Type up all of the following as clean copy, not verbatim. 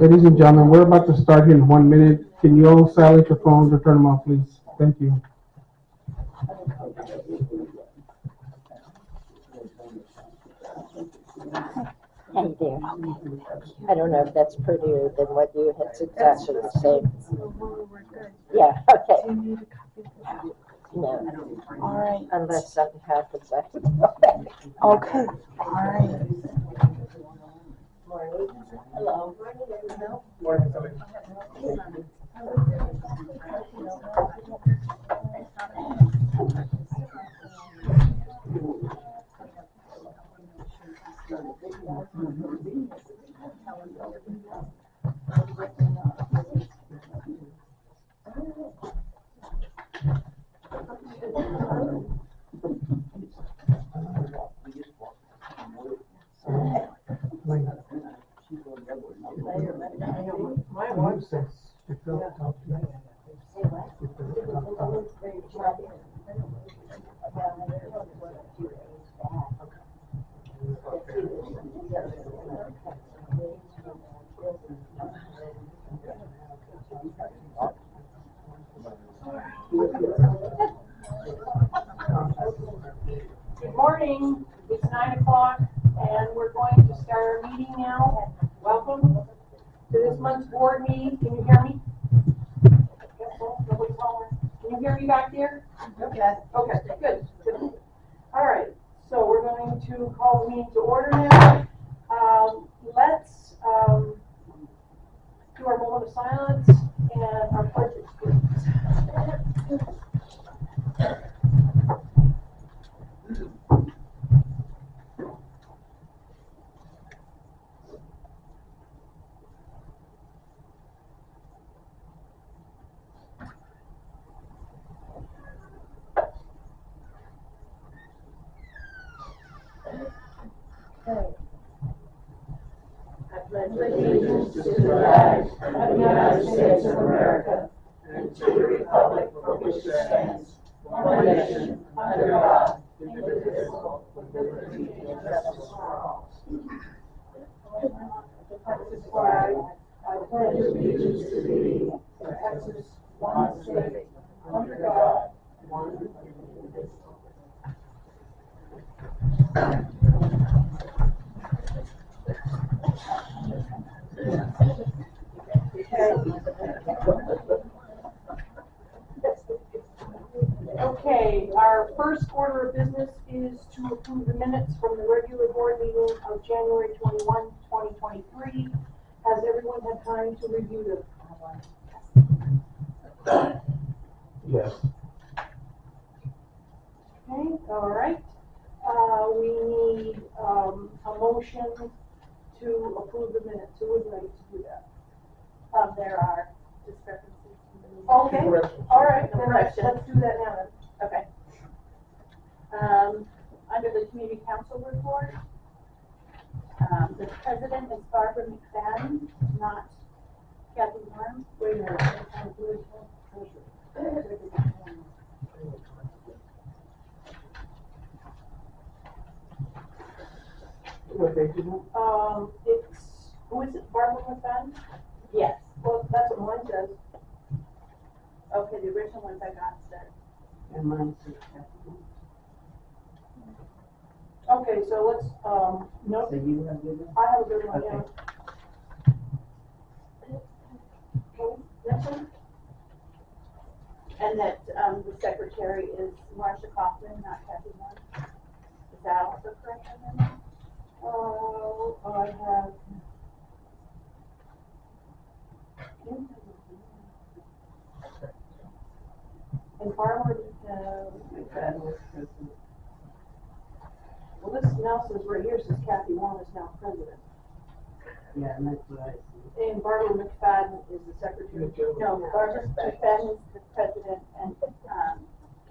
Ladies and gentlemen, we're about to start in 1 minute. Can you all silence your phones or turn them off, please? Thank you. Hey there. I don't know if that's prettier than what you had exactly the same. Yeah, okay. No, All right. unless something happens, I Okay. All right. Hello. My wife says she felt tough. Good morning, it's 9 o'clock and we're going to start our meeting now. Welcome to this month's board meeting. Can you hear me? Nobody's hollering. Can you hear me back there? Okay. Okay, good. All right, so we're going to call the meeting to order now. Let's do our moment of silence and our pledge of allegiance. I pledge allegiance to the flag of the United States of America and to the republic for which it stands, one nation, under God, indivisible, with liberty and justice for all. This flag, I pledge allegiance to thee, to Texas, one state, under God, one indivisible. Okay, our first order of business is to approve the minutes from the regular board meeting of January 21, 2023. Has everyone had time to review them? Yes. Okay, all right. We need a motion to approve the minutes. Who would like to do that? There are discrepancies. Okay, all right, then let's Correction. do that now then. Okay. Under the community council report, the president is Barbara McFadden, not Kathy Worm. Wait a minute. What they do? It's, who is it, Barbara McFadden? Yes. Well, that's what mine says. Okay, the original ones I got said. And mine says Okay, so let's, no, So you have your. I have a good one, yeah. Okay. Okay, next one? And that, the secretary is Marcia Kaufman, not Kathy Worm. Is that also correct on them? I have. And Barbara, well, this now says right here, says Kathy Worm is now president. Yeah, and that's what I see. And Barbara McFadden is the secretary. No, Barbara McFadden is the president, and,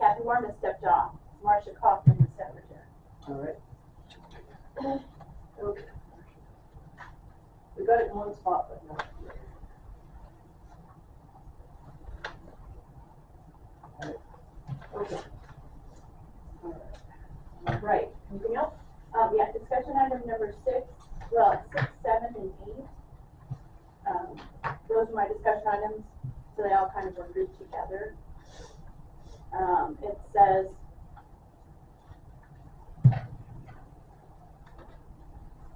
Kathy Worm has stepped off. Marcia Kaufman is secretary. All right. Okay. We got it in one spot, but no. Okay. Right. Anything else? Yeah, discussion item number 6, well, 6, 7, and 8. Those are my discussion items, so they all kind of were grouped together. It says,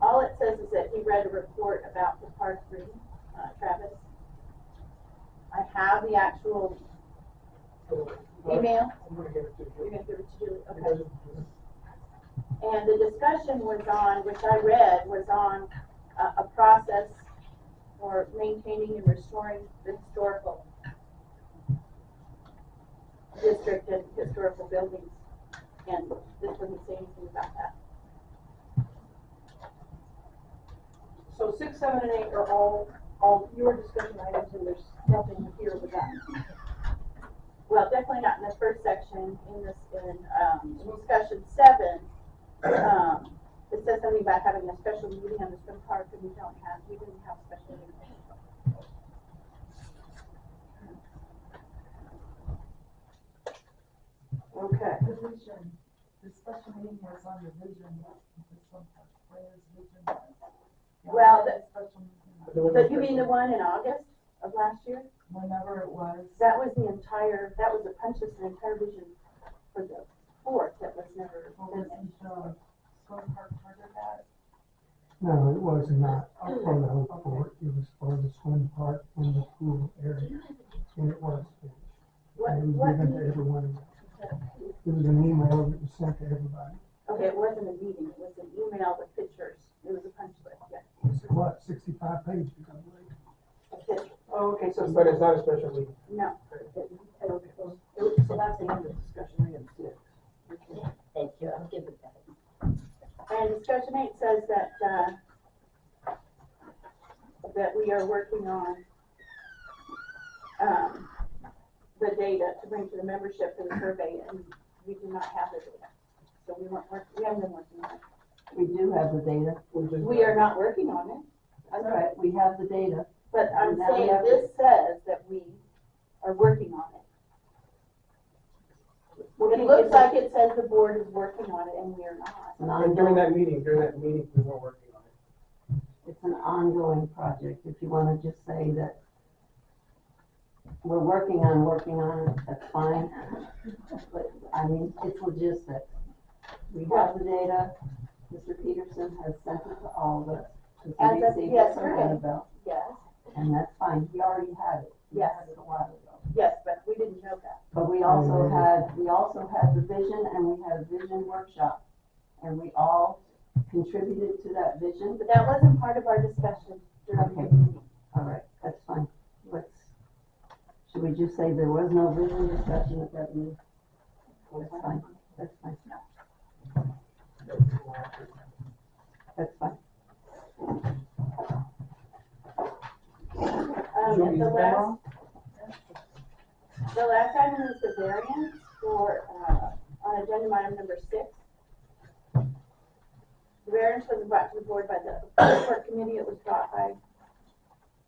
all it says is that he read a report about the par 3, Travis. I have the actual email. I'm gonna give it to You're you. gonna give it to Julie, okay. And the discussion was on, which I read, was on a process for maintaining and restoring the historical district and historical buildings. And this doesn't say anything about that. So 6, 7, and 8 are all your discussion items, and there's nothing here with that. Well, definitely not in the first section. In discussion 7, it says something about having a special meeting on the swim park, and we didn't have a special meeting. Okay. The vision, the special meeting was on the vision, where's vision? Well, Special meeting, But you mean the one in August of last year? whenever it was. That was the punch list, the entire vision for the 4th that was never Wasn't finished. the swim park part of that? No, it was not for the whole court, it was for the swim park and the pool area, and it was finished. And it was given to everyone. It was an email that was sent to everybody. Okay, it wasn't a meeting, it was an email with pictures. It was a punch list, yeah. It's what, 65 pages, I believe. A picture. Oh, okay, so. But it's not a special meeting. No. Okay, so that's the end of discussion item 6. Thank you, I'll give it back. And discussion 8 says that we are working on the data to bring to the membership for the survey, and we do not have the data. So we haven't been working on it. We do have the data. We are not working on it, That's right, we have the data. but I'm Now we saying have this says that we are working on it. It looks like it says the board is working on it, and we are not. And during that meeting, we were working on it. It's an ongoing project. If you want to just say that we're working on it, that's fine. But, I mean, it's logistics. We have the data. Mr. Peterson has sent it to all of us. It's As of received yesterday. from Annabelle, Yes, and that's fine. He already had it. He Yes. had it a while ago. yes, but we didn't know that. But we also had the vision, and we had a vision workshop. And we all contributed to that vision. But that wasn't part of our discussion during the Okay. meeting. All right, that's fine. Should we just say there was no vision discussion at that meeting? That's fine, that's fine. That's fine. And the last item is the variance for, on agenda item number 6. The variance was brought to the board by the court committee. It was brought by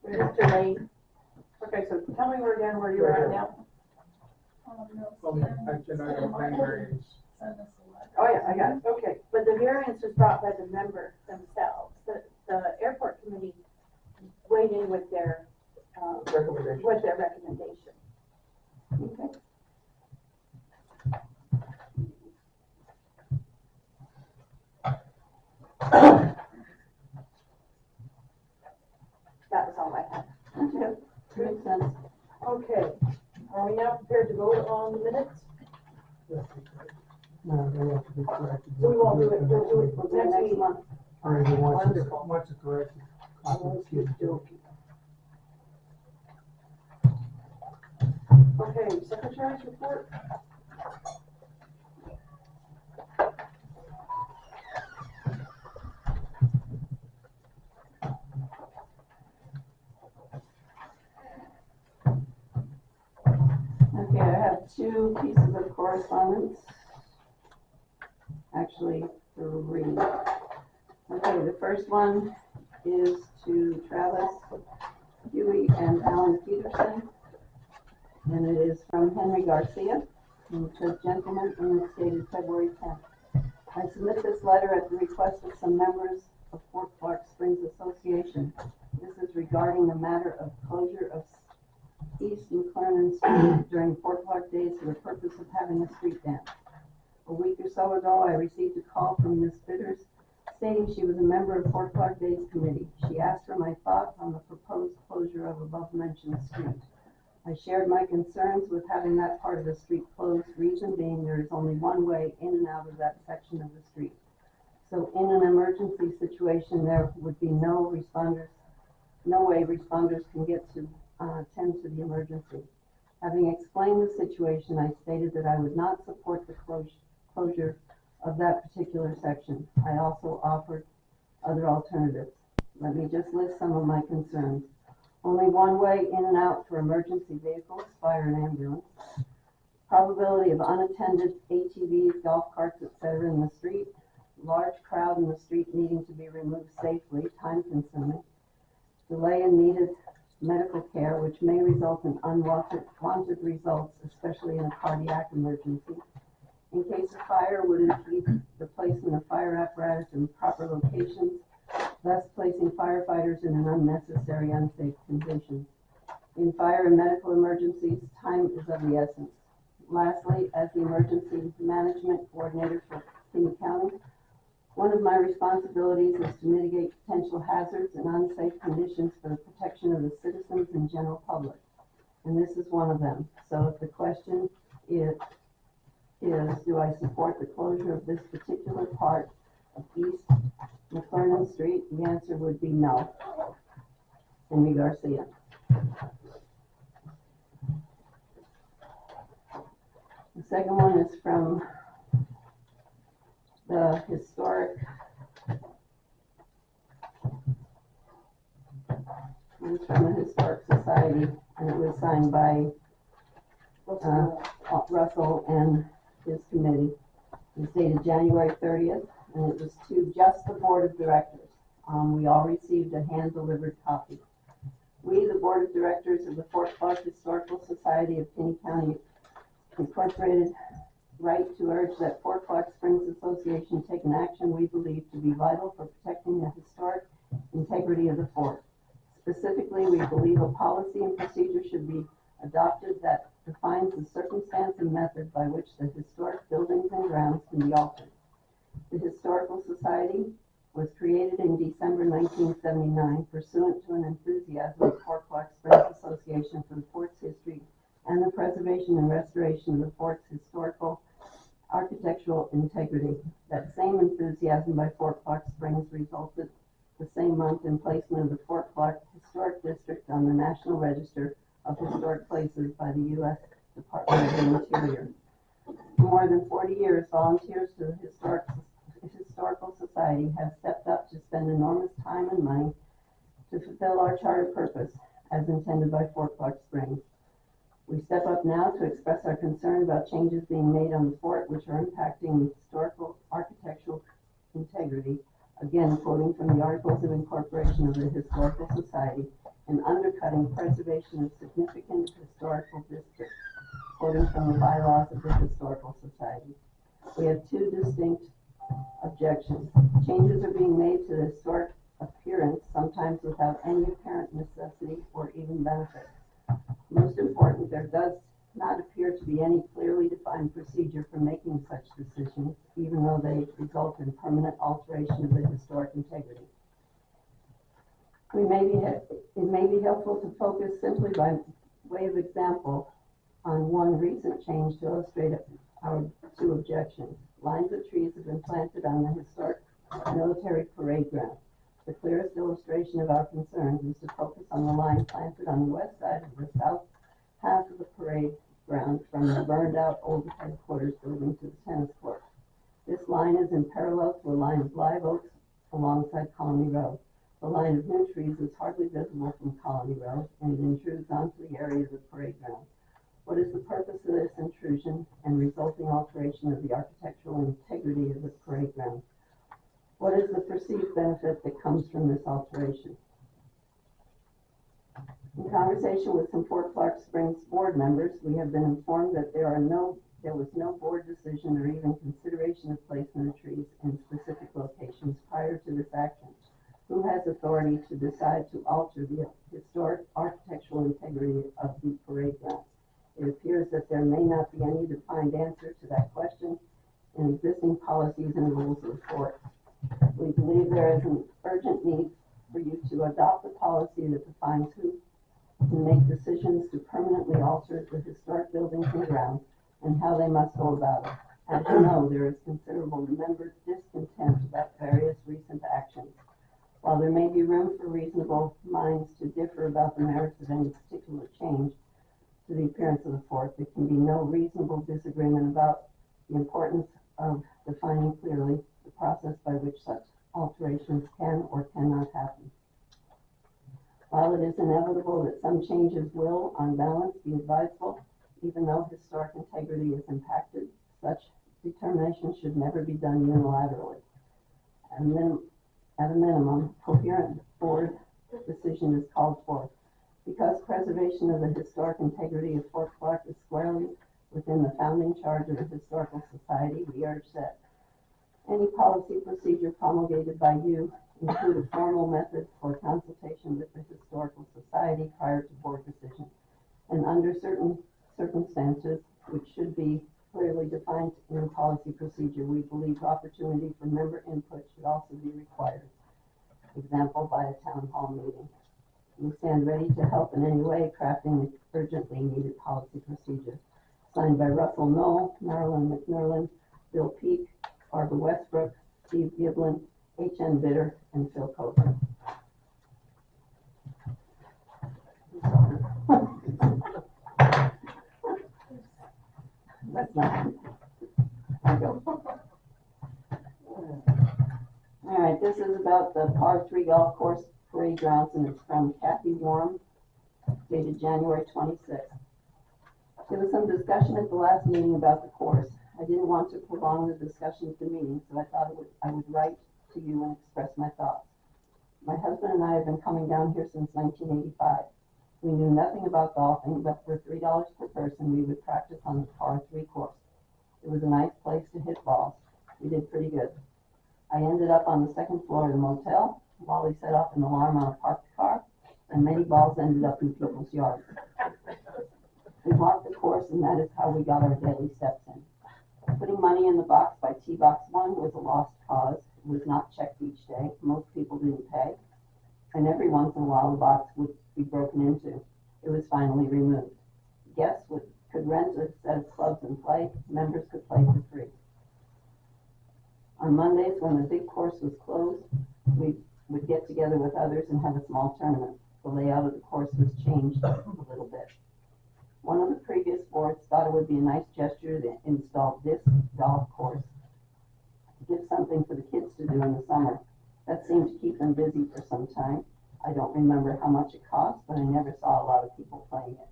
Mr. Lane. Okay, so tell me where you're at now. Send us a letter. Oh, yeah, I got it, okay. But the variance was brought by the member themselves. The airport committee weighed in with their recommendation. Okay. That was all I had. Okay, makes sense. Okay, are we now prepared to vote on the minutes? No, they have to be corrected. So we won't do it, we'll do it We'll for do it next next week. month. Or either Wonderful. once it's corrected. Okay, secretary's report? Okay, I have 2 pieces of correspondence. Actually, 3. Okay, the first one is to Travis Huey and Alan Peterson. And it is from Henry Garcia, who says, "Gentlemen," and it's dated February 10th. "I submit this letter at the request of some members of Fort Clark Springs Association. This is regarding the matter of closure of East McLernan Street during 4 o'clock days for the purpose of having a street dance. A week or so ago, I received a call from Ms. Bitters stating she was a member of 4 o'clock days committee. She asked for my thoughts on the proposed closure of above-mentioned street. I shared my concerns with having that part of the street closed, reason being there is only one way in and out of that section of the street. So in an emergency situation, there would be no way responders can get to tend to the emergency. Having explained the situation, I stated that I would not support the closure of that particular section. I also offered other alternatives. Let me just list some of my concerns. Only one way in and out for emergency vehicles, fire and ambulance. Probability of unattended ATVs, golf carts, etc. in the street. Large crowd in the street needing to be removed safely, time consuming. Delay in needed medical care, which may result in unwanted results, especially in a cardiac emergency. In case of fire, would impede the placement of fire apparatus in proper locations, thus placing firefighters in an unnecessary, unsafe condition. In fire and medical emergencies, time is of the essence. Lastly, as the emergency management coordinator for Kinney County, one of my responsibilities is to mitigate potential hazards and unsafe conditions for the protection of the citizens and general public. And this is one of them. So if the question is do I support the closure of this particular part of East McLernan Street, the answer would be no. Henry Garcia. The second one is from the historic, Society, and it was signed by Russell and his committee. It was dated January 30th, and it was to just the board of directors. We all received a hand-delivered copy. We, the board of directors of the Fort Clark Historical Society of Kinney County Incorporated, write to urge that Fort Clark Springs Association take an action we believe to be vital for protecting the historic integrity of the fort. Specifically, we believe a policy and procedure should be adopted that defines the circumstance and method by which the historic buildings and grounds can be altered. The Historical Society was created in December 1979 pursuant to an enthusiasm of Fort Clark Springs Association for the fort's history and the preservation and restoration of the fort's historical architectural integrity. That same enthusiasm by Fort Clark Springs resulted the same month in placement of the Fort Clark Historic District on the National Register of Historic Places by the U.S. Department of the Interior. For more than 40 years, volunteers to the Historical Society have stepped up to spend enormous time and money to fulfill our charter purpose as intended by Fort Clark Springs. We step up now to express our concern about changes being made on the fort which are impacting historical architectural integrity, again quoting from the Articles of Incorporation of the Historical Society, and undercutting preservation of significant historical districts, quoting from the bylaws of the Historical Society. We have two distinct objections. Changes are being made to the historic appearance, sometimes without any apparent necessity or even benefit. Most important, there does not appear to be any clearly defined procedure for making such decisions, even though they result in permanent alteration of the historic integrity. It may be helpful to focus simply by way of example on one recent change to illustrate our two objections. Lines of trees have been planted on the historic military parade ground. The clearest illustration of our concerns is to focus on the line planted on the west side of the south half of the parade ground from the burned out old headquarters building to the tennis court. This line is in parallel to a line of live oaks alongside Colony Road. The line of new trees is hardly visible from Colony Road and it intrudes onto the area of the parade ground. What is the purpose of this intrusion and resulting alteration of the architectural integrity of the parade ground? What is the perceived benefit that comes from this alteration? In conversation with some Fort Clark Springs board members, we have been informed that there was no board decision or even consideration of placement of trees in specific locations prior to this action. Who has authority to decide to alter the historic architectural integrity of the parade grounds? It appears that there may not be any defined answer to that question in existing policies and rules of the fort. We believe there is an urgent need for you to adopt a policy that defines who can make decisions to permanently alter the historic buildings and grounds and how they must go about it. As you know, there is considerable member discontent about various recent actions. While there may be room for reasonable minds to differ about the merits of any particular change to the appearance of the fort, there can be no reasonable disagreement about the importance of defining clearly the process by which such alterations can or cannot happen. While it is inevitable that some changes will, on balance, be advisable, even though historic integrity is impacted, such determination should never be done unilaterally. At a minimum, coherent board decision is called for. Because preservation of the historic integrity of Fort Clark is squarely within the founding charge of the Historical Society, we urge that any policy procedure promulgated by you include a formal method for consultation with the Historical Society prior to board decision. And under certain circumstances, which should be clearly defined in the policy procedure, we believe opportunity for member input should also be required. Example, by a town hall meeting. We stand ready to help in any way crafting the urgently needed policy procedure. Signed by Russell Knoll, Marilyn McNerlin, Bill Peake, Barbara Westbrook, Steve Giblin, H.N. Bitter, and Phil Coker. That's not. All right, this is about the par 3 golf course parade grounds, and it's from Kathy Warm, dated January 26th. There was some discussion at the last meeting about the course. I didn't want to prolong the discussion at the meeting, so I thought I would write to you and express my thoughts. My husband and I have been coming down here since 1985. We knew nothing about golfing, but for $3 per person, we would practice on the par 3 course. It was a nice place to hit balls. We did pretty good. I ended up on the second floor of the motel. Wally set off an alarm on a parked car, and many balls ended up in people's yards. We walked the course, and that is how we got our daily steps in. Putting money in the box by tee box 1 was a lost cause. It was not checked each day. Most people didn't pay. And every once in a while, the box would be broken into. It was finally removed. Guests could rent a set of clubs and play. Members could play for free. On Mondays, when the big course was closed, we would get together with others and have a small tournament. The layout of the course was changed a little bit. One of the previous boards thought it would be a nice gesture to install this golf course to give something for the kids to do in the summer. That seemed to keep them busy for some time. I don't remember how much it cost, but I never saw a lot of people playing it.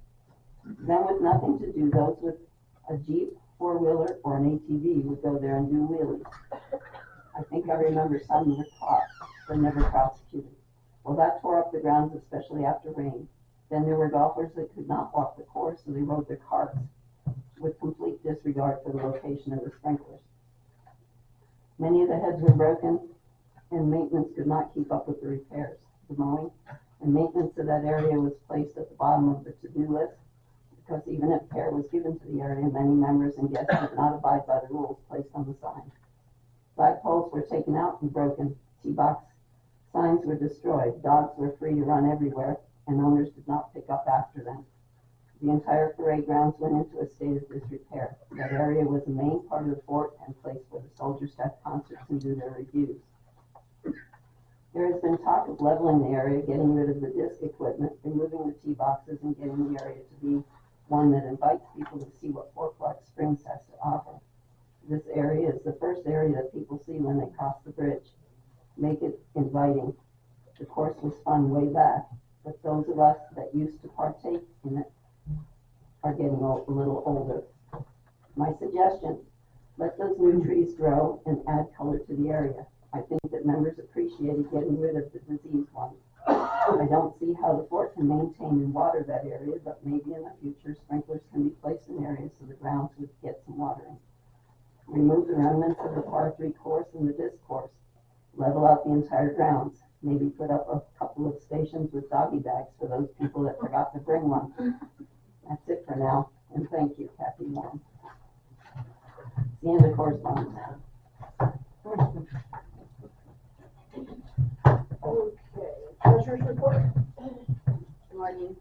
Then, with nothing to do, those with a Jeep, four-wheeler, or an ATV would go there and do wheelies. I think I remember some were caught, but never prosecuted. Well, that tore up the grounds, especially after rain. Then there were golfers that could not walk the course, so they rode their carts with complete disregard for the location of the sprinklers. Many of the heads were broken, and maintenance could not keep up with the repairs. The mowing and maintenance of that area was placed at the bottom of the to-do list, because even if care was given to the area, many members and guests did not abide by the rules placed on the sign. Flagpoles were taken out and broken. Tee box signs were destroyed. Dogs were free to run everywhere, and owners did not pick up after them. The entire parade grounds went into a state of disrepair. That area was the main part of the fort and place where the soldiers have concerts and do their reviews. There has been talk of leveling the area, getting rid of the disc equipment, removing the tee boxes, and getting the area to be one that invites people to see what Fort Clark Springs has to offer. This area is the first area that people see when they cross the bridge. Make it inviting. The course was fun way back, but those of us that used to partake in it are getting a little older. My suggestion, let those new trees grow and add color to the area. I think that members appreciated getting rid of the diseased ones. I don't see how the fort can maintain and water that area, but maybe in the future sprinklers can be placed in areas so the grounds would get some watering. Remove the remnants of the par 3 course and the disc course. Level out the entire grounds. maybe put up a couple of stations with doggy bags for those people that forgot to bring one. That's it for now, and thank you, Kathy Warren. It's the end of correspondence. Okay, treasurer's report. Good morning.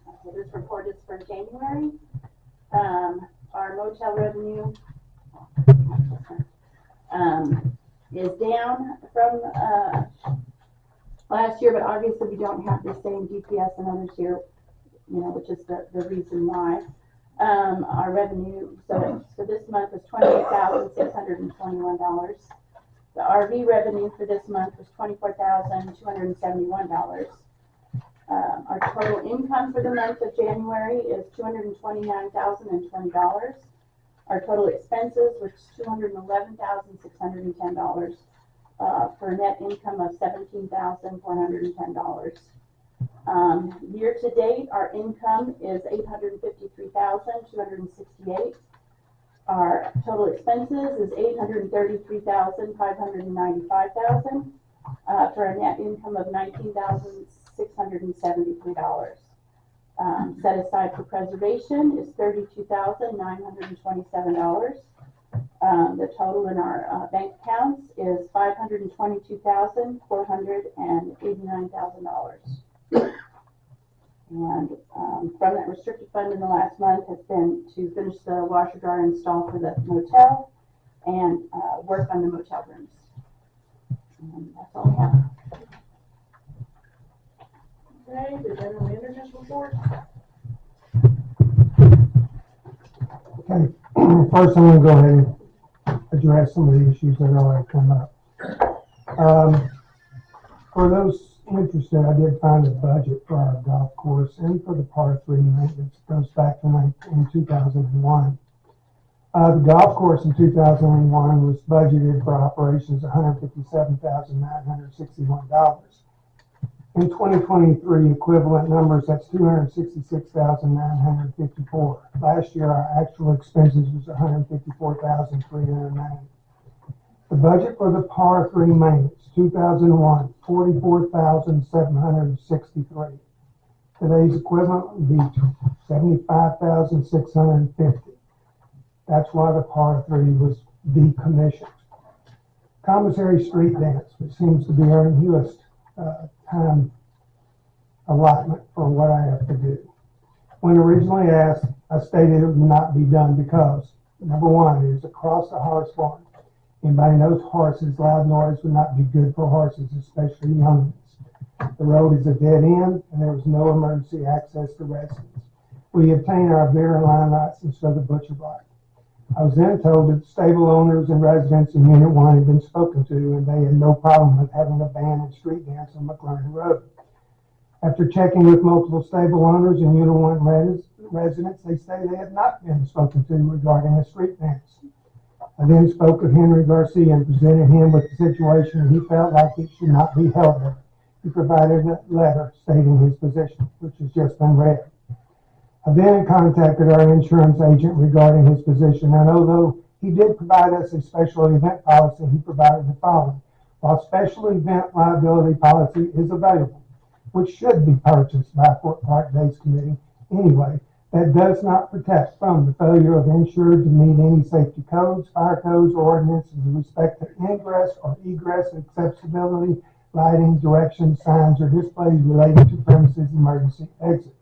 Okay, this report is for January. Our motel revenue is down from last year, but obviously we don't have the same DPS and others here, which is the reason why. Our revenue, so this month was $28,621. The RV revenue for this month was $24,271. Our total income for the month of January is $229,020. Our total expenses was $211,610, for a net income of $17,410. Year to date, our income is $853,268. Our total expenses is $833,595, for a net income of $19,673. Set aside for preservation is $32,927. The total in our bank accounts is $522,489,000. And from that restricted fund in the last month has been to finish the washer dryer install for the motel and work on the motel rooms. And that's all I have. Okay, the general manager's report. Okay, first I'm gonna go ahead and address some of the issues that already come up. For those interested, I did find a budget for our golf course and for the par 3 maintenance. It goes back to in 2001. The golf course in 2001 was budgeted for operations $157,961. In 2023 equivalent numbers, that's $266,954. Last year, our actual expenses was $154,390. The budget for the par 3 maintenance, 2001, $44,763. Today's equivalent would be $75,650. That's why the par 3 was decommissioned. Commissary street dance, which seems to be our newest time allotment for what I have to do. When originally asked, I stated it would not be done because, number one, it is across the horse farm. Anybody knows horses, loud noise would not be good for horses, especially young ones. The road is a dead end and there was no emergency access to residents. We obtained our beer and wine license for the butcher block. I was then told that the stable owners and residents in Unit 1 had been spoken to and they had no problem with having a band and street dance on McLaren Road. After checking with multiple stable owners and Unit 1 residents, they say they had not been spoken to regarding a street dance. I then spoke with Henry Garcia and presented him with the situation and he felt like it should not be held there. He provided a letter stating his position, which has just been read. I then contacted our insurance agent regarding his position, and although he did provide us a special event policy, he provided the following. While special event liability policy is available, which should be purchased by Fort Park Days Committee anyway, that does not protect from the failure of insured to meet any safety codes, fire codes, or ordinances with respect to ingress or egress accessibility, lighting, directions, signs, or displays related to premises emergency exits.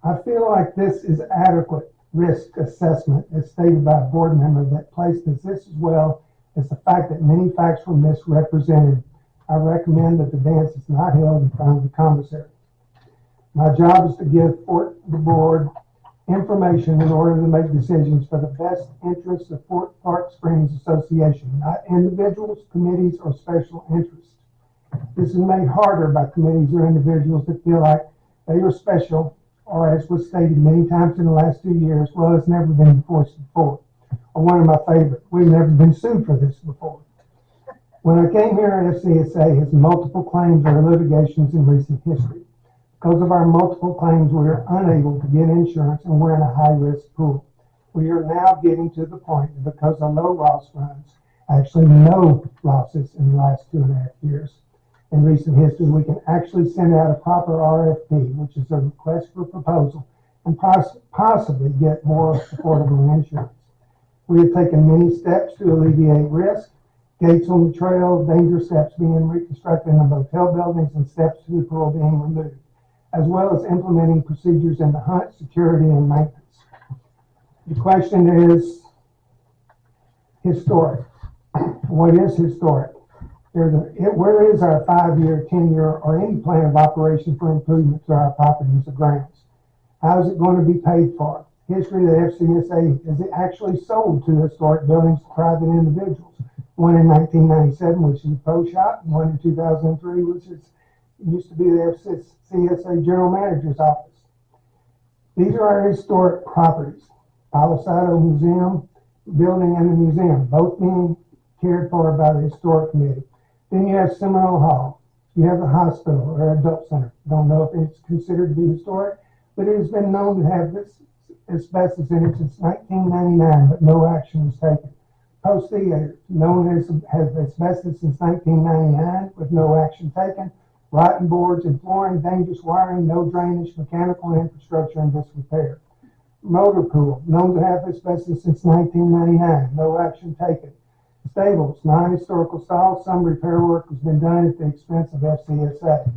I feel like this is adequate risk assessment as stated by a board member that placed this as well as the fact that many facts were misrepresented. I recommend that the dance is not held in front of the commissary. My job is to give the board information in order to make decisions for the best interests of Fort Park Springs Association, not individuals, committees, or special interests. This is made harder by committees or individuals that feel like they are special, or as was stated many times in the last 2 years, well, it's never been enforced before. Or one of my favorite, we've never been sued for this before. When I came here, FCSA has multiple claims or litigations in recent history. Because of our multiple claims, we are unable to get insurance and we're in a high-risk pool. We are now getting to the point that because of low loss runs, actually no losses in the last 2.5 years in recent history, we can actually send out a proper RFP, which is a request for proposal, and possibly get more affordable insurance. We have taken many steps to alleviate risk, gates on the trail, dangerous steps being reconstructed in the motel buildings, and steps to the pool being removed, as well as implementing procedures in the hunt, security, and maintenance. The question is historic. What is historic? Where is our 5-year, 10-year, or any plan of operation for improvement to our properties or grounds? How is it going to be paid for? History of the FCSA is it actually sold to historic buildings to private individuals. One in 1997, which is a pro shop, and one in 2003, which used to be the FCSA General Manager's office. These are our historic properties. Palisado Museum building and the museum, both being cared for by the Historic Committee. Then you have Seminole Hall. You have the hospital or adult center. Don't know if it's considered to be historic, but it has been known to have this asbestos in it since 1999, but no action was taken. Post Theater, known as has asbestos since 1999, with no action taken. Rotten boards and flooring, dangerous wiring, no drainage, mechanical infrastructure, and disrepair. Motor pool, known to have asbestos since 1999, no action taken. Stables, non-historical stalls, some repair work has been done at the expense of FCSA.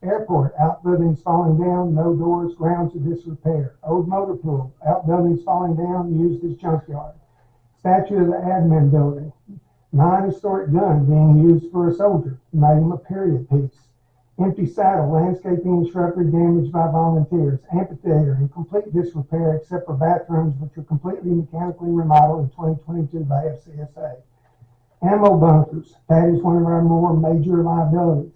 Airport, outbuildings falling down, no doors, grounds of disrepair. Old motor pool, outbuildings falling down, used as junkyard. Statue of the admin building, non-historic gun being used for a soldier, made him a period piece. Empty saddle, landscaping and shrubbery damaged by volunteers. Amphitheater in complete disrepair except for bathrooms, which were completely mechanically remodeled in 2022 by FCSA. Ammo bunkers, that is one of our more major liabilities.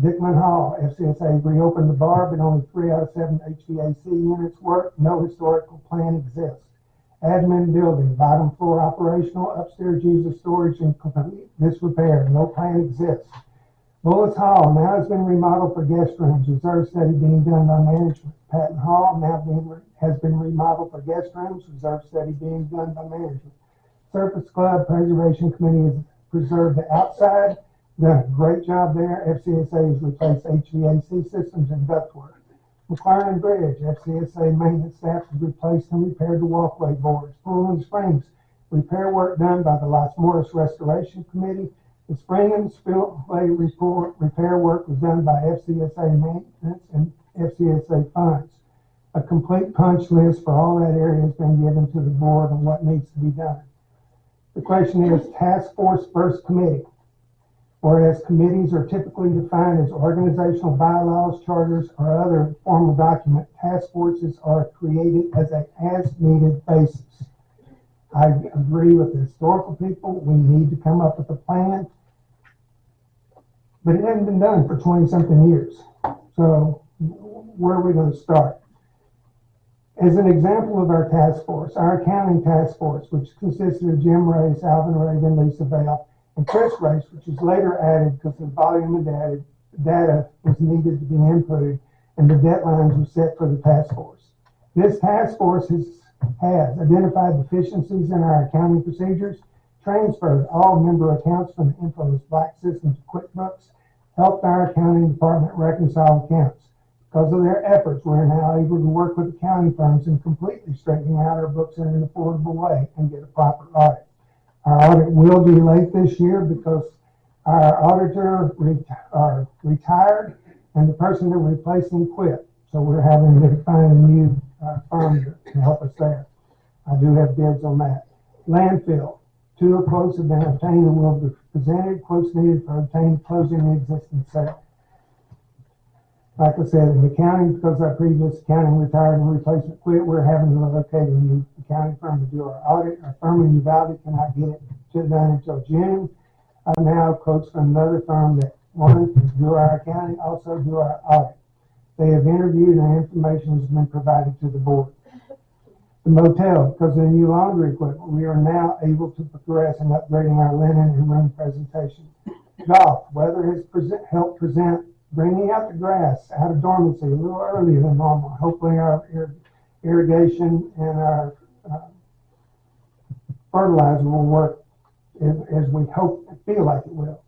Dickman Hall, FCSA reopened the bar, but only 3 out of 7 HVAC units work. No historical plan exists. Admin building, bottom floor operational, upstairs used as storage and complete disrepair. No plan exists. Bullis Hall now has been remodeled for guest rooms. Reserve study being done by management. Patton Hall now has been remodeled for guest rooms. Reserve study being done by management. Surface Club Preservation Committee has preserved the outside. Done a great job there. FCSA has replaced HVAC systems and ductwork. McLaren Bridge, FCSA maintenance staff has replaced and repaired the walkway boards. Pool and Springs, repair work done by the Las Morris Restoration Committee. The spring and spillway repair work was done by FCSA maintenance and FCSA funds. A complete punch list for all that area has been given to the board on what needs to be done. The question is task force first committee. Whereas committees are typically defined as organizational bylaws, charters, or other formal document, task forces are created as an as-needed basis. I agree with the historical people. We need to come up with a plan, but it hasn't been done for 20-something years. So where are we going to start? As an example of our task force, our accounting task force, which consisted of Jim Race, Alvin Reagan, Lisa Vale, and Chris Race, which was later added because the volume of data was needed to be inputted, and the deadlines were set for the task force. This task force has identified deficiencies in our accounting procedures, transferred all member accounts from the Infamous Black system to QuickBooks, helped our accounting department reconcile accounts. Because of their efforts, we're now able to work with accounting firms in completely straightening out our books in an affordable way and get a proper audit. Our audit will be late this year because our auditor retired and the person that replaced him quit. So we're having to find a new firm to help us there. I do have bids on that. Landfill. 2 quotes have been obtained and will be presented. Quotes needed for obtaining closing the existing sale. Like I said, in accounting, because our previous accounting retired and replacement quit, we're having to locate a new accounting firm to do our audit. Our firm in Uvalde cannot get it done until June. I now have quotes from another firm that wanted to do our accounting, also do our audit. They have interviewed and information has been provided to the board. The motel, because of the new laundry equipment, we are now able to progress in upgrading our linen and room presentation. Golf, weather has helped present bringing out the grass out of dormancy a little earlier than normal. Hopefully our irrigation and our fertilizer will work as we hope and feel like it will.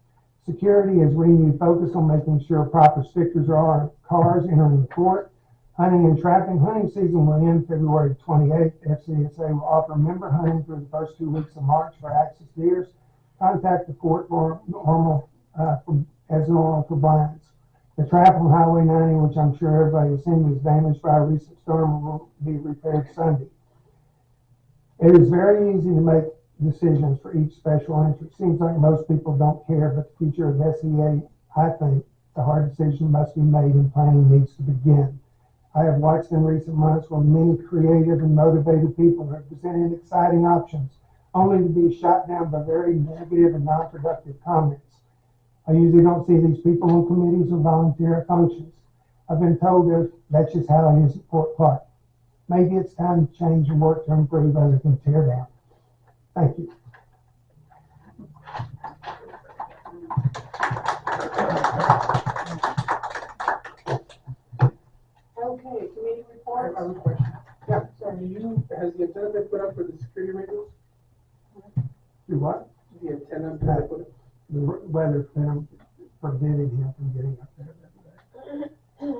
Security is renewed focus on making sure proper stickers are on cars entering the port. Hunting and trapping. Hunting season will end February 28th. FCSA will offer member hunting through the first 2 weeks of March for axis deers. Contact the port for normal compliance. The trap on Highway 90, which I'm sure everybody has seen, was damaged by a recent storm, will be repaired Sunday. It is very easy to make decisions for each special entry. Seems like most people don't care, but the future of SEA, I think, the hard decision must be made and planning needs to begin. I have watched in recent months where many creative and motivated people have presented exciting options, only to be shot down by very negative and non-productive comments. I usually don't see these people on committees or volunteer functions. I've been told that that's just how it is at Fort Clark. Maybe it's time to change and work to improve rather than tear down. Thank you. Okay, committee reports. I have a question. Yeah, so has the antenna been put up for the security radios? Do what? The antenna been put up? The weather prevented him from getting up there that day.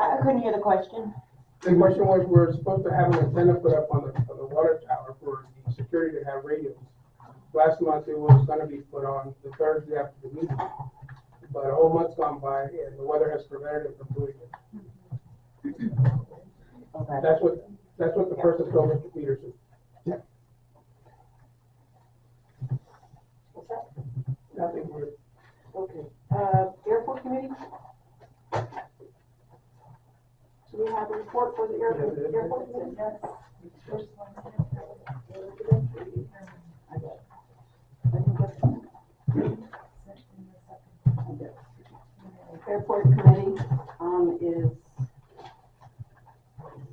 I couldn't hear the question. The question was, we're supposed to have an antenna put up on the water tower for the security to have radios. Last month it was gonna be put on the Thursday after the meeting, but a whole month's gone by and the weather has prevented it from doing it. Okay. That's what the person told Mr. Peterson. What's that? Nothing more. Okay, airport committee? Do we have a report for the airport committee? Yes. First one. Airport committee, is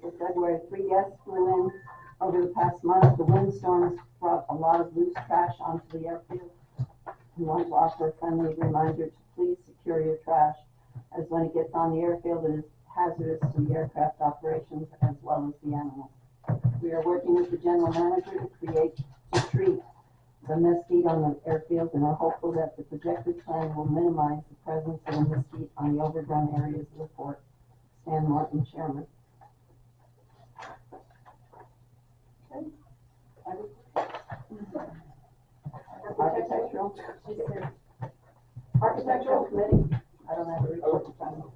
for February. 3 guests flew in over the past month. The windstorms brought a lot of loose trash onto the airfield. We want to offer a friendly reminder to please secure your trash, as when it gets on the airfield, it is hazardous to the aircraft operations as well as the animals. We are working with the general manager to treat the mesquite on the airfield and are hopeful that the projected plan will minimize the presence of the mesquite on the overgrown areas of the fort. Stan Martin, Chairman. Architectural. Architectural committee. I don't have a report in front of me.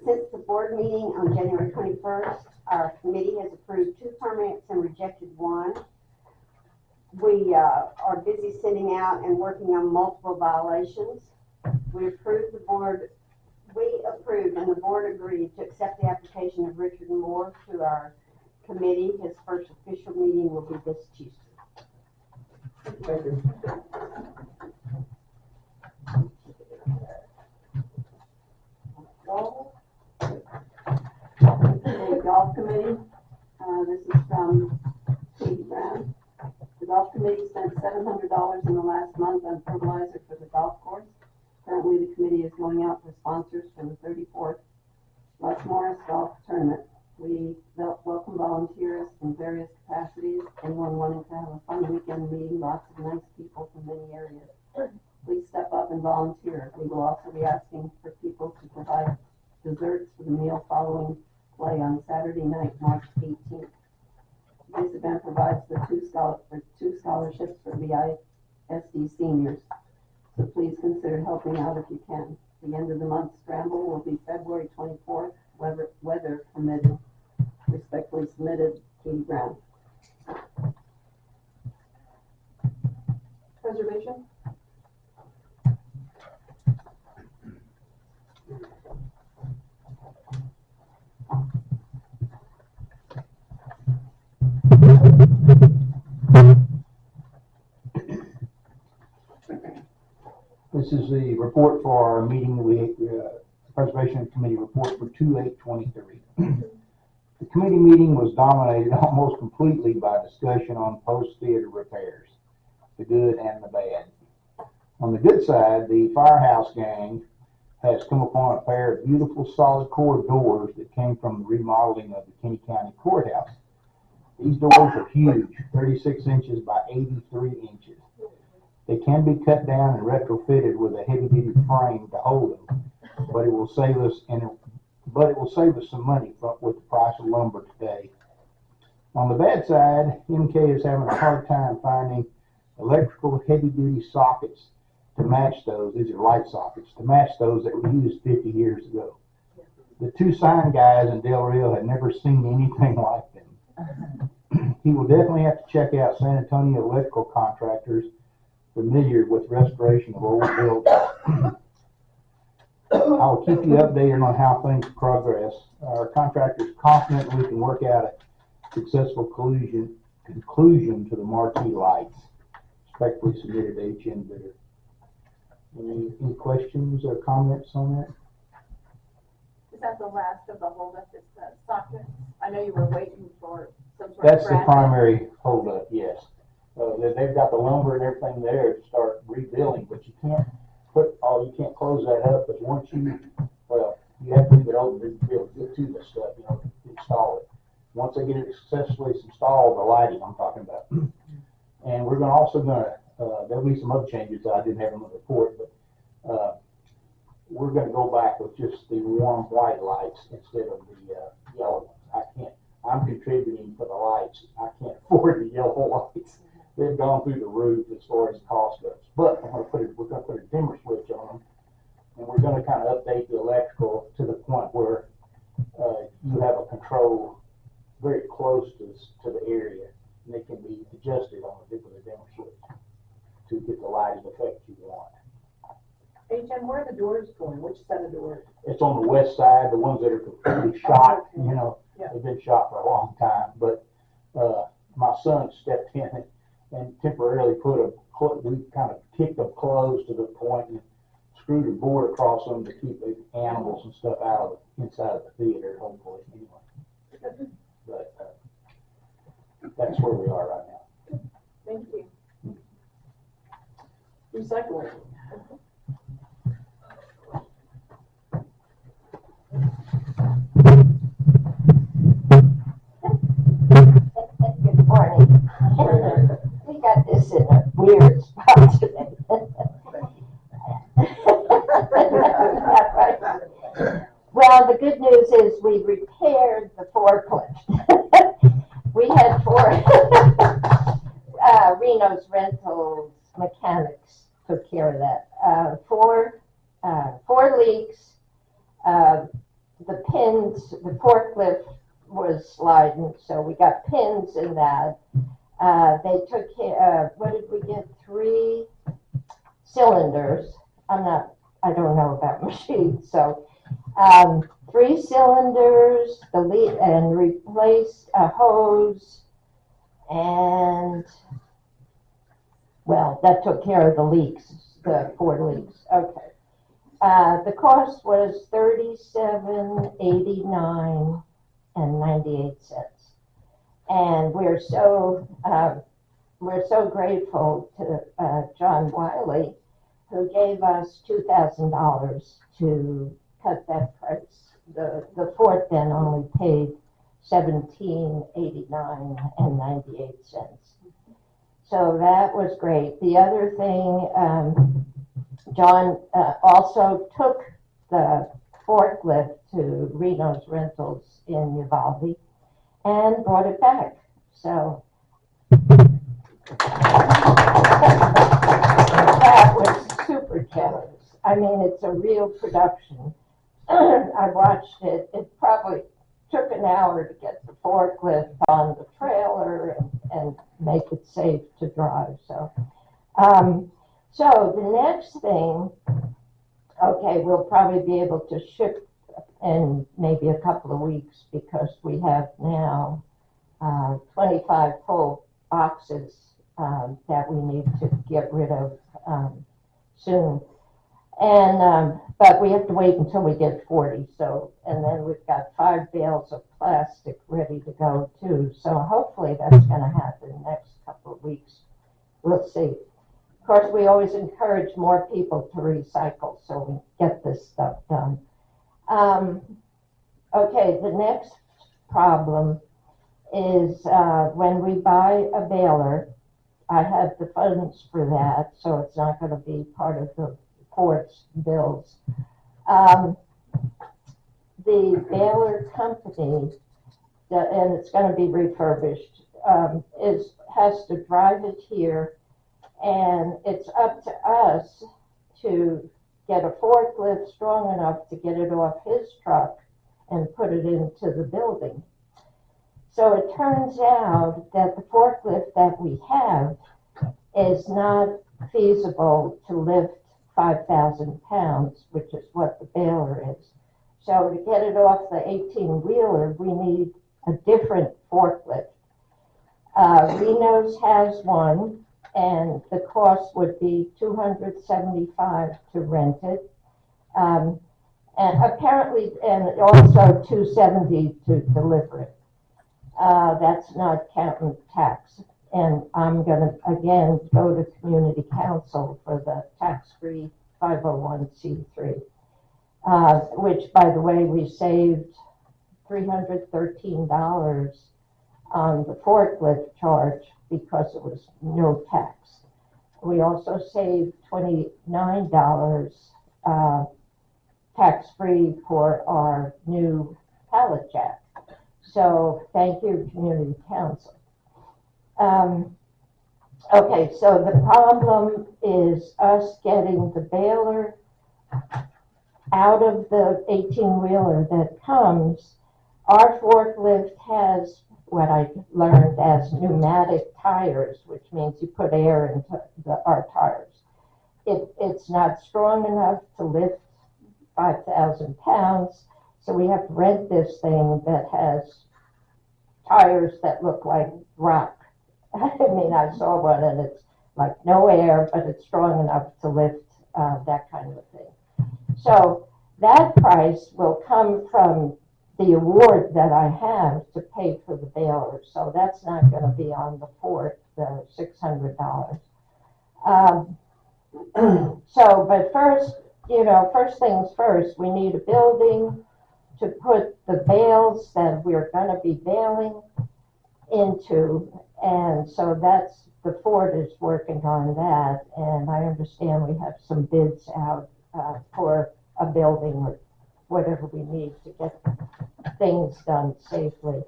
Since the board meeting on January 21st, our committee has approved 2 permits and rejected 1. We are busy sending out and working on multiple violations. We approved and the board agreed to accept the application of Richard Moore to our committee. His first official meeting will be this Tuesday. Thank you. The golf committee, this is from Katie Brown. The golf committee spent $700 in the last month on fertilizer for the golf course. Currently, the committee is going out for sponsors for the 34th Les Morris Golf Tournament. We welcome volunteers in various capacities, anyone wanting to have a fun weekend meeting, lots of nice people from many areas. Please step up and volunteer. We will also be asking for people to provide desserts for the meal following play on Saturday night, March 18th. This event provides the two scholarships for the ISD seniors. So please consider helping out if you can. The end of the month scramble will be February 24th, weather permitting. Respectfully submitted, Katie Brown. Preservation? This is the report for our meeting, Preservation Committee report for 2/8/23. The committee meeting was dominated almost completely by discussion on post-theater repairs, the good and the bad. On the good side, the firehouse gang has come upon a pair of beautiful solid core doors that came from the remodeling of the Kenny County Courthouse. These doors are huge, 36 inches by 83 inches. They can be cut down and retrofitted with a heavy-duty frame to hold them, but it will save us some money with the price of lumber today. On the bad side, MK is having a hard time finding electrical heavy-duty sockets to match those. These are light sockets to match those that were used 50 years ago. The two sign guys in Del Rio had never seen anything like them. He will definitely have to check out San Antonio electrical contractors familiar with restoration of old buildings. I will keep you updated on how things progress. Our contractor is confident we can work out a successful conclusion to the marquee lights. Respectfully submitted to HN bidder. Any questions or comments on that? Is that the last of the holdup, is the sockets? I know you were waiting for some sort of. That's the bracket. primary holdup, yes. They've got the lumber and everything there to start rebuilding, but you can't close that up, because once you have to leave it open to be able to get to this stuff, install it. Once they get it successfully installed, the lighting I'm talking about. And we're there'll be some other changes that I didn't have in the report, but we're gonna go back with just the warm white lights instead of the yellow ones. I'm contributing for the lights. I can't afford the yellow lights. They've gone through the roof as far as cost goes. But we're gonna put a dimmer switch on them, and we're gonna kind of update the electrical to the point where you have a control very close to the area, and they can be adjusted on the dimmer switch to get the lighting effect you want. HM, where are the doors going? Which set of doors? It's on the west side, the ones that are completely shot, Yeah. they've been shot for a long time, but my son stepped in and temporarily we kind of kicked them closed to the point and screwed a board across them to keep the animals and stuff out of inside of the theater, hopefully, anyway. But that's where we are right now. Thank you. Recycling. Good morning. We got this in a weird spot today. Well, the good news is we repaired the forklift. We had Reno's Rentals mechanics took care of that. Four leaks. The pins, the forklift was sliding, so we got pins in that. They took care, what did we get? 3 cylinders. I don't know about machines, so 3 cylinders, and replaced a hose, and that took care of the leaks, the 4 leaks. Okay. The cost was $37.89 and 98 cents, and we're so grateful to John Wiley, who gave us $2,000 to cut that price. The Fort then only paid $17.89 and 98 cents. So that was great. The other thing, John also took the forklift to Reno's Rentals in Uvalde and brought it back. So that was super generous. I mean, it's a real production. I watched it. It probably took an hour to get the forklift on the trailer and make it safe to drive. So the next thing, okay, we'll probably be able to ship in maybe a couple of weeks, because we have now 25 full boxes that we need to get rid of soon. And but we have to wait until we get 40. So, and then we've got 5 bales of plastic ready to go too. So hopefully that's going to happen in the next couple of weeks. We'll see. course, we always encourage more people to recycle, so we get this stuff done. Okay, the next problem is when we buy a baler, I have the funds for that, so it's not going to be part of the port's bills. The baler company, and it's going to be refurbished, has to drive it here, and it's up to us to get a forklift strong enough to get it off his truck and put it into the building. So it turns out that the forklift that we have is not feasible to lift 5,000 pounds, which is what the baler is. So to get it off the 18-wheeler, we need a different forklift. Reno's has one, and the cost would be $275 to rent it. And apparently, and also $270 to deliver it. That's not counting tax. And I'm gonna, again, go to community council for the tax-free 501c3, which, by the way, we saved $313 on the forklift charge because it was no tax. We also saved $29 tax-free for our new pallet jack. So thank you, community council. Okay, so the problem is us getting the baler out of the 18-wheeler that comes. Our forklift has what I learned as pneumatic tires, which means you put air into our tires. It's not strong enough to lift 5,000 pounds, so we have to rent this thing that has tires that look like rock. I mean, I saw one and it's like no air, but it's strong enough to lift that kind of a thing. So that price will come from the award that I have to pay for the baler. So that's not going to be on the port, the $600. So, but first, first things first, we need a building to put the bales that we're going to be baling into. And so that's, the Ford is working on that. And I understand we have some bids out for a building or whatever we need to get things done safely.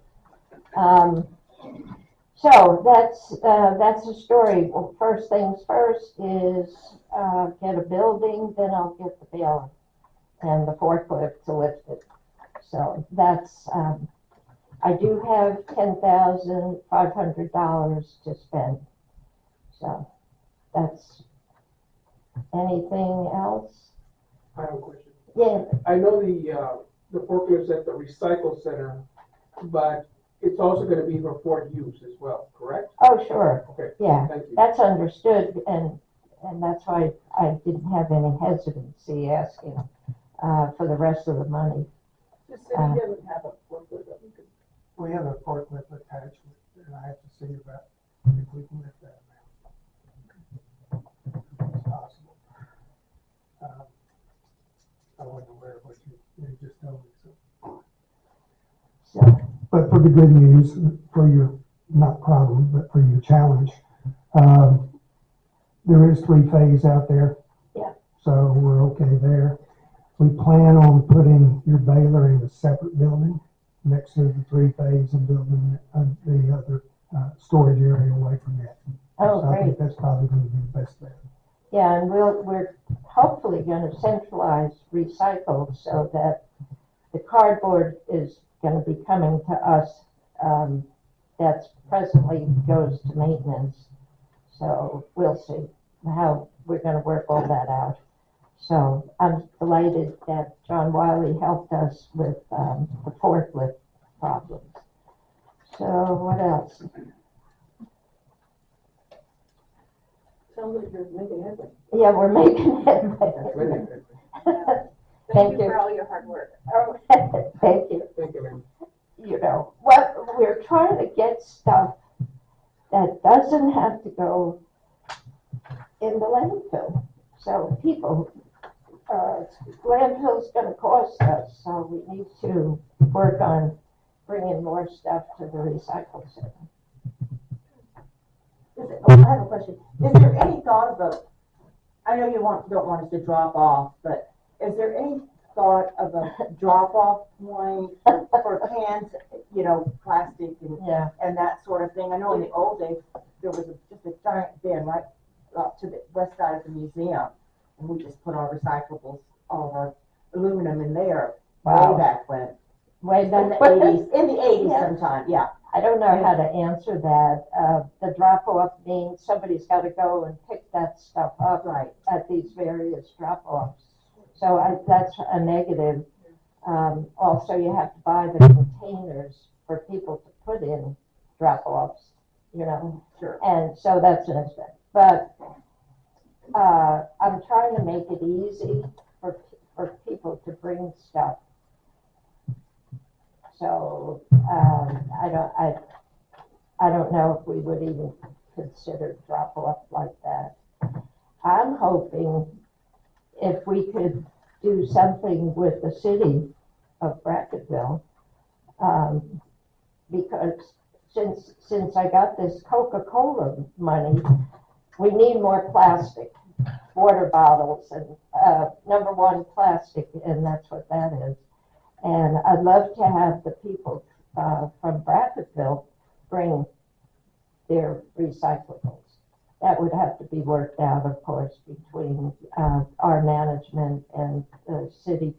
So that's the story. Well, first things first is get a building, then I'll get the baler and the forklift to lift it. So that's, I do have $10,500 to spend. So that's, anything else? I have a question. Yeah. I know the forklifts at the recycle center, but it's also gonna be for Ford use as well, correct? Oh, sure. Okay. Yeah, Thank you. that's understood, and that's why I didn't have any hesitancy asking for the rest of the money. The city doesn't have a forklift that we could. We have a forklift attached, and I have to see about if we can lift that amount. If it's possible. I wasn't aware of what you just told me, so. So, But for the good news, for your, not problem, but for your challenge, there is 3-phase out there. Yeah. So we're okay there. We plan on putting your baler in a separate building next to the 3-phase and building the other storage area away from that. oh, So I great. think that's probably going to be the best bet. Yeah, and we're hopefully going to centralize recycle so that the cardboard is going to be coming to us. That's presently goes to maintenance. So we'll see how we're going to work all that out. So I'm delighted that John Wiley helped us with the forklift problems. So what else? Sounds like you're making headway. Yeah, we're making headway. Thank you for all your hard work. Oh, thank you. Thank you, ma'am. What we're trying to get stuff that doesn't have to go in in the landfill. So people, landfill's gonna cost us, so we need to work on bringing more stuff to the recycle center. I have a question. Is there any thought of a, I know you don't want us to drop off, but is there any thought of a drop-off point for cans, plastic Yeah, and that sort of thing? I know in the old days, there was just a giant bin right up to the west side of the museum, and we just put our recyclables, all of our aluminum in there Wow. way back when. way In back the eighties, Yeah. sometime, yeah. I don't know how to answer that. The drop-off means somebody's gotta go and pick that stuff up Right. at these various drop-offs. So that's a negative. Also, you have to buy the containers for people to put in drop-offs, Sure. and so that's an expense. But, I'm trying to make it easy for people to bring stuff. So, I don't know if we would even consider drop-off like that. I'm hoping if we could do something with the city of Brackettville, because since I got this Coca-Cola money, we need more plastic, water bottles, and number one, plastic, and that's what that is. And I'd love to have the people from Brackettville bring their recyclables. That would have to be worked out, of course, between our management and the city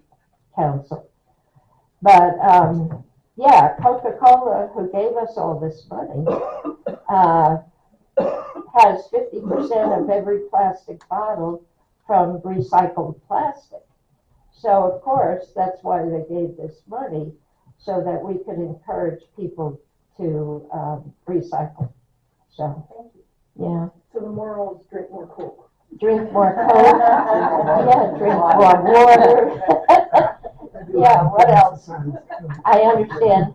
council. But yeah, Coca-Cola, who gave us all this money, has 50% of every plastic bottle from recycled plastic. So of course, that's why they gave this money, so that we could encourage people to recycle. So, yeah. So the moral is drink more Coke. Drink more Coke. Yeah, drink more water. Yeah, what else? I understand,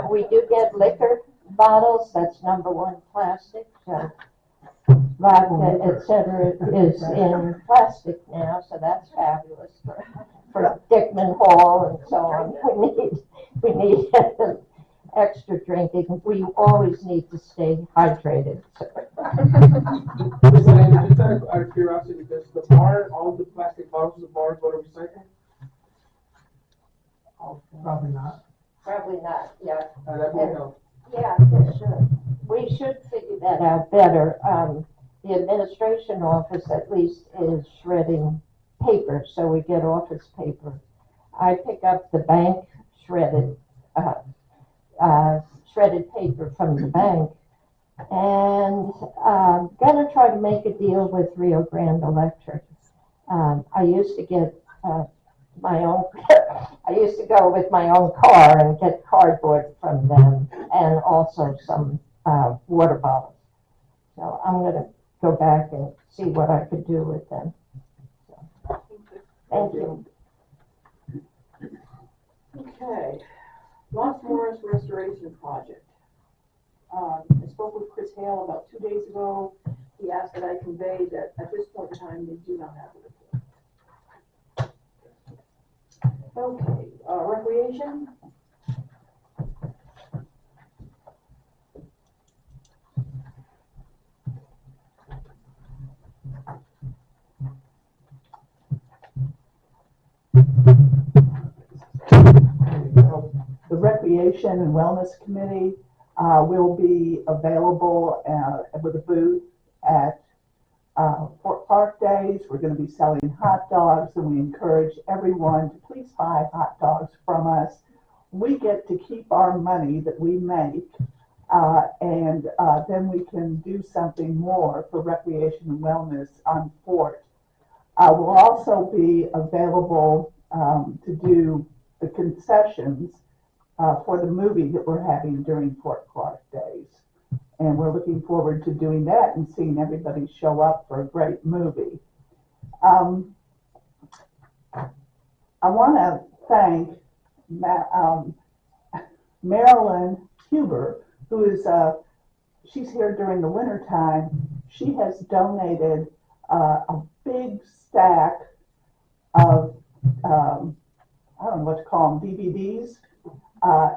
we do get liquor bottles, that's number one plastic, so vodka, et cetera, is in plastic now, so that's fabulous for Dickman Hall and so on. We need extra drinking. We always need to stay hydrated. Just out of curiosity, does the bar, all the plastic bottles of the bar go to recycle? Probably not. Probably not, yeah. That would help. Yeah, we should. We should figure that out better. The administration office at least is shredding paper, so we get office paper. I pick up the bank shredded paper from the bank, and gonna try to make a deal with Rio Grande Electric. I used to get my own. I used to go with my own car and get cardboard from them, and also some water bottles. So I'm gonna go back and see what I could do with them. So, thank you. Okay, Lost Morris Restoration Project. I spoke with Chris Hale about 2 days ago. He asked that I convey that at this point in time, they do not have a report. Okay, recreation. The Recreation and Wellness Committee will be available with a booth at Fort Park Days. We're going to be selling hot dogs, and we encourage everyone to please buy hot dogs from us. We get to keep our money that we make, and then we can do something more for recreation and wellness on Fort. We'll also be available to do the concessions for the movie that we're having during Fort Clark Days. And we're looking forward to doing that and seeing everybody show up for a great movie. I want to thank Marilyn Huber, who is, she's here during the winter time. She has donated a big stack of, I don't know what to call them, DVDs.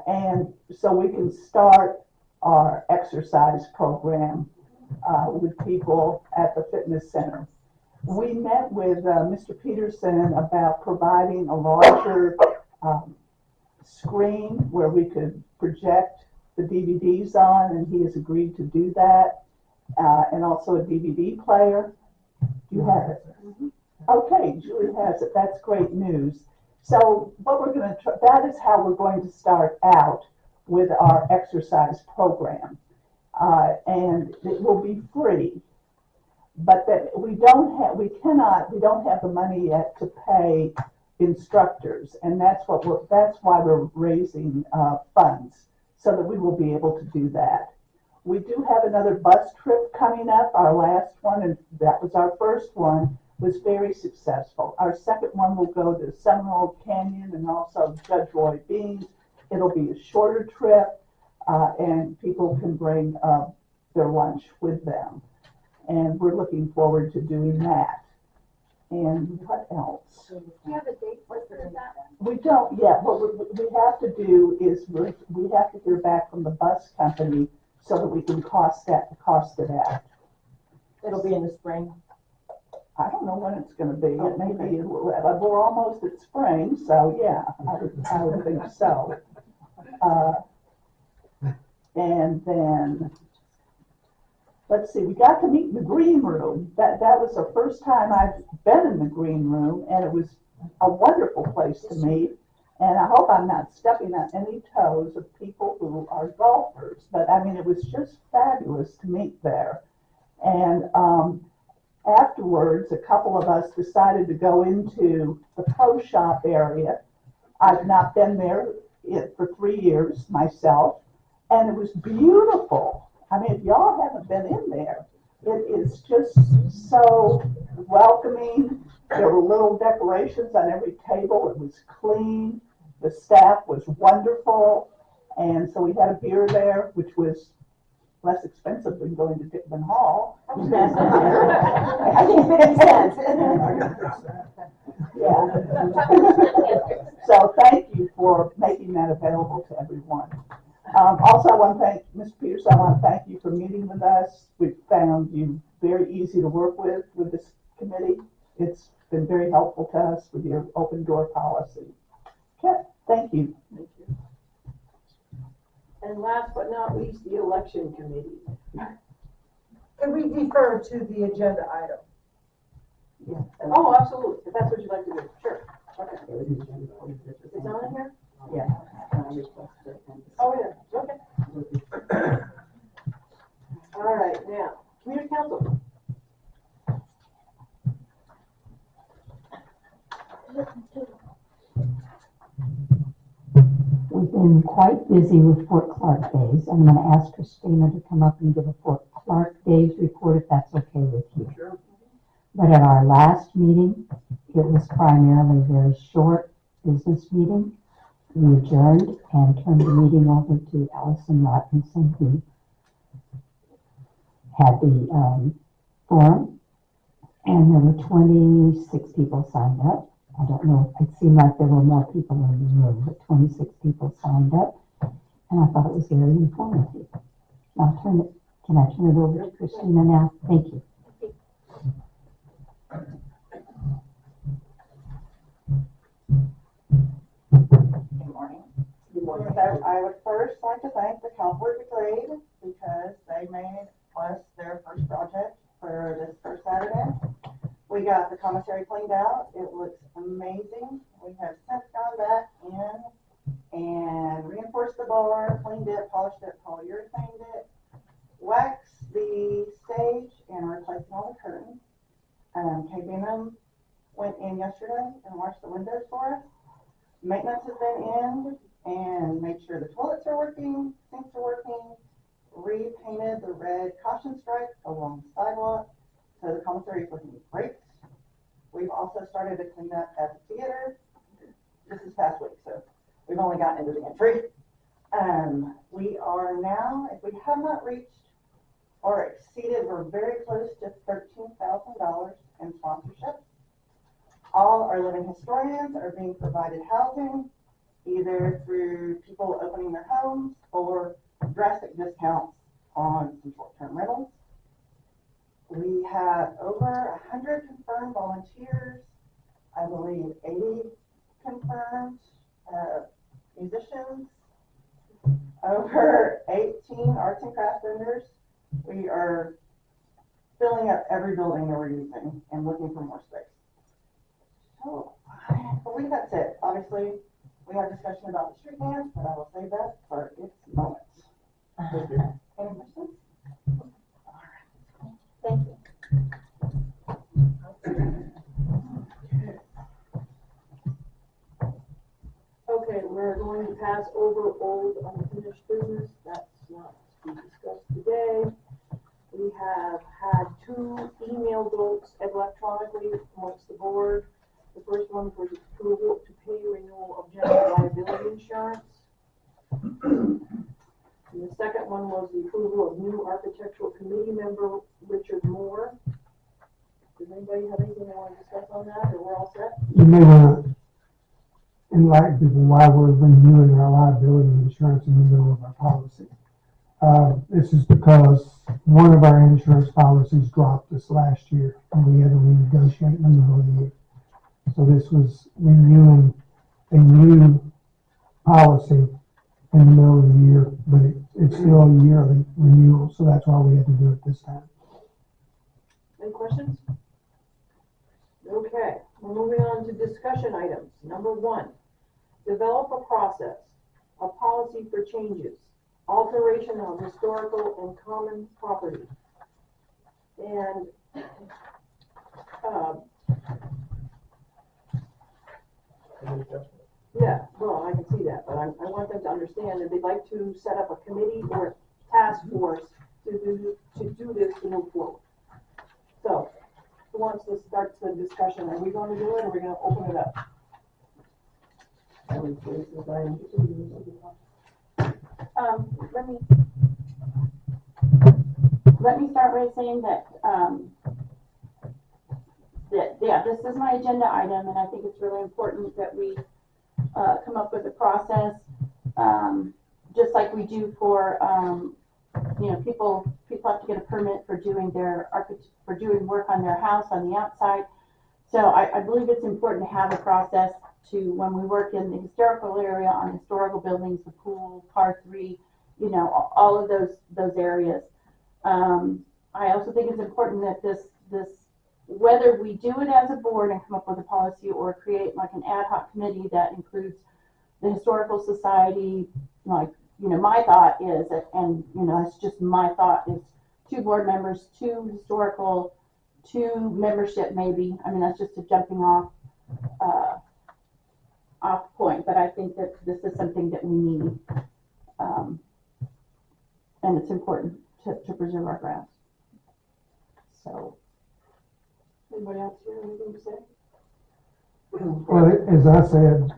And so we can start our exercise program with people at the fitness center. We met with Mr. Peterson about providing a larger screen where we could project the DVDs on, and he has agreed to do that, and also a DVD player. You have it? Okay, Julie has it. That's great news. So what we're going to try, that is how we're going to start out with our exercise program. And it will be free, but that we don't have the money yet to pay instructors, and that's why we're raising funds, so that we will be able to do that. We do have another bus trip coming up. Our last one, and that was our first one, was very successful. Our second one will go to Seminole Canyon and also Judge Roy Beans. It'll be a shorter trip, and people can bring their lunch with them. And we're looking forward to doing that. And what else? Do you have a date for that one? We don't yet. What we have to do is we have to hear back from the bus company so that we can cost it out. It'll be in the spring. I don't know when it's going to be. It may be, we're almost at spring, so yeah, I would think so. And then, let's see, we got to meet in the green room. That was the first time I've been in the green room, and it was a wonderful place to meet. And I hope I'm not stepping on any toes of people who are golfers, but I mean, it was just fabulous to meet there. And afterwards, a couple of us decided to go into the pro shop area. I've not been there for 3 years myself, and it was beautiful. I mean, if y'all haven't been in there, it is just so welcoming. There were little decorations on every table. It was clean. The staff was wonderful. And so we had a beer there, which was less expensive than going to Dickman Hall. I think it makes sense. Yeah. So thank you for making that available to everyone. Also, I want to thank Ms. Peterson. I want to thank you for meeting with us. We found you very easy to work with this committee. It's been very helpful to us with your open door policy. Okay, thank you. Thank you. And last but not least, the election committee. Can we defer to the agenda item? Yeah. Oh, absolutely, if that's what you'd like to do, sure. Okay. It's on here? Yeah. Oh, yeah, okay. All right, now, community council. We've been quite busy with Fort Clark Days. I'm going to ask Christina to come up and give a Fort Clark Days report if that's okay with you. Sure. But at our last meeting, it was primarily a very short business meeting. We adjourned and turned the meeting over to Allison Watkinson, who had the forum, and there were 26 people signed up. I don't know, it seemed like there were more people in the room, but 26 people signed up, and I thought it was very informative. Can I turn it over to Christina now? Thank you. Good morning. Good morning. So I would first like to thank the Cowboy Brigade because they made us their first project for this first Saturday. We got the commissary cleaned out. It looks amazing. We have since gone back in and reinforced the bar, cleaned it, polished it, polyurethaned it, waxed the stage, and replaced all the curtains. KBM went in yesterday and washed the windows for us. Maintenance has been in and made sure the toilets are working, sinks are working, repainted the red caution stripe along the sidewalk. So the commissary is looking great. We've also started to clean up at the theater just this past week, so we've only gotten into the entry. We are now, if we have not reached or exceeded or very close to $13,000 in sponsorships. All our living historians are being provided housing, either through people opening their homes or drastic discounts on some short-term rentals. We have over 100 confirmed volunteers, I believe 80 confirmed musicians, over 18 arts and crafts vendors. We are filling up every building that we're using and looking for more space. So I believe that's it. Obviously, we have discussion about the street dance, but I will save that for its moments. Thank you. Any questions? Thank you. Okay, we're going to pass over old unfinished business. That's not to be discussed today. We have had 2 email votes electronically amongst the board. The first one was approval to pay renewal of general liability insurance. And the second one was the approval of new architectural committee member Richard Moore. Does anybody have anything they want to discuss on that, or we're all set? You may want to enlighten people why we're renewing our liability insurance in the middle of our policy. This is because one of our insurance policies dropped this last year, and we had to renegotiate in the middle of the year. So this was renewing a new policy in the middle of the year, but it's still a yearly renewal, so that's why we had to do it this time. Any questions? Okay, we're moving on to discussion items. Number 1, develop a process, a policy for changes, alteration of historical and common property. And, yeah, well, I can see that, but I want them to understand that they'd like to set up a committee or task force to do this to move forward. So, who wants to start the discussion? Are we going to do it, or are we going to open it up? Let me start by saying that, yeah, this is my agenda item, and I think it's really important that we come up with a process, just like we do for, people have to get a permit for doing doing work on their house on the outside. So I believe it's important to have a process to, when we work in the historical area on historical buildings, the pool, par 3, all of those areas. I also think it's important that this, whether we do it as a board and come up with a policy or create like an ad hoc committee that includes the historical society, like, my thought is, and it's just my thought, is 2 board members, 2 historical, 2 membership maybe. I mean, that's just a jumping off point, but I think that this is something that we need, and it's important to preserve our grounds. So, Anybody else here, anything to say? Well, as I said,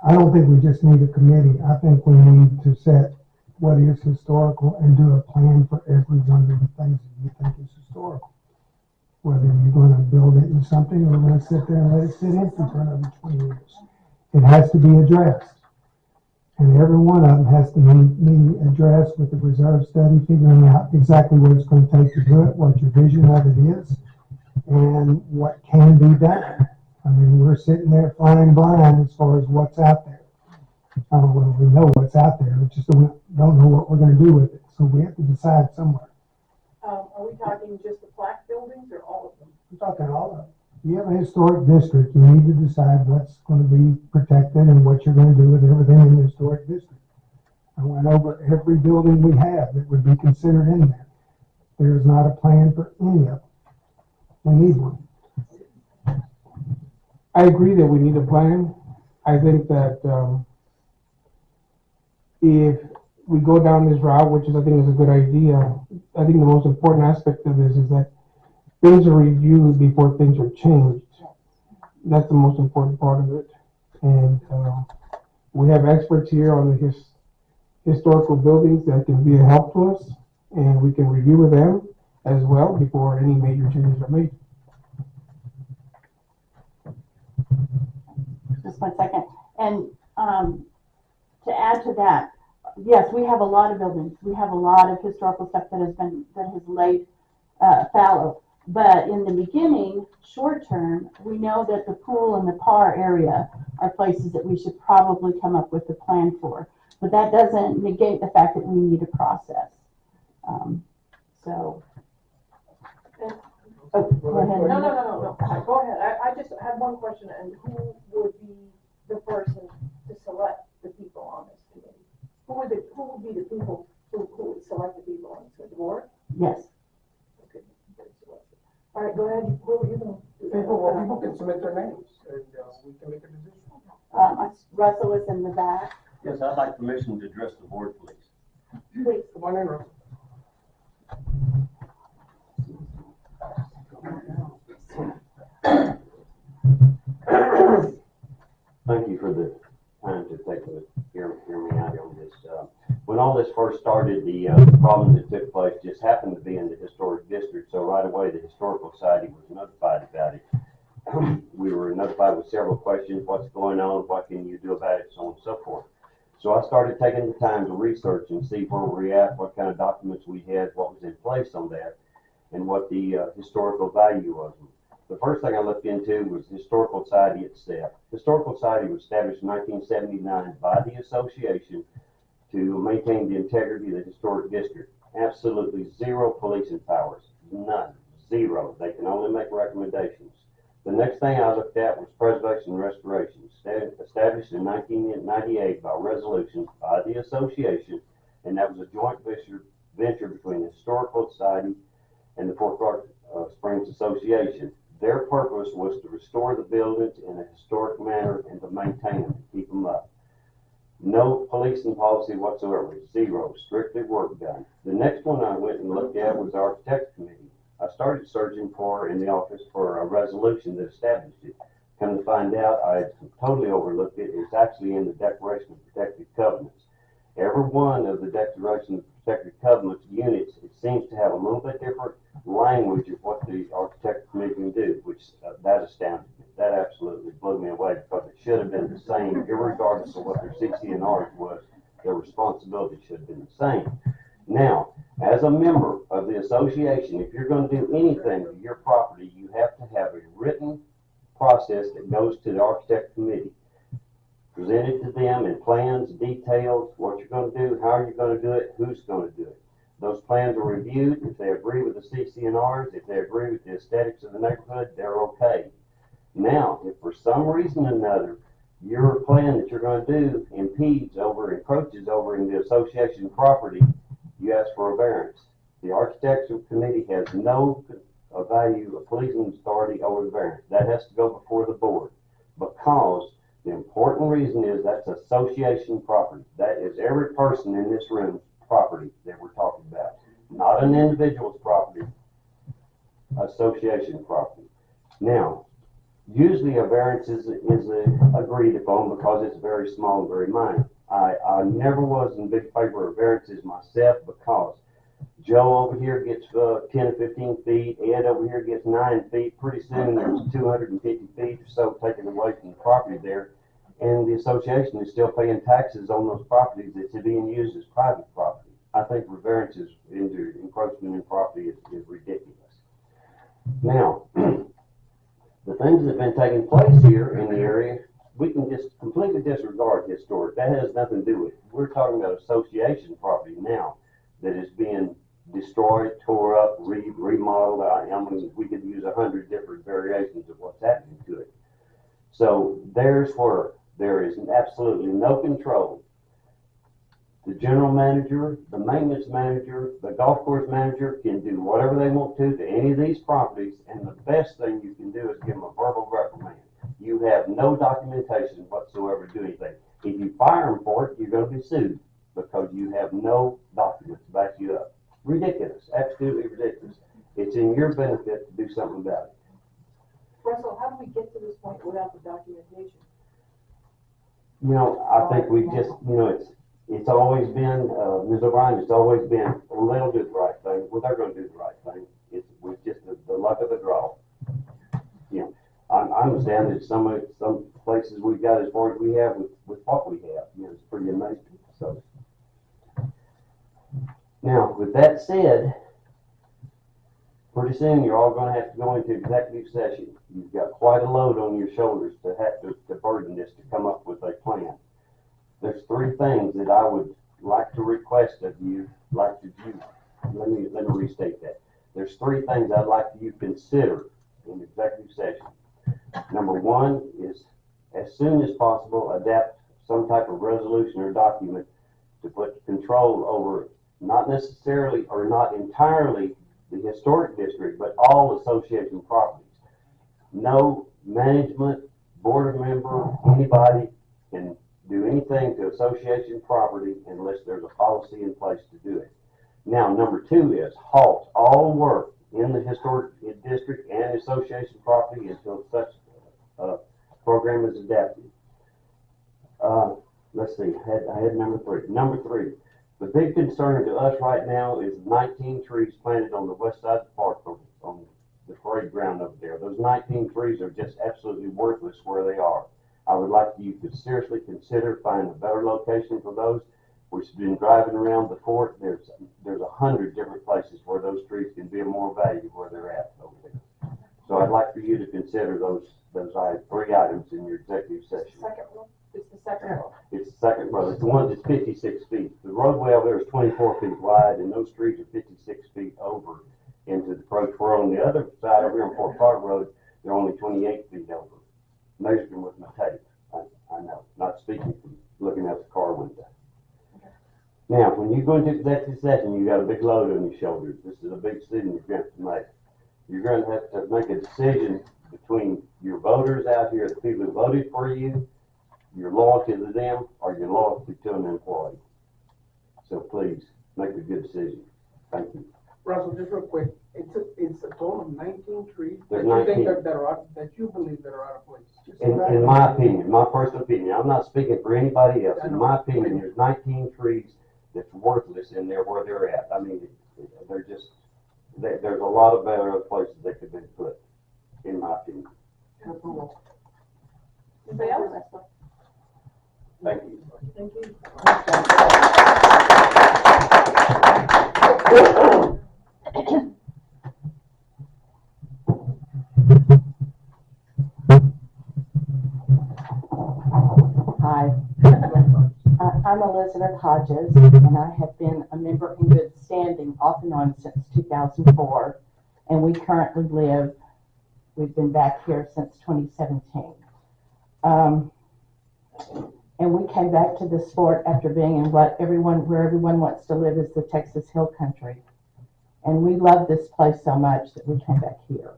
I don't think we just need a committee. I think we need to set what is historical and do a plan for every one of the things that you think is historical. Whether you're going to build it into something or going to sit there and let it sit empty for another 20 years. It has to be addressed. And every one of them has to be addressed with the reserve study, figuring out exactly what it's going to take to do it, what your vision of it is, and what can be done. I mean, we're sitting there flying blind as far as what's out there. Well, we know what's out there, we just don't know what we're going to do with it. So we have to decide somewhere. Are we talking just the plaque buildings or all of them? I'm talking all of them. You have a historic district, you need to decide what's going to be protected and what you're going to do with everything in the historic district. I went over every building we have that would be considered in there. There's not a plan for any of them. We need one. I agree that we need a plan. I think that if we go down this route, which I think is a good idea, I think the most important aspect of this is that things are reviewed before things are changed. That's the most important part of it. And we have experts here on the historical buildings that can be a help to us. and we can review with them as well before any major changes are made. Just 1 second. And to add to that, yes, we have a lot of buildings. We have a lot of historical stuff that has laid fallow. But in the beginning, short term, we know that the pool and the par area are places that we should probably come up with a plan for. But that doesn't negate the fact that we need a process. So. Oh, go ahead. No. Go ahead. I just had one question, and who would be the person to select the people on this committee? Who would be the people who would select the people on this, the board? Yes. Okay. All right, go ahead. Who are you going to? People can submit their names, and we can make a decision. Russell is in the back. Yes, I'd like permission to address the board, please. Please. Come on in, Russell. Thank you for the time to hear me out on this. When all this first started, the problems that took place just happened to be in the historic district, so right away the Historical Society was notified about it. We were notified with several questions: what's going on, what can you do about it, so on and so forth. So I started taking the time to research and see where we're at, what kind of documents we had, what was in place on that, and what the historical value was. The first thing I looked into was the Historical Society itself. Historical Society was established in 1979 by the association to maintain the integrity of the historic district. Absolutely zero policing powers, none, zero. They can only make recommendations. The next thing I looked at was preservation and restoration, established in 1998 by resolution by the association, and that was a joint venture between the Historical Society and the Fort Clark Springs Association. Their purpose was to restore the buildings in a historic manner and to maintain them, to keep them up. No policing policy whatsoever, zero, strictly work done. The next one I went and looked at was the Architects Committee. I started searching in the office for a resolution that established it. Come to find out, I had totally overlooked it. It's actually in the Declaration of Protected Covenants. Every one of the Declaration of Protected Covenants units, it seems to have a little bit different language of what the Architects Committee can do, which that astounded me. That absolutely blew me away, because it should have been the same, regardless of what their CCNRs was. Their responsibility should have been the same. Now, as a member of the association, if you're going to do anything to your property, you have to have a written process that goes to the Architect Committee, presented to them in plans, details, what you're going to do, how you're going to do it, who's going to do it. Those plans are reviewed. If they agree with the CCNRs, if they agree with the aesthetics of the neighborhood, they're okay. Now, if for some reason or another your plan that you're going to do encroaches over in the association property, you ask for a variance. The Architectural Committee has no value of policing authority over the variance. That has to go before the board, because the important reason is that's association property. That is every person in this room's property that we're talking about, not an individual's property, association property. Now, usually a variance is agreed upon because it's very small and very minor. I never was in big favor of variances myself, because Joe over here gets 10 or 15 feet, Ed over here gets 9 feet. Pretty soon there's 250 feet or so taken away from the property there, and the association is still paying taxes on those properties that's being used as private property. I think variances into encroachment in property is ridiculous. Now, the things that have been taking place here in the area, we can just completely disregard historic. That has nothing to do with it. We're talking about association property now that is being destroyed, tore up, remodeled. I mean, we could use 100 different variations of what's happening to it. So there's where there is absolutely no control. The general manager, the maintenance manager, the golf course manager can do whatever they want to any of these properties, and the best thing you can do is give them a verbal reprimand. You have no documentation whatsoever to do anything. If you fire them for it, you're going to be sued, because you have no documents to back you up. Ridiculous, absolutely ridiculous. It's in your benefit to do something about it. Russell, how do we get to this point without the documentation? I think we just, it's always been, Ms. O'Brien, it's always been, well, they'll do the right thing, well, they're gonna do the right thing. It's just the luck of the draw. You know, I understand that some places we've got as far as we have with what we have, you know, it's pretty amazing, so. Now, with that said, pretty soon you're all gonna have to go into executive session. You've got quite a load on your shoulders to have to burden this, to come up with a plan. There's three things that I would like to request of you, let me restate that. There's three things I'd like you to consider in executive session. Number one is, as soon as possible, adapt some type of resolution or document to put control over, not necessarily or not entirely the historic district, but all association properties. No management, board member, anybody can do anything to association property unless there's a policy in place to do it. Now, number two is halt all work in the historic district and association property until such program is adapted. Let's see, I had number three. Number three, the big concern to us right now is 19 trees planted on the west side of the park on the parade ground over there. Those 19 trees are just absolutely worthless where they are. I would like you to seriously consider finding a better location for those. We've been driving around the fort. There's 100 different places where those trees can be of more value where they're at over there. So I'd like for you to consider those three items in your executive session. Second one, it's the second one. It's the second road. It's the one that's 56 feet. The roadway over there is 24 feet wide, and those trees are 56 feet over into the approach. Where on the other side over here on Fort Park Road, they're only 28 feet over. Measured them with my tape. I know, not speaking from looking out the car window. Now, when you go into executive session, you got a big load on your shoulders. This is a big decision you're going to have to make. You're going to have to make a decision between your voters out here, the people who voted for you, your loyalty to them, or your loyalty to an employee. So please, make a good decision. Thank you. Russell, just real quick, it's a total of 19 trees There's that you think 19. that you believe that are out of place. In my opinion, my personal opinion, I'm not speaking for anybody else. In my opinion, there's 19 trees that's worthless in there where they're at. I mean, there's a lot of better places they could be put, in my opinion. Anybody else? Thank you. Thank you. Hi, I'm Elizabeth Hodges, and I have been a member in good standing off and on since 2004, and we've been back here since 2017. And we came back to this fort after being in where everyone wants to live is the Texas Hill Country. And we love this place so much that we came back here.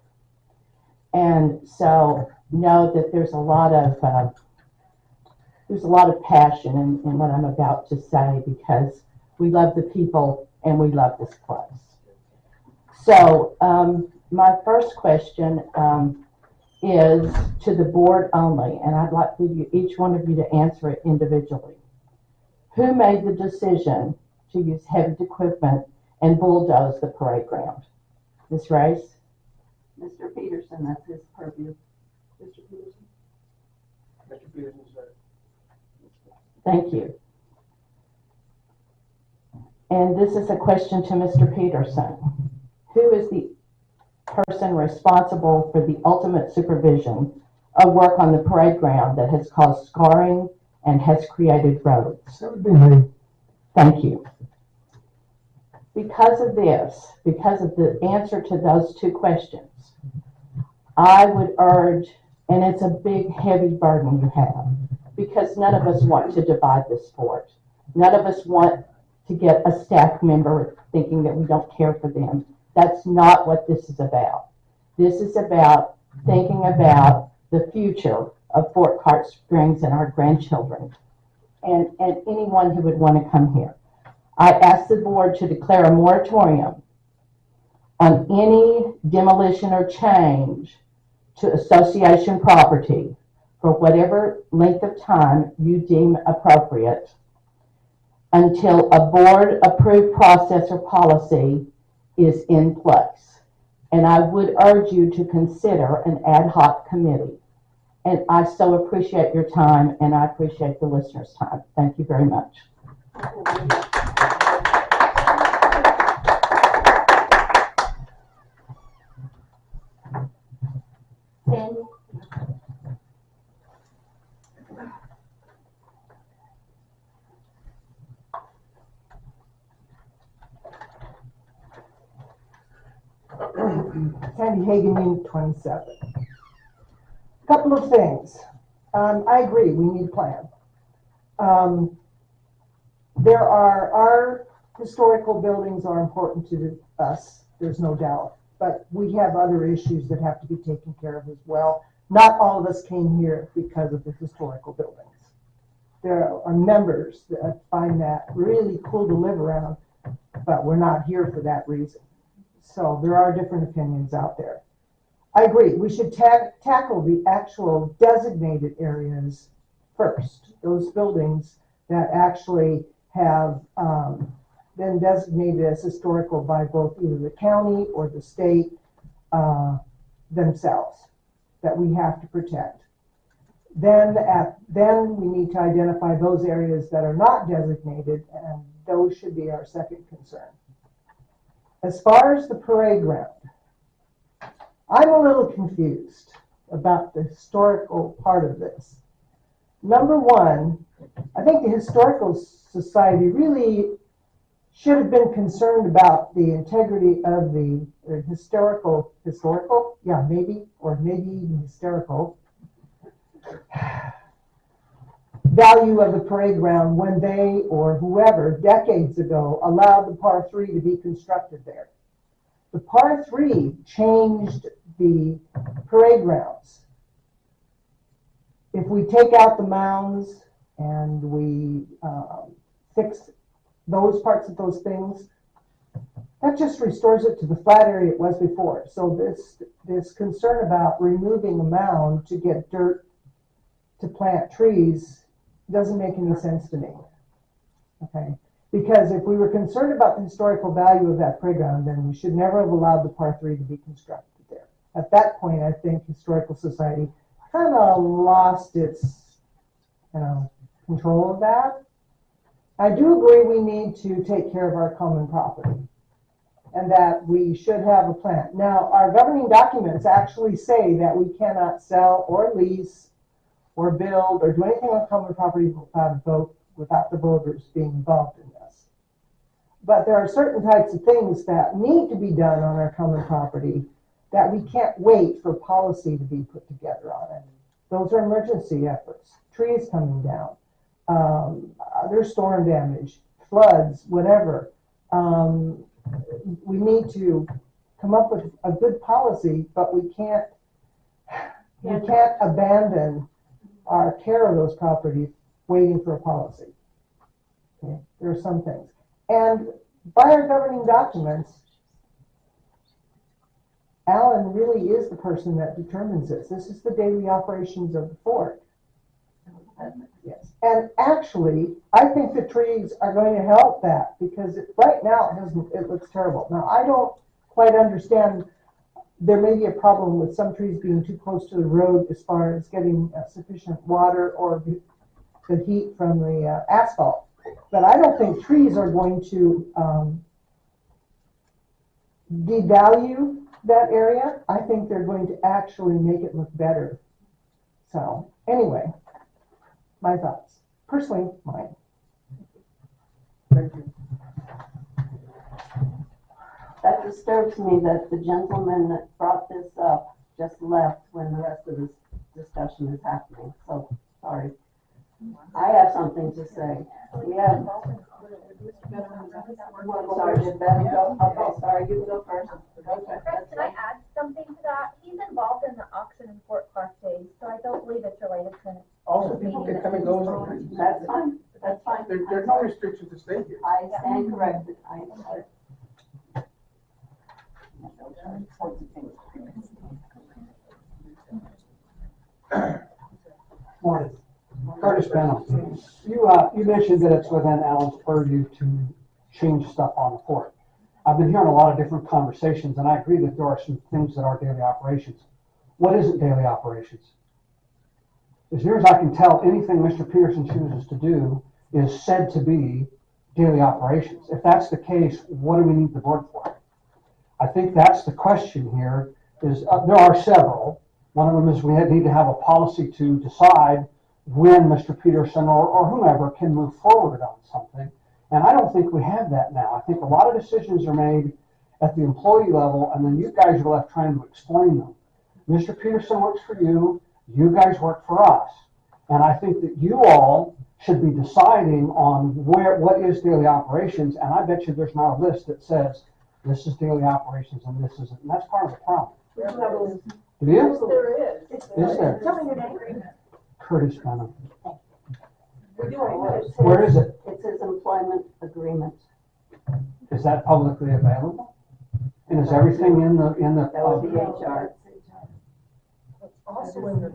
And so know that there's a lot of passion in what I'm about to say, because we love the people and we love this place. So my first question is to the board only, and I'd like for each one of you to answer it individually. Who made the decision to use heavy equipment and bulldoze the parade ground? Ms. Rice? Mr. Peterson, that's his purview. Mr. Peterson? Mr. Peterson, sir. Thank you. And this is a question to Mr. Peterson. Who is the person responsible for the ultimate supervision of work on the parade ground that has caused scarring and has created roads? That would be me. Thank you. Because of the answer to those two questions, I would urge, and it's a big, heavy burden you have, because none of us want to divide this fort. None of us want to get a staff member thinking that we don't care for them. That's not what this is about. This is about thinking about the future of Fort Clark Springs and our grandchildren and anyone who would want to come here. I ask the board to declare a moratorium on any demolition or change to association property for whatever length of time you deem appropriate, until a board-approved process or policy is in place. And I would urge you to consider an ad hoc committee. And I so appreciate your time, and I appreciate the listeners' time. Thank you very much. Sandy? Sandy Hagan, Unit 27. Couple of things. I agree, we need a plan. Our historical buildings are important to us, there's no doubt, but we have other issues that have to be taken care of as well. Not all of us came here because of the historical buildings. There are members that find that really cool to live around, but we're not here for that reason. So there are different opinions out there. I agree, we should tackle the actual designated areas first. Those buildings that actually have been designated as historical by both either the county or the state themselves, that we have to protect. Then we need to identify those areas that are not designated, and those should be our second concern. As far as the parade ground, I'm a little confused about the historical part of this. Number one, I think the Historical Society really should have been concerned about the integrity of the historical, yeah, maybe even hysterical value of the parade ground when they, or whoever, decades ago, allowed the par 3 to be constructed there. The par 3 changed the parade grounds. If we take out the mounds and we fix those parts of those things, that just restores it to the flat area it was before. So this concern about removing a mound to get dirt to plant trees doesn't make any sense to me. Okay, because if we were concerned about the historical value of that playground, then we should never have allowed the par 3 to be constructed there. At that point, I think Historical Society kind of lost its, control of that. I do agree we need to take care of our common property and that we should have a plan. Now, our governing documents actually say that we cannot sell or lease or build or do anything on common property without the voters being involved in this. But there are certain types of things that need to be done on our common property that we can't wait for policy to be put together on it. Those are emergency efforts, trees coming down, other storm damage, floods, whatever. We need to come up with a good policy, but we can't abandon our care of those properties waiting for a policy. Okay? There are some things. And by our governing documents, Alan really is the person that determines this. This is the daily operations of the fort. Yes. And actually, I think the trees are going to help that because right now it looks terrible. Now, I don't quite understand. There may be a problem with some trees being too close to the road as far as getting sufficient water or the heat from the asphalt. But I don't think trees are going to devalue that area. I think they're going to actually make it look better. So anyway, my thoughts. Personally, mine. Thank you. That disturbs me that the gentleman that brought this up just left when the rest of this discussion is happening. So, sorry. I have something to say. We have. Sorry, did Ben go? Okay, sorry, you can go first. Okay. Can I add something to that? He's involved in the auction in Fort Clark days, so I don't believe it's related to. Also, people can come and go. That's fine. That's fine. There's no restriction to stay here. I stand corrected. Morning. Curtis Curtis Benham, you mentioned that it's within Alan's purview to change stuff on the port. I've been hearing a lot of different conversations, and I agree that there are some things that are daily operations. What isn't daily operations? As near as I can tell, anything Mr. Peterson chooses to do is said to be daily operations. If that's the case, what do we need the board for? I think that's the question here. There are several. One of them is we need to have a policy to decide when Mr. Peterson or whomever can move forward on something. And I don't think we have that now. I think a lot of decisions are made at the employee level, and then you guys are left trying to explain them. Mr. Peterson works for you. You guys work for us. And I think that you all should be deciding on what is daily operations. And I bet you there's not a list that says this is daily operations and this isn't. And that's part of the problem. It is? Yes, there is. Is there? Tell me your name. Curtis Benham. Where is it? It says employment agreement. Is that publicly available? And is everything in the That would be HR. It's also in the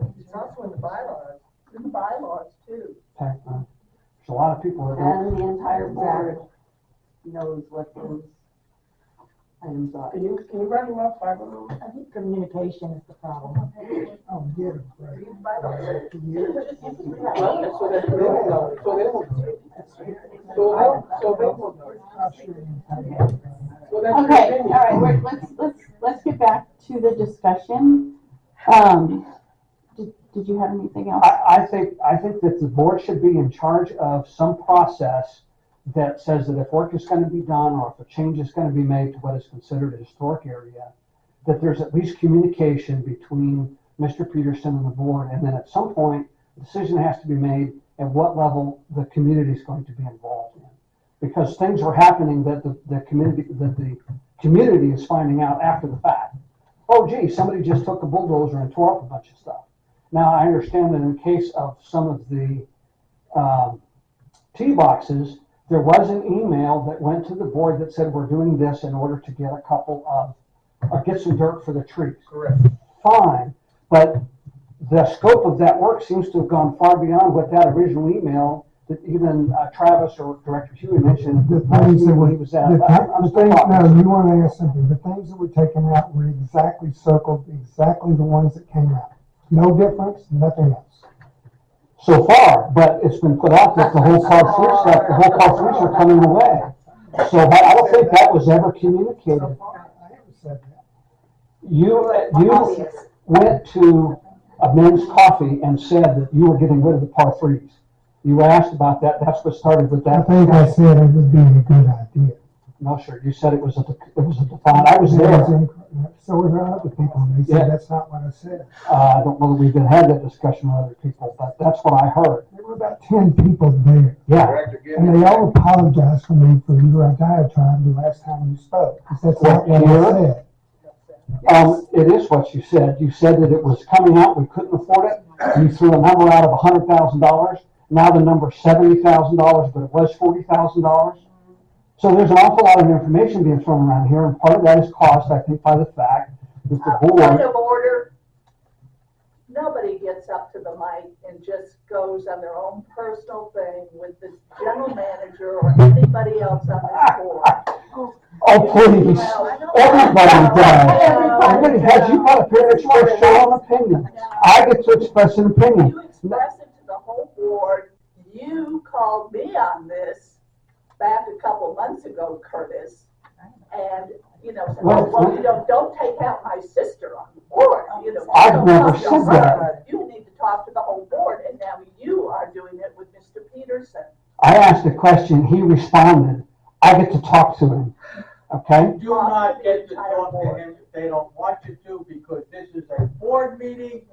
bylaws. It's in the bylaws too. Okay, there's a lot of people that don't. And the entire board knows what those items are. Can you run them off 5 of them? I think communication is the problem. Oh, yeah, right. Well, so that they will know. So they will know. So they will know. So that's your Okay, opinion. all right, let's get back to the discussion. Did you have anything else? I think that the board should be in charge of some process that says that if work is going to be done or if a change is going to be made to what is considered a historic area, that there's at least communication between Mr. Peterson and the board, and then at some point, a decision has to be made at what level the community is going to be involved in. Because things are happening that the community is finding out after the fact. Oh, gee, somebody just took a bulldozer and tore up a bunch of stuff. Now, I understand that in the case of some of the tee boxes, there was an email that went to the board that said we're doing this in order to get get some dirt for the trees. Correct. Fine, but the scope of that work seems to have gone far beyond what that original email that even Travis or Director Huey mentioned. The things that were, he was at. no, you want to ask something. The things that were taken out were exactly circled, exactly the ones that came out. No difference, nothing else. So far, but it's been put out that the whole part three stuff, the whole part threes are coming away. So I don't think that was ever communicated. I haven't said that. You went to a men's coffee and said that you were getting rid of the par threes. You were asked about that. That's what started with that. I think I said it would be a good idea. No, sir. You said it was a defined. I was there. So were other people, and they said that's not what I said. I don't know that we've had that discussion with other people, but that's what I heard. There were about 10 people there. Yeah. And they all apologized for me for your diatribe the last time you spoke, because that's not what I said. It is what you said. You said that it was coming out, we couldn't afford it. You threw a number out of $100,000. Now the number's $70,000, but it was $40,000. So there's an awful lot of information being thrown around here, and part of that is caused, I think, by the fact that the Point board. of order. Nobody gets up to the mic and just goes on their own personal thing with the general manager or anybody else on this board. Oh, please. Everybody does. Everybody has. You got to express your own opinion. I get to express an opinion. You express it to the whole board. You called me on this back a couple months ago, Curtis, and said, well, don't take out my sister on the board. I've never said that. You need to talk to the whole board, and now you are doing it with Mr. Peterson. I asked a question. He responded. I get to talk to him. Okay? Do not get to talk to him if they don't want you to, because this is a board meeting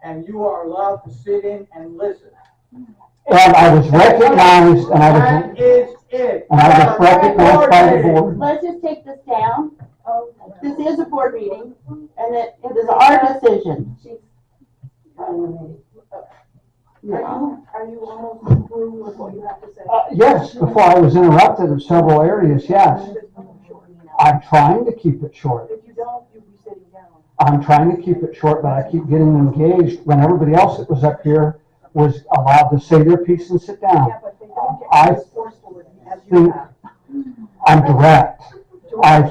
and you are allowed to sit in and listen. And I was recognized, That is it. And I was recognized by the board. Let's just take this down. This is a board meeting, and it is our decision. Are you almost through with what you have to say? Yes, before I was interrupted in several areas, yes. I'm trying to keep it short. If you don't, you'll be sitting down. I'm trying to keep it short, but I keep getting engaged when everybody else that was up here was allowed to say their piece and sit down. Yeah, but they don't get I as forceful as you think have. I'm direct. I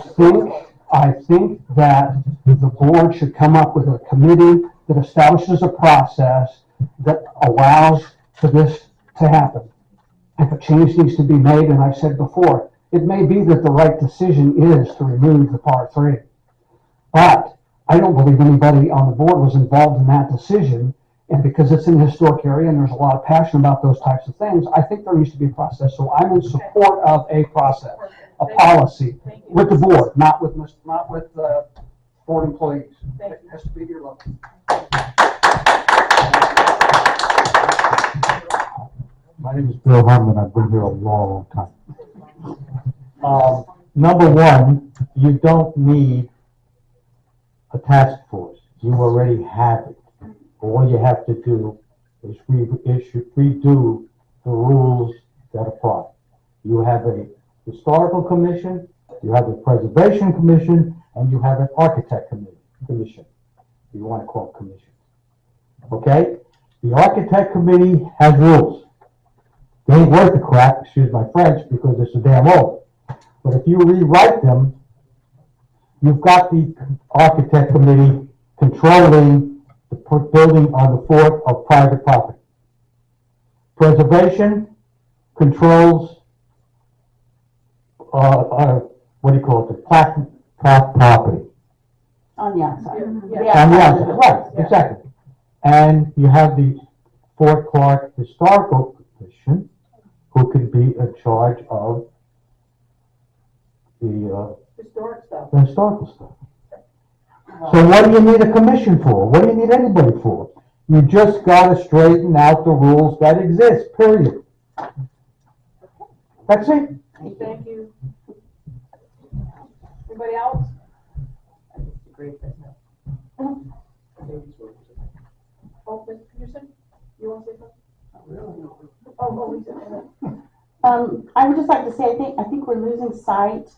think that the board should come up with a committee that establishes a process that allows for this to happen. If a change needs to be made, and I've said before, it may be that the right decision is to remove the Part 3. But I don't believe anybody on the board was involved in that decision. And because it's in the historic area and there's a lot of passion about those types of things, I think there needs to be a process. So I'm in support of a process, a policy with the board, not with board employees. It has to be your level. My name is Bill Harmon. I've been here a long time. Number one, you don't need a task force. You already have it. All you have to do is redo the rules that apply. You have a historical commission, you have a preservation commission, and you have an architect commission. If you want to call it commission. Okay? The architect committee has rules. They ain't worth the crap, excuse my French, because it's so damn old. But if you rewrite them, you've got the architect committee controlling the building on the fort of private property. Preservation controls, what do you call it, the plaque property. On the outside. On the outside, right, exactly. And you have the Fort Clark Historical Commission, who can be in charge of the historical stuff. So what do you need a commission for? What do you need anybody for? You just got to straighten out the rules that exist, period. That's it. Thank you. Anybody else? Oh, Mr. Peterson, you want to say something? Oh, Lisa. I would just like to say, I think we're losing sight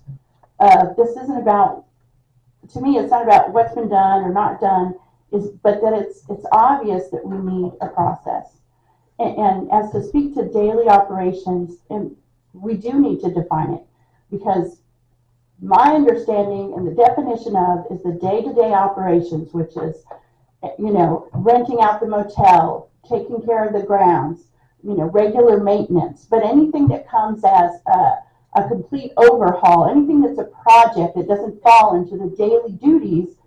of, this isn't about, to me, it's not about what's been done or not done, but that it's obvious that we need a process. And as to speak to daily operations, and we do need to define it, because my understanding and the definition of is the day-to-day operations, which is, renting out the motel, taking care of the grounds, regular maintenance, but anything that comes as a complete overhaul, anything that's a project that doesn't fall into the daily duties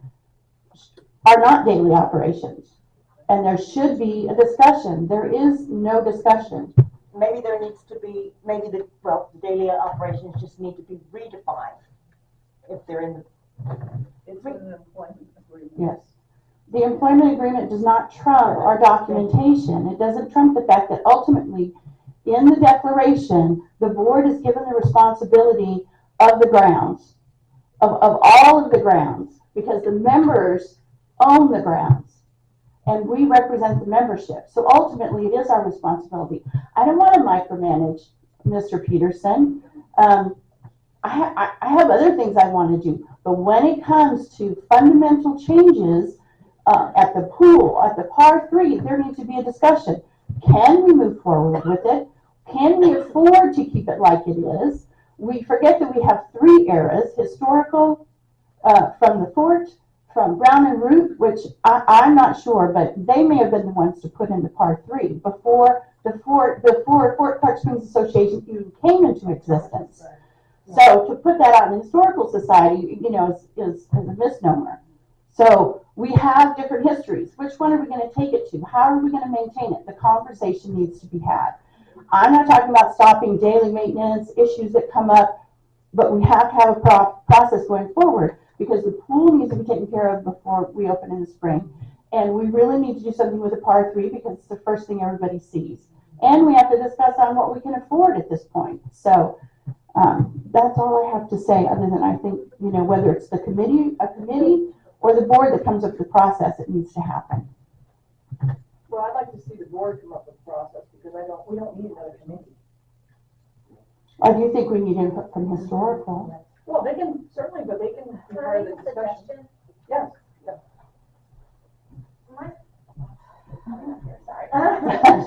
are not daily operations. And there should be a discussion. There is no discussion. Maybe there needs to be, the daily operations just need to be redefined if they're in the. It's an employment agreement. Yes. The employment agreement does not trump our documentation. It doesn't trump the fact that ultimately, in the declaration, the board is given the responsibility of the grounds, of all of the grounds, because the members own the grounds, and we represent the membership. So ultimately, it is our responsibility. I don't want to micromanage Mr. Peterson. I have other things I want to do, but when it comes to fundamental changes at the pool, at the par 3, there needs to be a discussion. Can we move forward with it? Can we afford to keep it like it is? We forget that we have 3 eras: historical, from the fort, from Brown and Root, which I'm not sure, but they may have been the ones to put in the par 3 before Fort Clark Springs Association even came into existence. So to put that out in the Historical Society, is a misnomer. So we have different histories. Which one are we going to take it to? How are we going to maintain it? The conversation needs to be had. I'm not talking about stopping daily maintenance issues that come up, but we have to have a process going forward, because the pool needs to be taken care of before we open in the spring. And we really need to do something with the par 3 because it's the first thing everybody sees. And we have to discuss on what we can afford at this point. So that's all I have to say, other than I think, whether it's a committee, or the board that comes up with the process, it needs to happen. Well, I'd like to see the board come up with a process, because we don't need another committee. I do think we need input from historical. Well, they can, certainly, but they can be part of the discussion. Yes.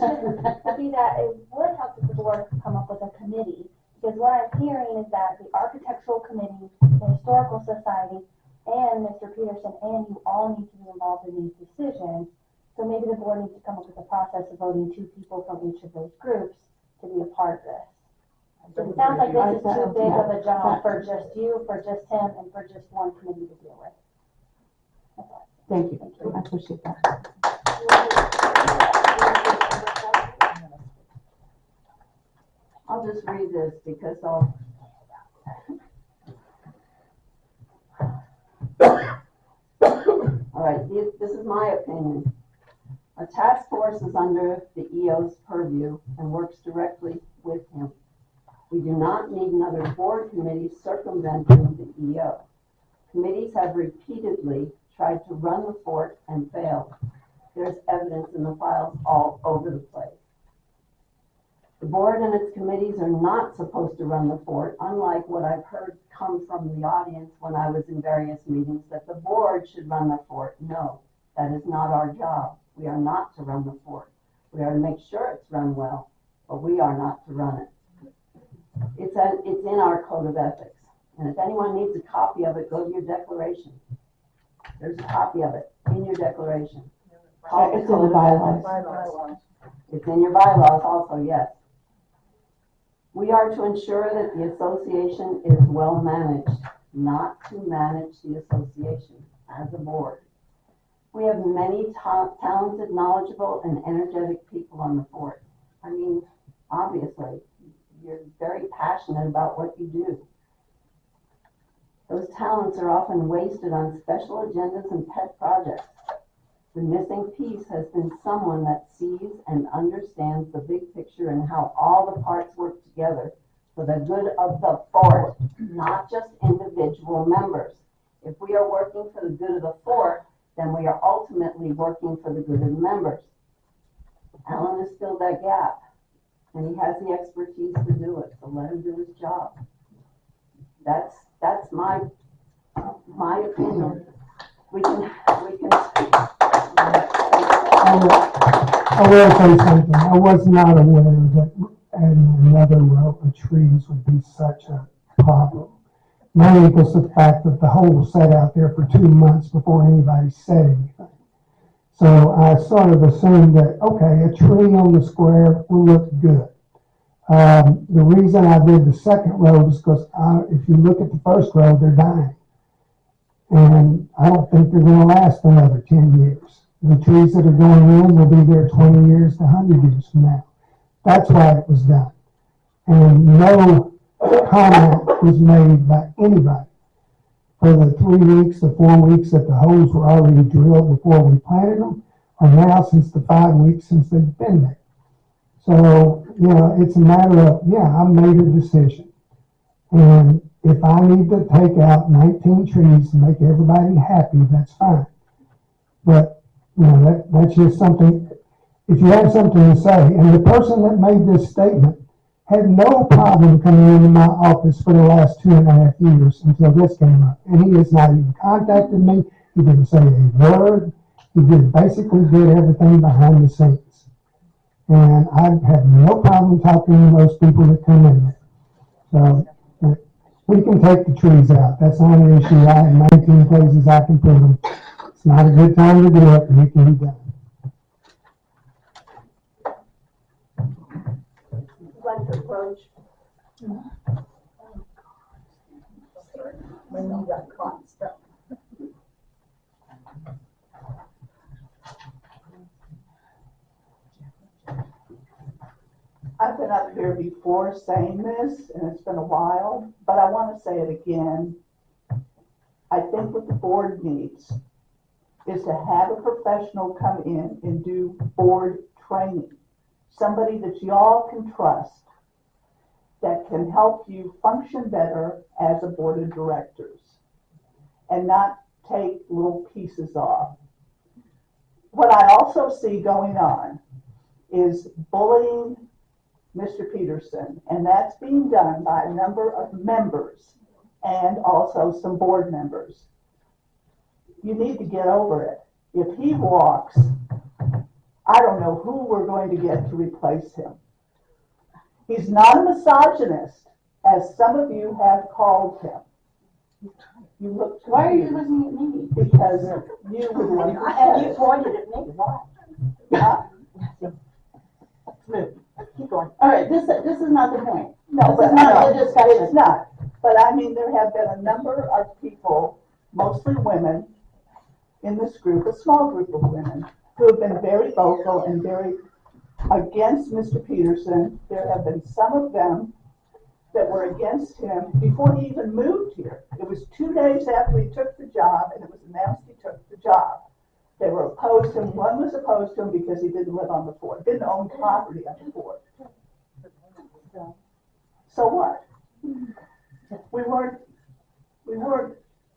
would be that it would help if the board come up with a committee. Because what I'm hearing is that the architectural committee, the historical society, and Mr. Peterson and you all need to be involved in these decisions. So maybe the board needs to come up with a process of voting 2 people from each of those groups to be a part of this. It sounds like this is too big of a job for just you, for just him, and for just one committee to deal with. Thank you. I appreciate that. I'll just read this because I'll. All right, this is my opinion. A task force is under the EO's purview and works directly with him. We do not need another board committee circumventing the EO. Committees have repeatedly tried to run the fort and failed. There's evidence in the files all over the place. The board and its committees are not supposed to run the fort, unlike what I've heard come from the audience when I was in various meetings, that the board should run the fort. No, that is not our job. We are not to run the fort. We are to make sure it's run well, but we are not to run it. It's in our code of ethics. And if anyone needs a copy of it, go to your declaration. There's a copy of it in your declaration. It's in the bylaws. It's in your bylaws also, yes. We are to ensure that the association is well managed, not to manage the association as a board. We have many talented, knowledgeable, and energetic people on the fort. I mean, obviously, you're very passionate about what you do. Those talents are often wasted on special agendas and pet projects. The missing piece has been someone that sees and understands the big picture and how all the parts work together for the good of the fort, not just individual members. If we are working for the good of the fort, then we are ultimately working for the good of the members. Alan has filled that gap, and he has the expertise to do it, so let him do his job. That's my opinion. We can I will say something. I was not aware that adding another row of trees would be such a problem. Mainly because of the fact that the hole was set out there for 2 months before anybody said anything. So I sort of assumed that, okay, a tree on the square will look good. The reason I did the second row is because if you look at the first row, they're dying. And I don't think they're going to last another 10 years. The trees that are going in will be there 20 years to 100 years from now. That's why it was done. And no comment was made by anybody for the 3 weeks, the 4 weeks that the holes were already drilled before we planted them, or now since the 5 weeks since they've been there. So, it's a matter of, I made a decision. And if I need to take out 19 trees to make everybody happy, that's fine. But, that's just something, if you have something to say, and the person that made this statement had no problem coming into my office for the last 2.5 years until this came up. And he has not even contacted me. He didn't say a word. He basically did everything behind the scenes. And I have no problem talking to those people that come in there. So we can take the trees out. That's not an issue. I have 19 places I can put them. It's not a good time to do it, but it can be done. Like the approach. When you got caught stuff. I've been up here before saying this, and it's been a while, but I want to say it again. I think what the board needs is to have a professional come in and do board training. Somebody that y'all can trust that can help you function better as a board of directors and not take little pieces off. What I also see going on is bullying Mr. Peterson, and that's being done by a number of members and also some board members. You need to get over it. If he walks, I don't know who we're going to get to replace him. He's not a misogynist, as some of you have called him. You look. Why are you looking at me? Because you were the one who said And you it. pointed at me, why? Keep going. All right, this is not the point. No, This but is not no, the discussion. it's not. But I mean, there have been a number of people, mostly women, in this group, a small group of women, who have been very vocal and very against Mr. Peterson. There have been some of them that were against him before he even moved here. It was 2 days after he took the job, and it was announced he took the job. They were opposed to him. One was opposed to him because he didn't live on the fort, didn't own property on the fort. So what? We weren't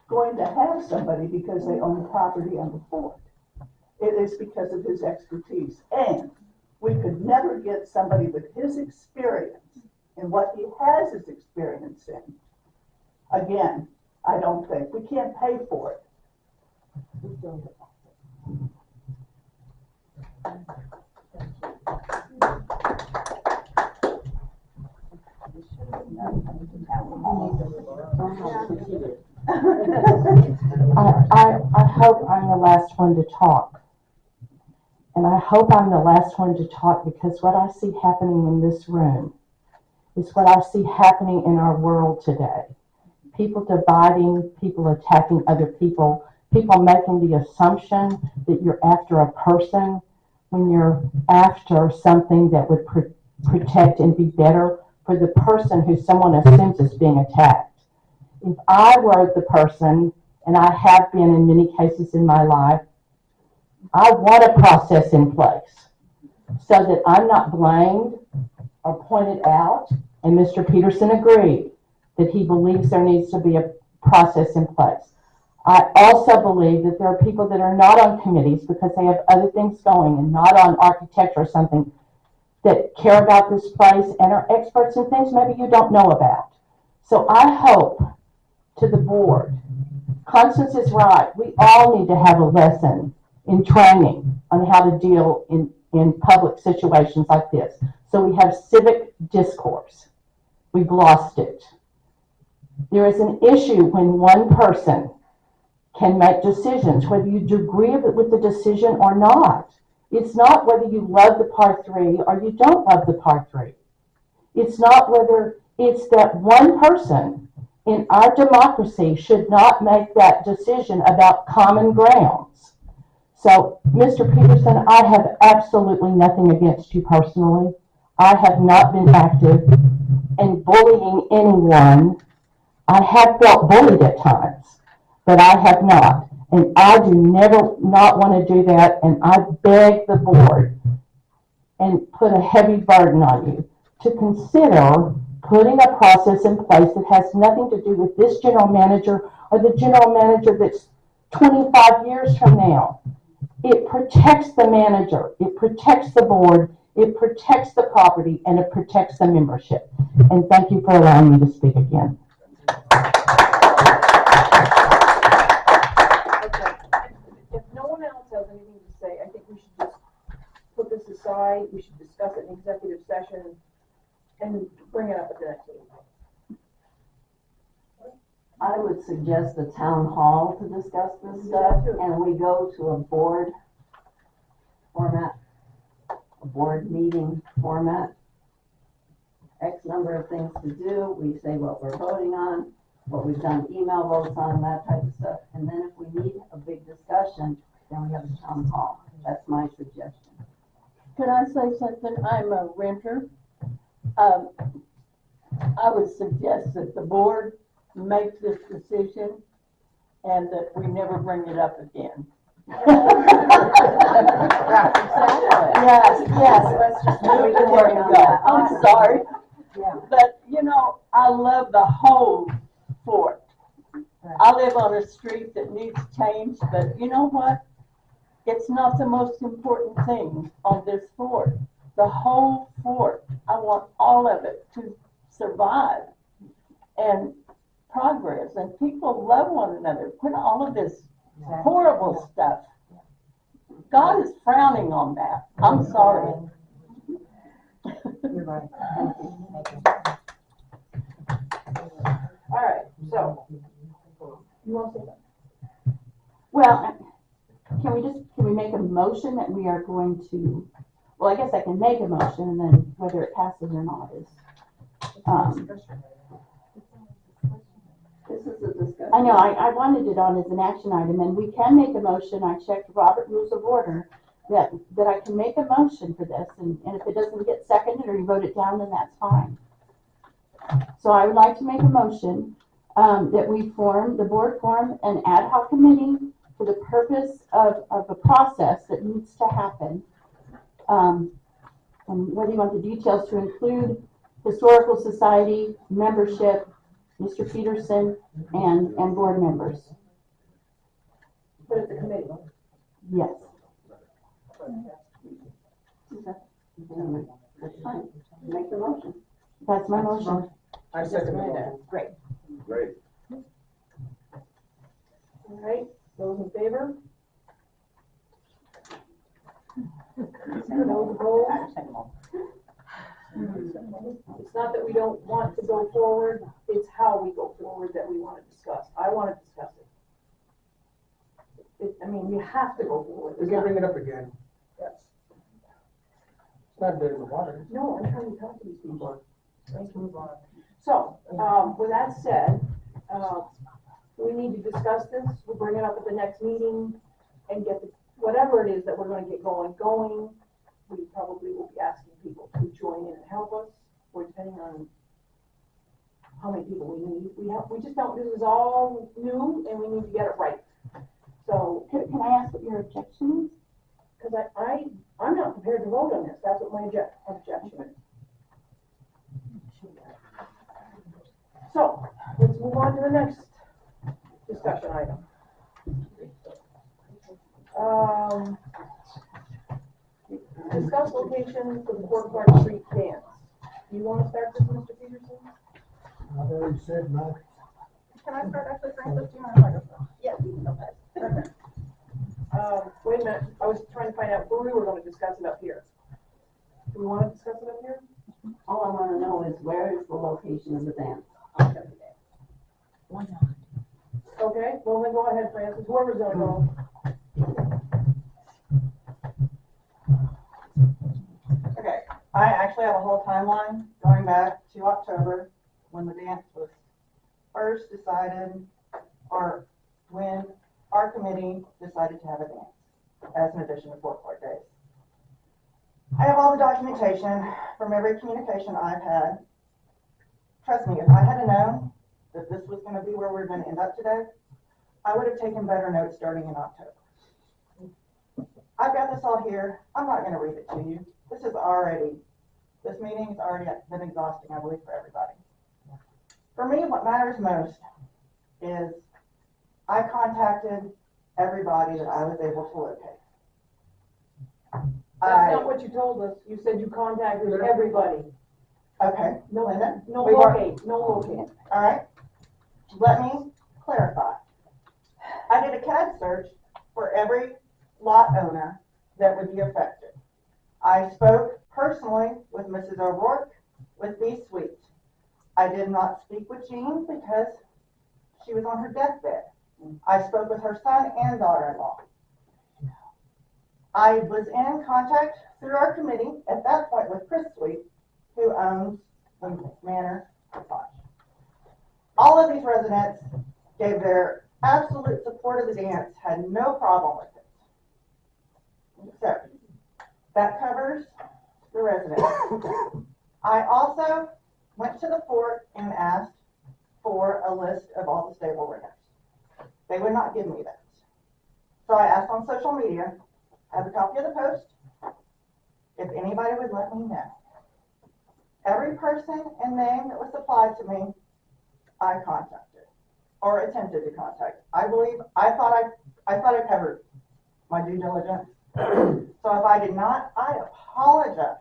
going to have somebody because they own property on the fort. It is because of his expertise. And we could never get somebody with his experience and what he has his experience in. Again, I don't think. We can't pay for it. I hope I'm the last one to talk. And I hope I'm the last one to talk because what I see happening in this room is what I see happening in our world today. People dividing, people attacking other people, people making the assumption that you're after a person when you're after something that would protect and be better for the person who someone assumes is being attacked. If I were the person, and I have been in many cases in my life, I want a process in place so that I'm not blamed or pointed out, and Mr. Peterson agreed that he believes there needs to be a process in place. I also believe that there are people that are not on committees because they have other things going and not on architecture or something that care about this place and are experts in things maybe you don't know about. So I hope to the board, Constance is right, we all need to have a lesson in training on how to deal in public situations like this. So we have civic discourse. We've lost it. There is an issue when one person can make decisions, whether you agree with the decision or not. It's not whether you love the par 3 or you don't love the par 3. It's not whether it's that one person in our democracy should not make that decision about common grounds. So, Mr. Peterson, I have absolutely nothing against you personally. I have not been active in bullying anyone. I have felt bullied at times, but I have not. And I do never not want to do that. And I beg the board and put a heavy burden on you to consider putting a process in place that has nothing to do with this general manager or the general manager that's 25 years from now. It protects the manager, it protects the board, it protects the property, and it protects the membership. And thank you for allowing me to speak again. If no one else has anything to say, I think we should just put this aside. We should discuss it in executive session and bring it up at the next meeting. I would suggest the town hall to discuss this stuff, and we go to a board format, a board meeting format. X number of things to do, we say what we're voting on, what we've done email votes on, that type of stuff. And then if we need a big discussion, then we have a town hall. That's my suggestion. Can I say something? I'm a renter. I would suggest that the board make this decision and that we never bring it up again. Yes, let's just move the word and go. I'm sorry. Yeah. But, you know, I love the whole fort. I live on a street that needs change, but you know what? It's not the most important thing on this fort. The whole fort, I want all of it to survive and progress, and people love one another. Put all of this horrible stuff God is frowning on that. I'm sorry. You're right. All right, so, you want to say something? Well, can we make a motion that we are going to, well, I guess I can make a motion and then whether it passes or not is, This is a discussion. I know, I wanted it on as an action item, and we can make a motion, I checked Robert Rules of Order, that I can make a motion for this, and if it doesn't get seconded or you vote it down, then that's fine. So I would like to make a motion, that the board form an ad hoc committee for the purpose of a process that needs to happen. And whether you want the details to include Historical Society membership, Mr. Peterson, and board members. But it's a committee. Yes. That's fine. Make the motion. That's my motion. I second that. Great. Great. All right, those in favor? Those opposed? It's not that we don't want to go forward, it's how we go forward that we want to discuss. I want to discuss it. I mean, you have to go forward. We can bring it up again. Yes. It's not dead in the water. No, I'm trying to talk to these people. Let's move on. So, with that said, we need to discuss this. We'll bring it up at the next meeting and get whatever it is that we're going to get going. We probably will be asking people to join in and help us, or depending on how many people we need. We just don't, this is all new and we need to get it right. So, Can I ask what your objection is? because I'm not prepared to vote on this. That's what my objection is. So, let's move on to the next discussion item. Discuss location for the Court Park Street dance. Do you want to start this, Mr. Peterson? I've already said my, Can I start actually, Francis? Do you want to start? Yeah, you can go ahead. Okay. Wait a minute, I was trying to find out where we were going to discuss it up here. Do we want to discuss it up here? All I want to know is where is the location of the dance? Why not? Okay, well then go ahead, Francis, whoever's gonna go. Okay, I actually have a whole timeline going back to October when the dance was first decided, or when our committee decided to have a dance as an addition to 4 court days. I have all the documentation from every communication I've had. Trust me, if I had known that this was going to be where we're going to end up today, I would have taken better notes starting in October. I've got this all here. I'm not going to read it to you. This meeting has already been exhausting, I believe, for everybody. For me, what matters most is I contacted everybody that I was able to locate. That's not what you told us. You said you contacted everybody. Okay, No, Linda? no We've already- locate, no locate. All right, let me clarify. I did a CAD search for every lot owner that would be affected. I spoke personally with Mrs. O'Rourke with B Suite. I did not speak with Jean because she was on her deathbed. I spoke with her son and daughter-in-law. I was in contact through our committee at that point with Chris Sweet, who owns the Manor Lodge. All of these residents gave their absolute support of the dance, had no problem with it. So, that covers the residents. I also went to the fort and asked for a list of all the stable renters. They would not give me that. So I asked on social media, I have a copy of the post, if anybody would let me know. Every person and name that was supplied to me, I contacted or attempted to contact. I thought I covered my due diligence. So if I did not, I apologize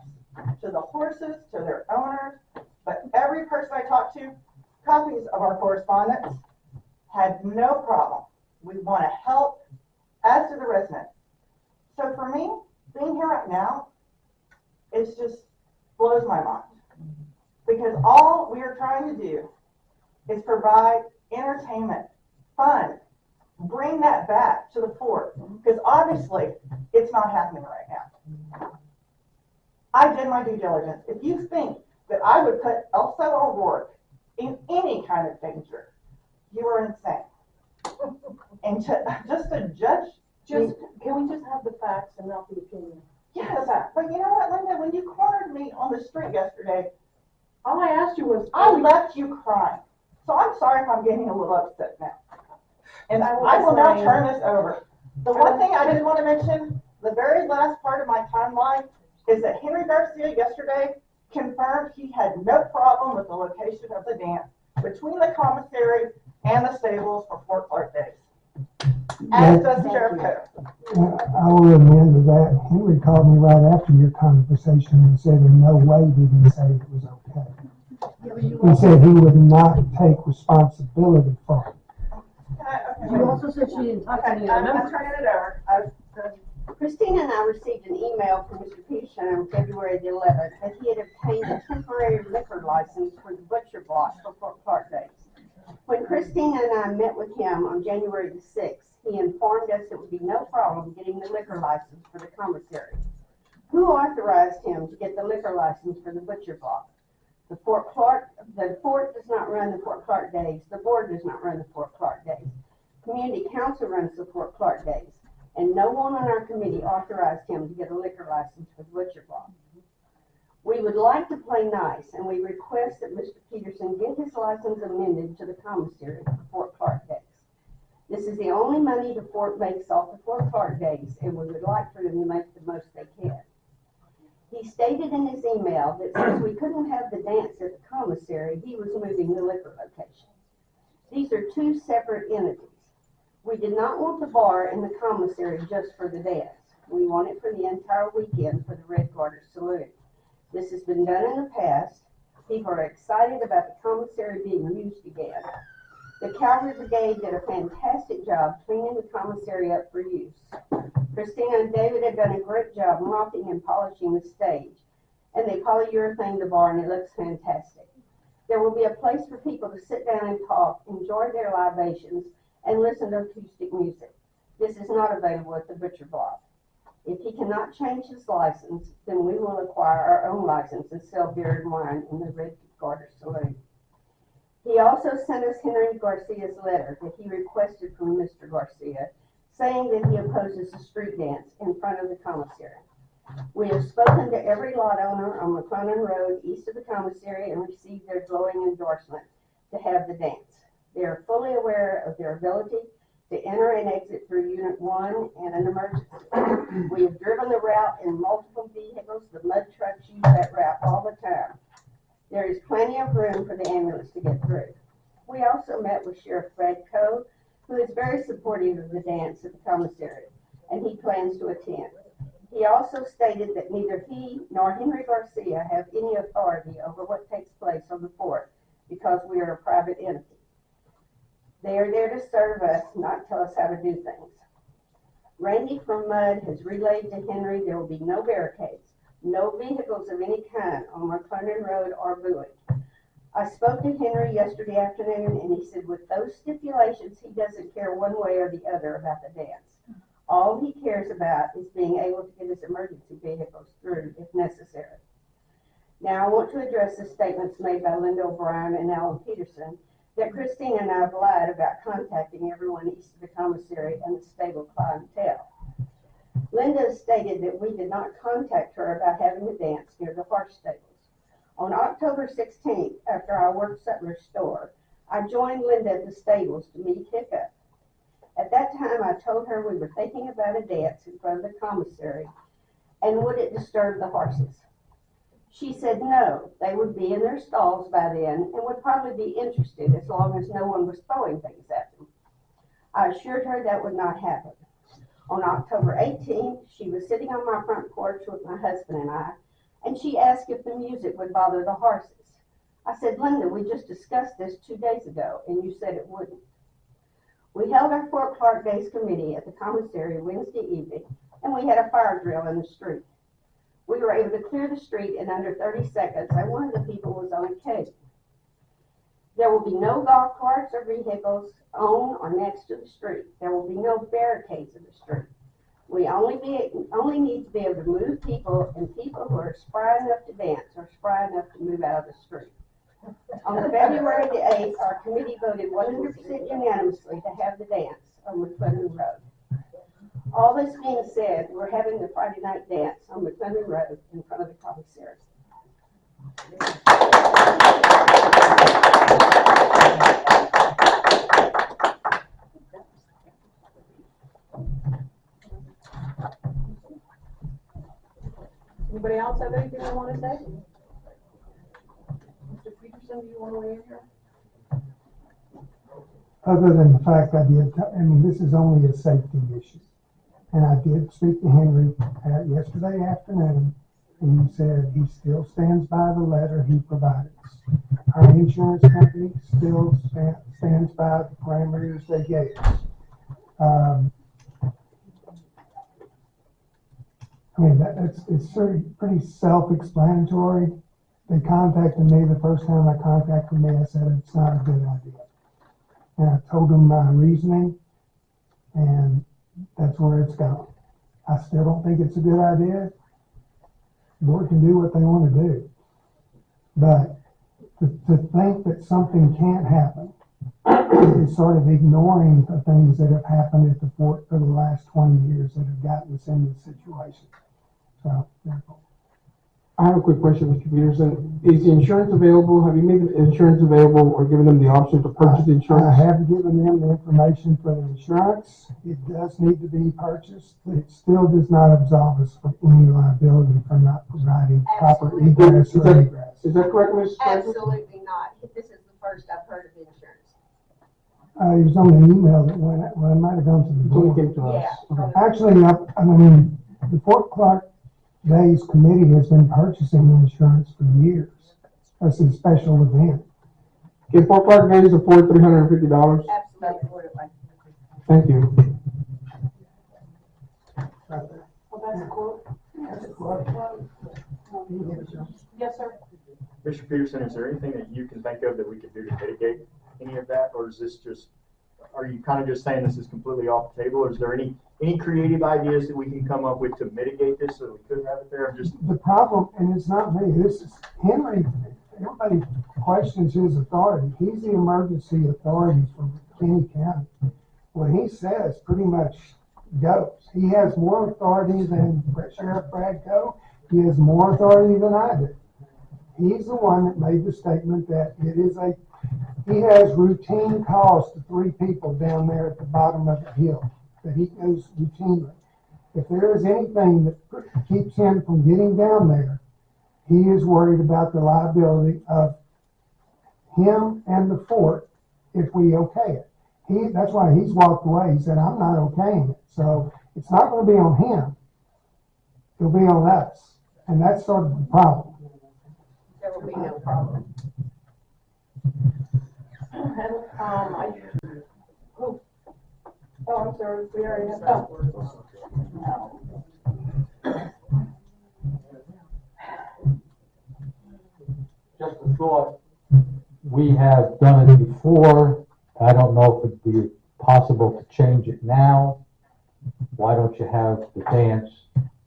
to the horses, to their owners, but every person I talked to, copies of our correspondence, had no problem. We want to help, as do the residents. So for me, being here right now, it's just blows my mind. Because all we are trying to do is provide entertainment, fun, bring that back to the fort. Because obviously, it's not happening right now. I did my due diligence. If you think that I would put Elsa O'Rourke in any kind of danger, you are insane. And just to judge. Can we just have the facts and not the opinion? Yes, but you know what, Linda? When you cornered me on the street yesterday, all I asked you was, I left you crying. So I'm sorry if I'm getting a little upset now. And I will now turn this over. The one thing I did want to mention, the very last part of my timeline, is that Henry Garcia yesterday confirmed he had no problem with the location of the dance between the commissary and the stables for Fort Clark Days. As does Sheriff Coe. I will amend to that. Henry called me right after your conversation and said in no way did he say it was okay. He said he would not take responsibility for it. You also said she didn't talk to any other members. I'm turning it over. Christina and I received an email from Mr. Peterson on February the 11th that he had obtained a temporary liquor license for the butcher block for Fort Clark Days. When Christina and I met with him on January the 6th, he informed us it would be no problem getting the liquor license for the commissary. Who authorized him to get the liquor license for the butcher block? The Fort does not run the Fort Clark Days. The board does not run the Fort Clark Days. Community Council runs the Fort Clark Days. And no one on our committee authorized him to get a liquor license for the butcher block. We would like to play nice, and we request that Mr. Peterson get his license amended to the commissary for Fort Clark Days. This is the only money the fort makes off the Fort Clark Days, and we would like for them to make the most they can. He stated in his email that since we couldn't have the dance at the commissary, he was moving the liquor location. These are two separate entities. We did not want the bar in the commissary just for the dance. We want it for the entire weekend for the Red Garter Saloon. This has been done in the past. People are excited about the commissary being used again. The Cavalry Brigade did a fantastic job cleaning the commissary up for use. Christina and David have done a great job mopping and polishing the stage, and they polyurethane the bar, and it looks fantastic. There will be a place for people to sit down and talk, enjoy their libations, and listen to acoustic music. This is not available at the butcher block. If he cannot change his license, then we will acquire our own license and sell beer and wine in the Red Garter Saloon. He also sent us Henry Garcia's letter that he requested from Mr. Garcia, saying that he opposes the street dance in front of the commissary. We have spoken to every lot owner on McClellan Road east of the commissary and received their glowing endorsement to have the dance. They are fully aware of their ability to enter and exit through Unit 1 and an emergency. We have driven the route in multiple vehicles. The mud trucks use that route all the time. There is plenty of room for the ambulance to get through. We also met with Sheriff Fred Coe, who is very supportive of the dance at the commissary, and he plans to attend. He also stated that neither he nor Henry Garcia have any authority over what takes place on the fort because we are a private entity. They are there to serve us, not tell us how to do things. Randy from MUD has relayed to Henry there will be no barricades, no vehicles of any kind on McClellan Road or Bowie. I spoke to Henry yesterday afternoon, and he said with those stipulations, he doesn't care one way or the other about the dance. All he cares about is being able to get his emergency vehicles through if necessary. Now I want to address the statements made by Linda O'Brien and Alan Peterson that Christina and I have lied about contacting everyone east of the commissary and the stable clientele. Linda stated that we did not contact her about having a dance near the horse stables. On October 16th, after I worked Sutler's store, I joined Linda at the stables to meet Hiccup. At that time, I told her we were thinking about a dance in front of the commissary, and would it disturb the horses? She said no, they would be in their stalls by then and would probably be interested as long as no one was throwing things at them. I assured her that would not happen. On October 18th, she was sitting on my front porch with my husband and I, and she asked if the music would bother the horses. I said, Linda, we just discussed this 2 days ago, and you said it wouldn't. We held our Fort Clark Days committee at the commissary Wednesday evening, and we had a fire drill in the street. We were able to clear the street in under 30 seconds, and one of the people was on a cake. There will be no golf carts or vehicles on or next to the street. There will be no barricades in the street. We only need to be able to move people, and people who are spry enough to dance or spry enough to move out of the street. On February the 8th, our committee voted 100% unanimously to have the dance on McClendon Road. All this being said, we're having the Friday night dance on McClendon Road in front of the commissary. Anybody else have anything they want to say? Mr. Peterson, do you want to weigh in here? Other than the fact this is only a safety issue. And I did speak to Henry yesterday afternoon, and he said he still stands by the letter he provided us. Our insurance company still stands by the parameters they gave us. It's pretty self-explanatory. They contacted me the first time I contacted me. I said it's not a good idea, and I told them my reasoning, and that's where it's gone. I still don't think it's a good idea. The board can do what they want to do, but to think that something can't happen is sort of ignoring the things that have happened at the fort for the last 20 years that have gotten us in this situation. So, therefore. I have a quick question, Mr. Peterson. Is the insurance available? Have you made the insurance available or given them the option to purchase the insurance? I have given them the information for the insurance. It does need to be purchased, but it still does not absolve us from any liability for not providing proper egress or egress. Is that correct, Ms. Francis? Absolutely not. This is the first I've heard of insurance. It was on the email that went out. Well, it might have gone to the board. Came to us. Okay. Actually, the Fort Clark Days Committee has been purchasing insurance for years. That's a special event. Can Fort Clark Days afford $350? Absolutely. Thank you. Right there. Oh, that's a quote? That's a quote. Yes, sir. Mr. Peterson, is there anything that you can think of that we could do to mitigate any of that, or is this just, are you kind of just saying this is completely off the table, or is there any creative ideas that we can come up with to mitigate this so that we could have it there? I'm just The problem, and it's not me, this is Henry. Everybody questions his authority. He's the emergency authority for McKinney County. What he says pretty much goes. He has more authority than Sheriff Brad Coe. He has more authority than I do. He's the one that made the statement that he has routine calls to 3 people down there at the bottom of the hill that he goes routinely. If there is anything that keeps him from getting down there, he is worried about the liability of him and the fort if we okay it. That's why he's walked away. He said, I'm not okaying it. So it's not going to be on him. It'll be on us. And that's sort of the problem. There will be no problem. I'm sorry, we already have. Just a thought, we have done it before. I don't know if it'd be possible to change it now. Why don't you have the dance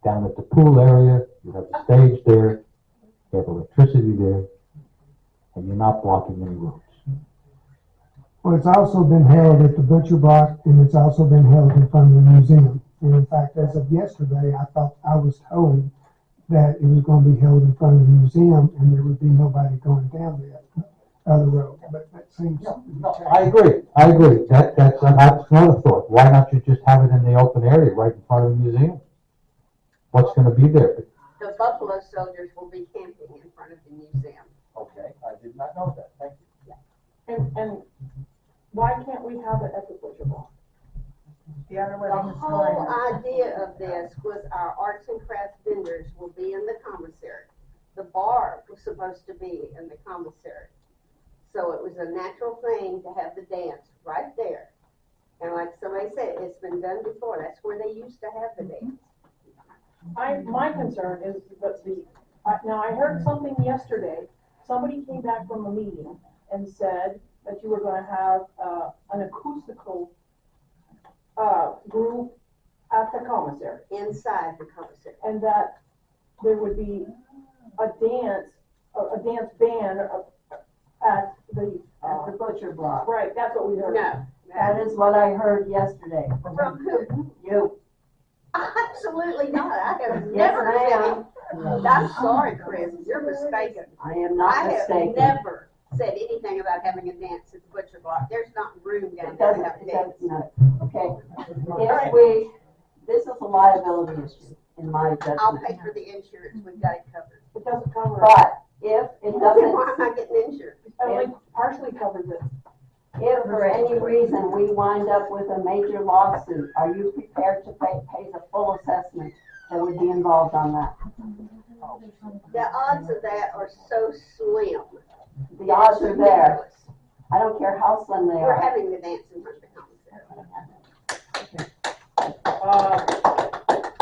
down at the pool area? You have the stage there, you have electricity there, and you're not blocking any roads. Well, it's also been held at the Butcher Block, and it's also been held in front of the museum. And in fact, as of yesterday, I was told that it was going to be held in front of the museum, and there would be nobody going down the other road. But that seems. I agree. That's another thought. Why not you just have it in the open area right in front of the museum? What's going to be there? The Buffalo Soldiers will be camping in front of the museum. Okay, I did not know that. Thank you. And why can't we have it at the Butcher Block? The whole idea of this was our arts and crafts vendors will be in the commissary. The bar was supposed to be in the commissary. So it was a natural thing to have the dance right there. And like somebody said, it's been done before. That's where they used to have the dance. My concern is that now I heard something yesterday, somebody came back from a meeting and said that you were gonna have, an acoustical, group at the commissary, Inside the commissary. and that there would be a dance band at the, At the butcher block. right, that's what we heard. No. That is what I heard yesterday. From who? You. Absolutely not. I have Yes, never ma'am. said. I'm sorry, Chris. You're mistaken. I am not I have mistaken. never said anything about having a dance at the butcher block. There's not room down It there doesn't, to have a it dance. doesn't, no. Okay. If this is a liability issue, in my I'll judgment. pay for the insurance. We've got it covered. It doesn't cover it. But if it Then doesn't, why am I getting insurance? It only partially covers it. if for any reason we wind up with a major lawsuit, are you prepared to pay the full assessment that would be involved on that? The odds of that are so slim. The odds are there. I don't care how slim they We're are. having the dance in front of the commissary.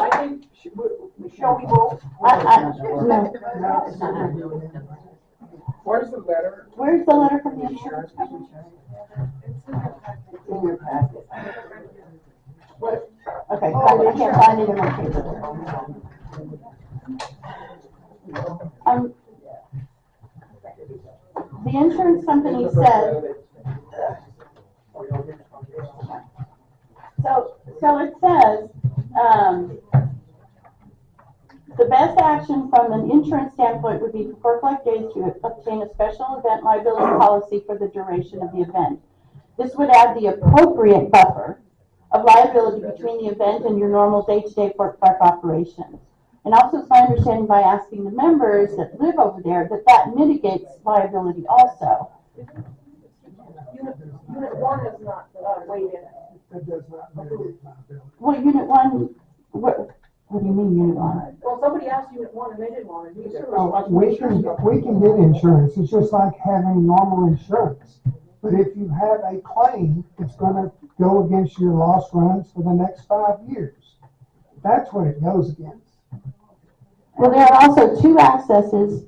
I think, shall we vote? Where's the letter? Where's the letter from the insurance company? In your packet. Okay, I can't find it in my paper. The insurance company said, so it says, the best action from an insurance standpoint would be for Collect Days to obtain a special event liability policy for the duration of the event. This would add the appropriate buffer of liability between the event and your normal day-to-day Fort Clark operations. And also, it's my understanding by asking the members that live over there that mitigates liability also. Unit one is not, weighed in. That does not mitigate liability. Well, Unit 1, what do you mean Unit 1? Well, somebody asked unit one and they didn't want to do that. Oh, we can get insurance, it's just like having normal insurance. But if you have a claim, it's gonna go against your lost runs for the next 5 years. That's what it goes against. Well, there are also two accesses.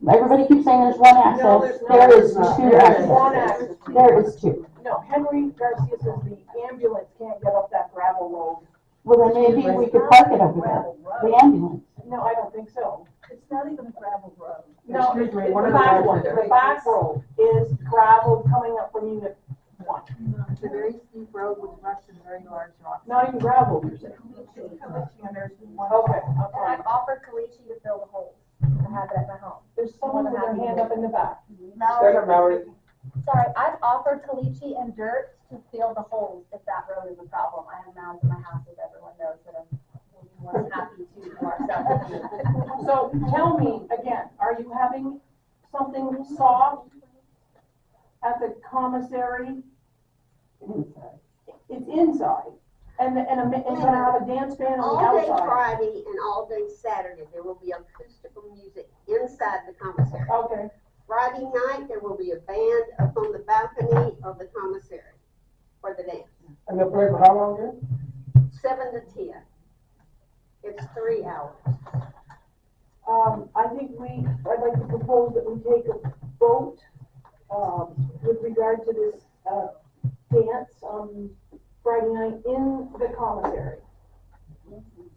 Everybody keeps saying there's one access. No, there's not. There is two There's one accesses. access. There is two. No, Henry Garcia says the ambulance can't get up that gravel road. Well, then maybe we could park it over there, the ambulance. No, I don't think so. It's not even a gravel road. No, Excuse me, it's one the of the back guys one, was the there. back road is gravel coming up from unit one. It's a very steep road with ruts and very large rocks. Not even gravel, you're saying. Okay, And okay. I've offered Kalichi to fill the holes. I have it at my home. There's someone with their hand up in the back. Stand up, Mallory. Sorry, I've offered Kalichi and dirt to fill the holes if that road is a problem. I have mounds in my house, as everyone knows, that I'm more than happy to do ourselves. So tell me again, are you having something soft at the commissary? Inside. It's inside. And gonna have a dance band on the All day outside. Friday and all day Saturday, there will be acoustical music inside the commissary. Okay. Friday night, there will be a band up on the balcony of the commissary for the dance. And they'll play for how long again? 7 to 10. It's 3 hours. I think I'd like to propose that we take a vote, with regard to this, dance on Friday night in the commissary.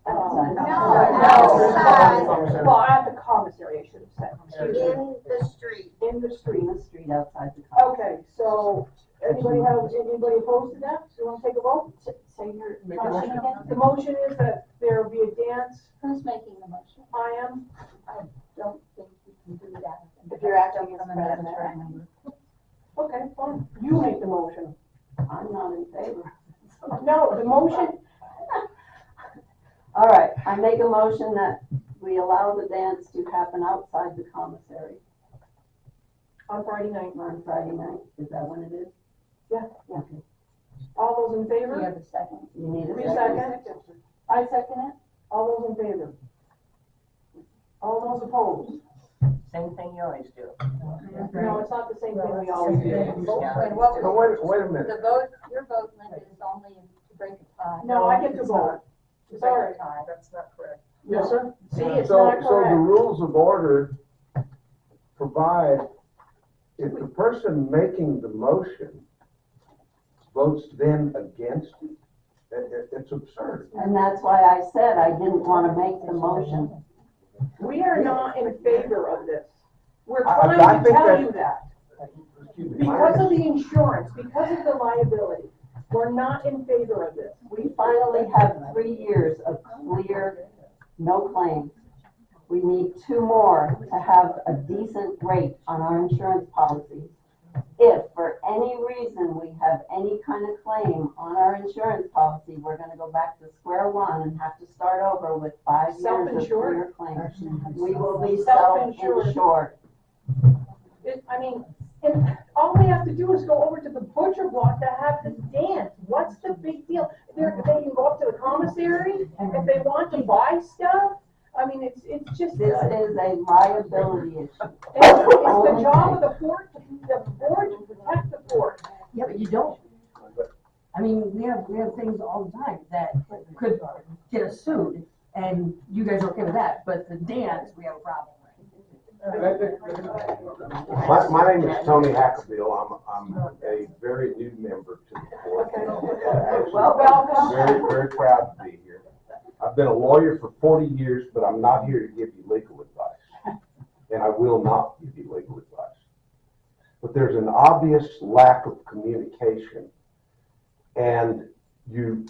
Outside. outside. Well, at the commissary, I should have said. In the street. In the street. In the street outside the car. Okay, so, anybody opposed to that? Do you want to take a vote? Say your Make a motion motion. again. The motion is that there be a dance. Who's making the motion? I am. I don't think we can do that. If you're acting as president. Okay, fine. You make the motion. I'm not in favor. No, the motion, All right, I make a motion that we allow the dance to happen outside the commissary on Friday night. on Friday night. Is that when it is? Yeah. Okay. All those in favor? We have a second. You need a Three second? seconds. I second it. All those in favor? All those opposed? Same thing you always do. No, it's not the same thing we always do. So wait a minute. The vote, your vote, Linda, is only to break a tie. No, I get to vote. Sorry. That's not correct. Yes, sir. See, it's So, not so the correct. rules of order provide, if the person making the motion votes then against it, it's absurd. And that's why I said I didn't want to make the motion. We are not in favor of this. We're I trying to think tell that- you that. Excuse me. Because of the insurance, because of the liability, we're not in favor of this. We finally have 3 years of clear, no claims. We need 2 more to have a decent rate on our insurance policies. If for any reason we have any kind of claim on our insurance policy, we're gonna go back to square one and have to start over with 5 years of Self-insured. clear claims. We will be Self-insured. self-insured. I mean, and all we have to do is go over to the butcher block to have this dance. What's the big deal? They can go up to the commissary if they want to buy stuff. I mean, it's just. This is a liability issue. It's the job of the board to protect the board. Yeah, but you don't. I mean, we have things all the time that could get us sued, and you guys are okay with that, but the dance, we have a problem with. My name is Tony Hackerbill. I'm a very new member to the board. Welcome. Very, very proud to be here. I've been a lawyer for 40 years, but I'm not here to give you legal advice. And I will not give you legal advice. But there's an obvious lack of communication. And you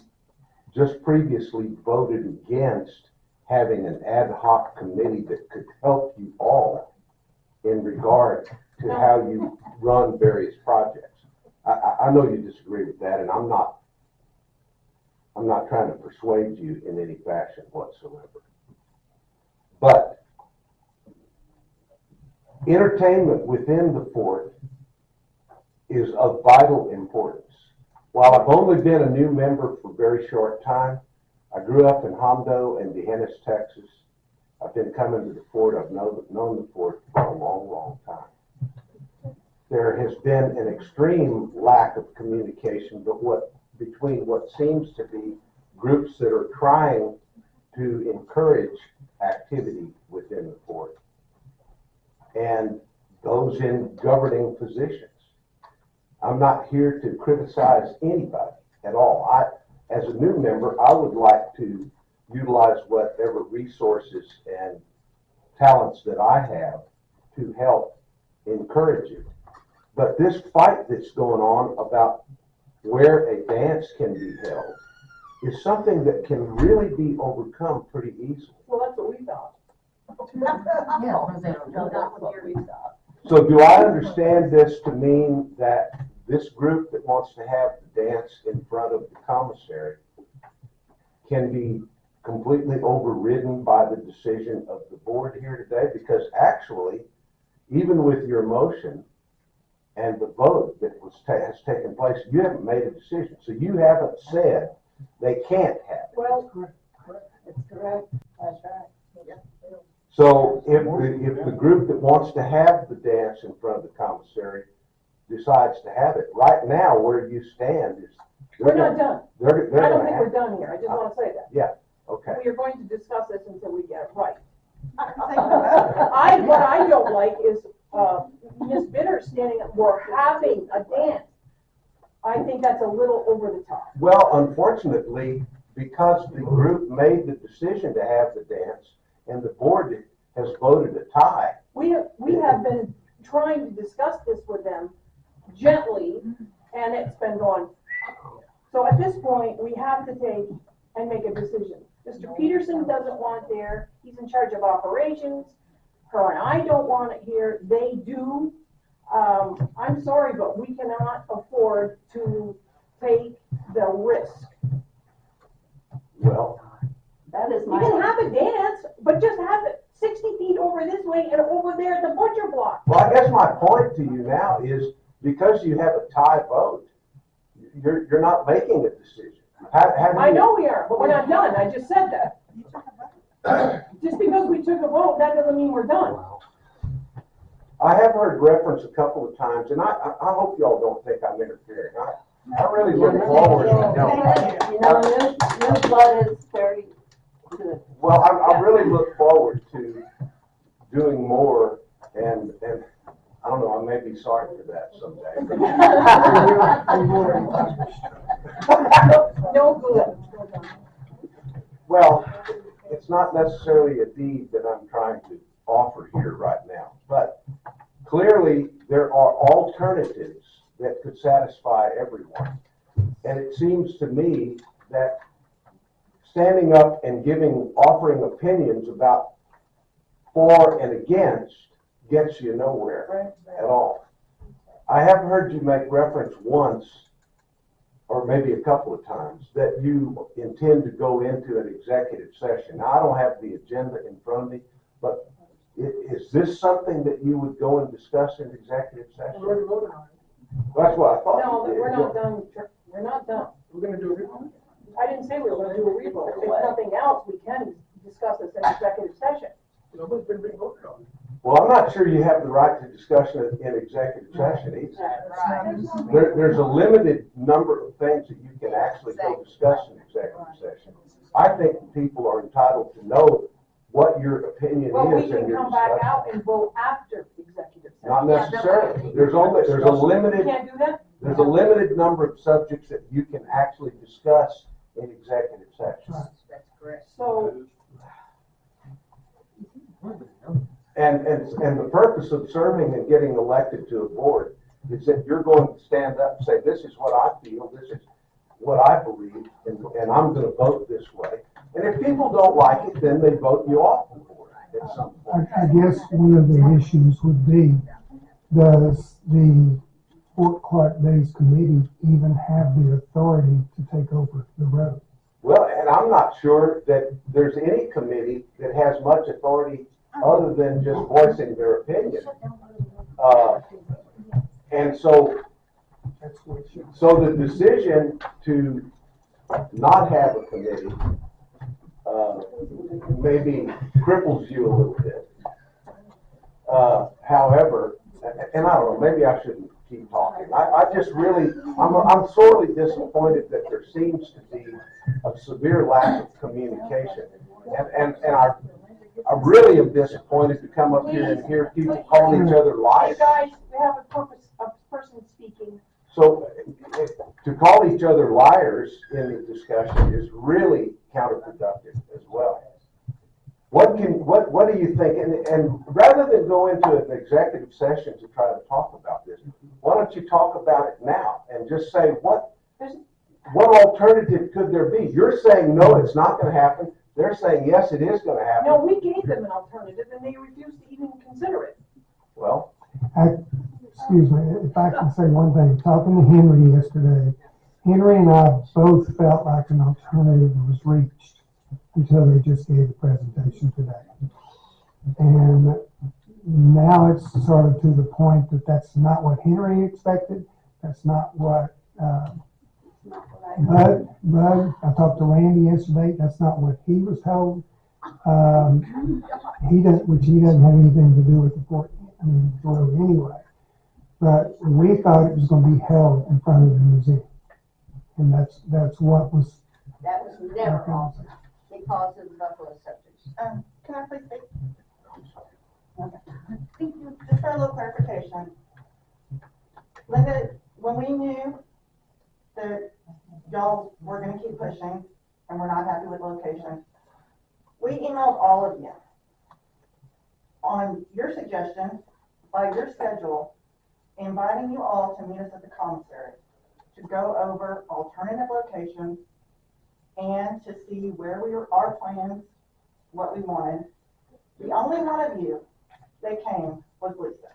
just previously voted against having an ad hoc committee that could help you all in regard to how you run various projects. I know you disagree with that, and I'm not trying to persuade you in any fashion whatsoever. But entertainment within the fort is of vital importance. While I've only been a new member for a very short time, I grew up in Hondo and D'Hanis, Texas. I've been coming to the fort. I've known the fort for a long, long time. There has been an extreme lack of communication between what seems to be groups that are trying to encourage activity within the fort and those in governing positions. I'm not here to criticize anybody at all. As a new member, I would like to utilize whatever resources and talents that I have to help encourage it. But this fight that's going on about where a dance can be held is something that can really be overcome pretty easily. Well, that's what we thought. So do I understand this to mean that this group that wants to have the dance in front of the commissary can be completely overridden by the decision of the board here today? Because actually, even with your motion and the vote that has taken place, you haven't made a decision. So you haven't said they can't have it. Well, it's correct. That's right. So if the group that wants to have the dance in front of the commissary decides to have it, right now where you stand is We're not done. They're I don't gonna think have we're done here. I just want to say that. Yeah, okay. We are going to discuss this until we get it right. What I don't like is, Ms. Bitter standing up, we're having a dance. I think that's a little over the top. Well, unfortunately, because the group made the decision to have the dance and the board has voted a tie. We have been trying to discuss this with them gently, and it's been going. So at this point, we have to take and make a decision. Mr. Peterson doesn't want it there. He's in charge of operations. Her and I don't want it here. They do. I'm sorry, but we cannot afford to take the risk. Well, that is You can have a dance, but just have it 60 feet over this way and over there at the butcher block. Well, I guess my point to you now is because you have a tie vote, you're not making a decision. I know we are, but we're not done. I just said that. Just because we took a vote, that doesn't mean we're done. I have heard reference a couple of times, and I hope y'all don't think I'm interfering. I really look forward to You know, new blood is very Well, I really look forward to doing more, and I don't know, I may be sorry for that someday. No good. Well, it's not necessarily a deed that I'm trying to offer here right now, but clearly there are alternatives that could satisfy everyone. And it seems to me that standing up and offering opinions about for and against gets you nowhere at all. I have heard you make reference once, or maybe a couple of times, that you intend to go into an executive session. Now, I don't have the agenda in front of me, but is this something that you would go and discuss in executive session? We're voting on it. That's what I thought. No, we're not done. We're not done. We're gonna do a revote. I didn't say we were gonna do a revote. If nothing else, we can discuss this in executive session. Nobody's been revoted on. Well, I'm not sure you have the right to discuss it in executive session either. There's a limited number of things that you can actually go discuss in executive session. I think people are entitled to know what your opinion Well, we is in can your come back discussion. out and vote after executive session. Not necessarily. There's a limited. You can't do that? There's a limited number of subjects that you can actually discuss in executive session. That's correct. So, And the purpose of serving and getting elected to a board is that you're going to stand up and say, this is what I feel, this is what I believe, and I'm gonna vote this way. And if people don't like it, then they vote you off the board at some point. I guess one of the issues would be, does the Fort Clark Days Committee even have the authority to take over the road? Well, and I'm not sure that there's any committee that has much authority other than just voicing their opinion. And so the decision to not have a committee maybe cripples you a little bit. However, and I don't know, maybe I shouldn't keep talking. I just really, I'm sorely disappointed that there seems to be a severe lack of communication. And I really am disappointed to come up here and hear people call each other liars. hey guys, we have a person speaking. So to call each other liars in the discussion is really counterproductive as well. What do you think? And rather than go into an executive session to try to talk about this, why don't you talk about it now and just say what alternative could there be? You're saying no, it's not going to happen. They're saying yes, it is going to happen. No, we gave them an alternative and they refused to even consider it. Well, Excuse me, if I can say one thing, talking to Henry yesterday, Henry and I both felt like an alternative was reached until they just gave the presentation today. And now it's sort of to the point that that's not what Henry expected. That's not what, Bud, I talked to Randy yesterday, that's not what he was told. He doesn't have anything to do with the road anyway. But we thought it was going to be held in front of the museum. And that's what was. That was never offered because of the Buffalo subjects. Can I please speak? Okay. Just for a little clarification. Linda, when we knew that y'all were gonna keep pushing and we're not happy with location, we emailed all of you on your suggestion, by your schedule, inviting you all to meet us at the commissary to go over alternative locations and to see where our plans, what we wanted. The only one of you that came was Lisa.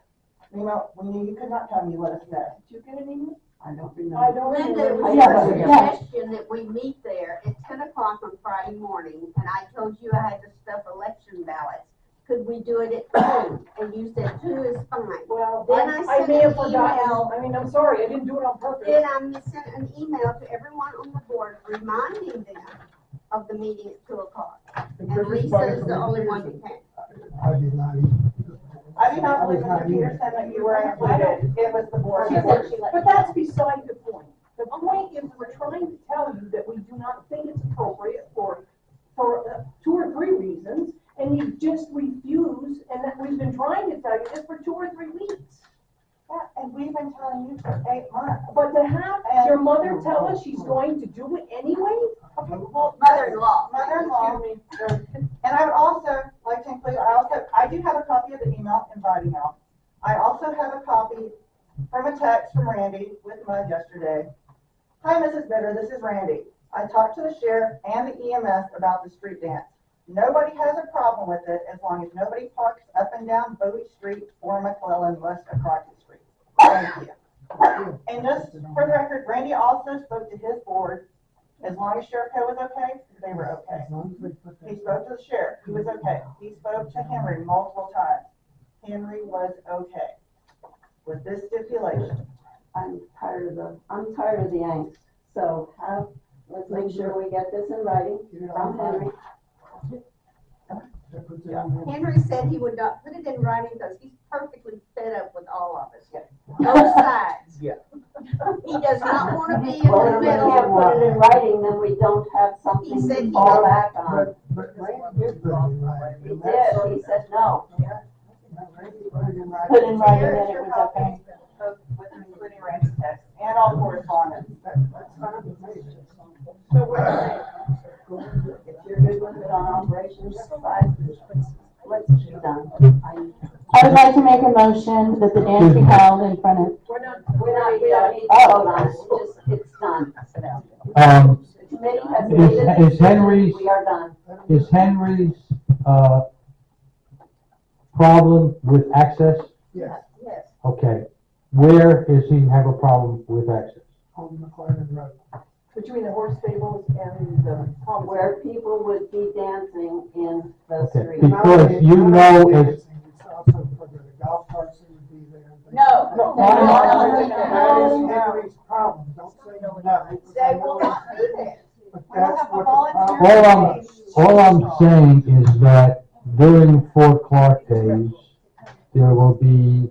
We knew you could not come, you let us know. Did you get an email? I don't remember. I don't Linda, it remember. was your suggestion that we meet there at 10 o'clock on Friday morning, and I told you I had to stuff election ballots. Could we do it at 2? And you said 2 is fine. Well, then I sent may have an forgotten. email. I mean, I'm sorry, I didn't do it on purpose. Then I sent an email to everyone on the board reminding them of the meeting at 2 o'clock. And Lisa is the only one who came. I did not even. I do not believe Mr. Peterson that you were included. It was the board. But that's beside the point. The point is we're trying to tell you that we do not think it's appropriate for for 2 or 3 reasons, and you just refuse, and that we've been trying to tell you this for 2 or 3 weeks. Yeah, and we've been telling you for 8 months. But to have your mother tell us she's going to do it anyway? Well, Mother-in-law. Mother-in-law. And I would also like to include, I do have a copy of the email inviting y'all. I also have a copy from a text from Randy with Mud yesterday. Hi, Mrs. Bitter, this is Randy. I talked to the sheriff and the EMS about the street dance. Nobody has a problem with it as long as nobody parks up and down Bowie Street or McClellan west of Crockett Street. Thank you. And just for the record, Randy also spoke to his board. As long as Sheriff Coe was okay, they were okay. He spoke to the sheriff, he was okay. He spoke to Henry multiple times. Henry was okay with this stipulation. I'm tired of the angst. So let's make sure we get this in writing from Henry. Henry said he would not put it in writing because he's perfectly fed up with all of us. Both sides. Yeah. He does not want to be in Well, the if we can't middle. put it in writing, then we don't have something He said to he fall don't- back on. But Randy did put it in writing. He did, he said no. Randy put it in writing. Put in writing Here's that it your was copy okay. with including Randy's text and all correspondence. That's fine with me. So what do you think? If you're good with it on operations side, let's be done. I would like to make a motion that the dance be held in front of, We're not, We don't need to vote on it, it's done. The committee has made a Is decision, Henry's, we are done. is Henry's, problem with access? Yes, Yes. Okay. Where does he have a problem with access? on McLaren Road. between the horse stables and the common. Where people would be dancing in the Okay, street. because you know if, It's also for the golf carts that would be there. No. That is Henry's problem, don't say no. They will not be there. But We don't that's have a what the volunteer. problem. all I'm saying is that during Fort Clark days, there will be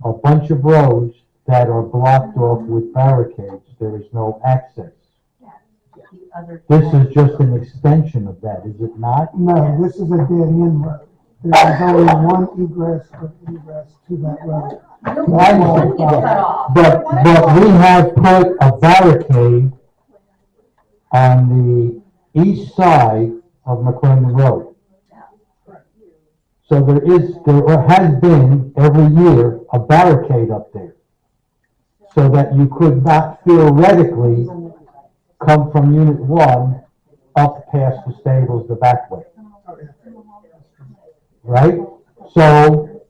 a bunch of roads that are blocked off with barricades. There is no access. This is just an extension of that, is it not? No, this is a dead end road. There is only one egress or egress to that road. I understand. But we have put a barricade on the east side of McClendon Road. So there has been every year a barricade up there. So that you could not theoretically come from Unit 1 up past the stables the back way. Right? So,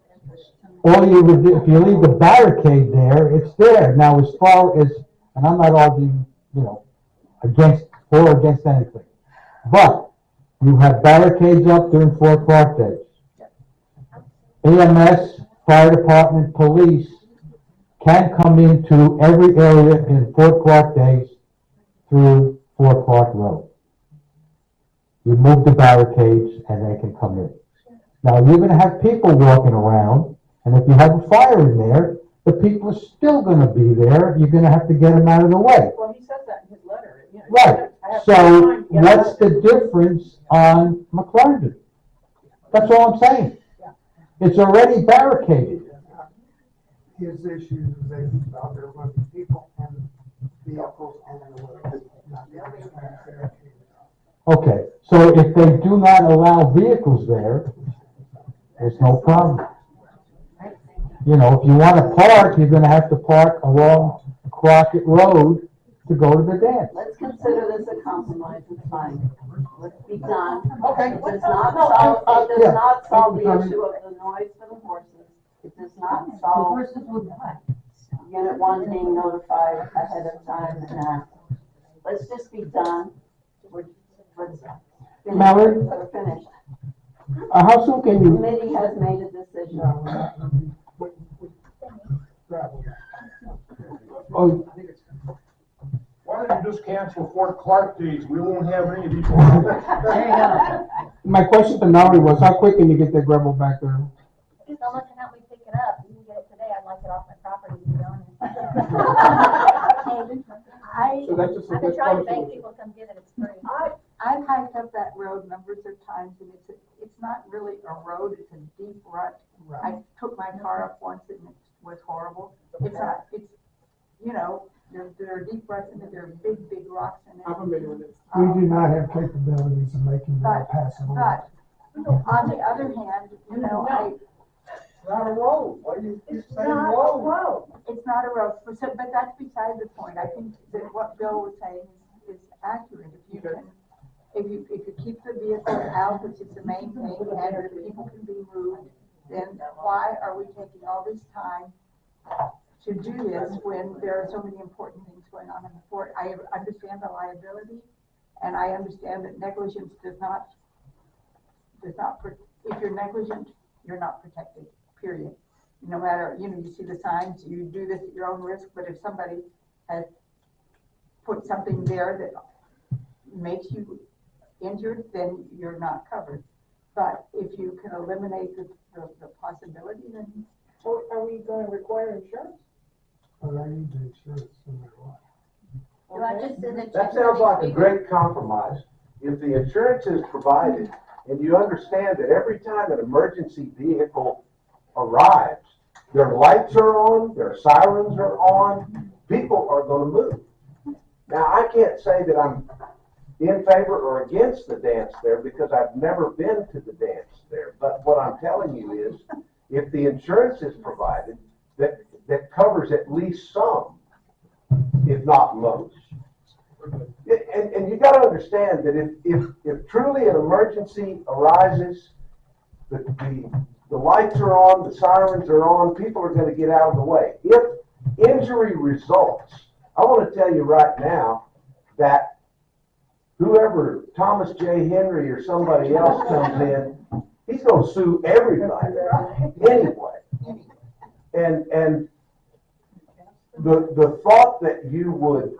all you would do, if you leave the barricade there, it's there. Now, as far as, and I'm not arguing, against or against anything, but you have barricades up during Fort Clark days. EMS, fire department, police can come into every area in Fort Clark days through Fort Clark Road. You move the barricades and they can come in. Now, you're going to have people walking around, and if you have a fire in there, the people are still going to be there. You're going to have to get them out of the way. Well, he says that in his letter. Right. So, what's the difference on McClendon? That's all I'm saying. It's already barricaded. His issue is that he's out there running people and vehicles on the road. Okay, so if they do not allow vehicles there, there's no problem. If you want to park, you're going to have to park along Crockett Road to go to the dance. Let's consider this a compromise, it's fine. Let's be done. Okay. It does not solve the issue of the noise for the horses. It does not solve Unit 1 being notified ahead of time. Let's just be done. Mallory? We're finished. How soon can The you? committee has made a decision. Oh, Why don't you just cancel Fort Clark days? We won't have any of these. My question to Mallory was, how quick can you get that gravel back there? Someone can help me pick it up. You can get it today. I'd like it off my property, to be honest. So that's just a I've been good trying to question. beg people to come get it. It's free. I've hiked up that that road numbers of times, and it's not really a road, it's a deep rut. I took my car up once and it was horrible. It's not, it's, you know, there are deep ruts in it, there are big, big rocks in it. I'm familiar with it. We do not have capabilities of making that passable. But, on the other hand, you know, It's not a road, why do you keep it's saying not a road? road. It's not a road, but that's beside the point. I think that what Bill was saying is accurate. If you keep the vehicles out, which is the main thing, and the people can be moved, then why are we taking all this time to do this when there are so many important things going on in the port? I understand the liability, and I understand that negligence does not, if you're negligent, you're not protected, period. No matter, you know, you see the signs, you do this at your own risk, but if somebody has put something there that makes you injured, then you're not covered. But if you can eliminate the possibility, then. So are we gonna require insurance? Well, I need the insurance no matter what. Do I just send it? That sounds like a great compromise. If the insurance is provided, and you understand that every time an emergency vehicle arrives, their lights are on, their sirens are on, people are gonna move. Now, I can't say that I'm in favor or against the dance there because I've never been to the dance there. But what I'm telling you is, if the insurance is provided, that covers at least some, if not most. And you gotta understand that if truly an emergency arises, the lights are on, the sirens are on, people are gonna get out of the way. If injury results, I wanna tell you right now that whoever, Thomas J. Henry or somebody else comes in, he's gonna sue everybody anyway. And the thought that you would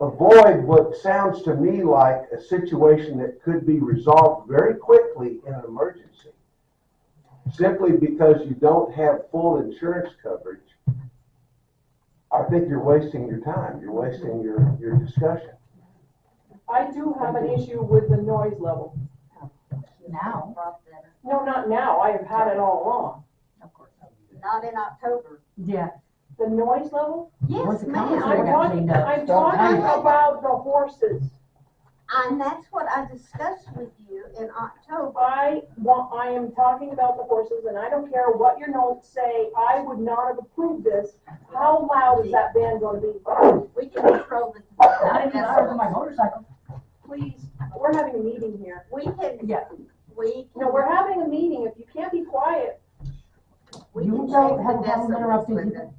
avoid what sounds to me like a situation that could be resolved very quickly in an emergency, simply because you don't have full insurance coverage, I think you're wasting your time. You're wasting your discussion. I do have an issue with the noise level. Now. No, not now, I have had it all along. Not in October. Yeah. The noise level? Once the ma'am. commissary got cleaned up. I'm talking about the horses. And that's what I discussed with you in October. I am talking about the horses, and I don't care what your notes say, I would not have approved this. How loud is that band gonna be? We can control the. Not any louder than my motorcycle. Please, we're having a meeting here. We can. Yeah. We. No, we're having a meeting, if you can't be quiet. You don't have a problem interrupting people.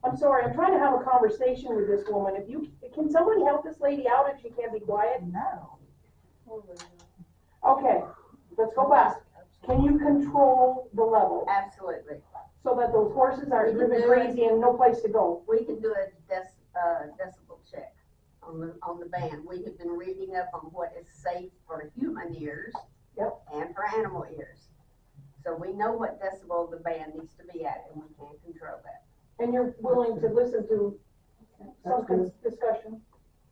I'm sorry, I'm trying to have a conversation with this woman. Can somebody help this lady out if she can't be quiet? No. Okay, let's go back. Can you control the level Absolutely. so that those horses aren't We can driven do crazy and no place to go? We can do a decibel check on the band. We have been reading up on what is safe for human ears. Yep. And for animal ears. So we know what decibel the band needs to be at, and we can control that. And you're willing to listen to some discussion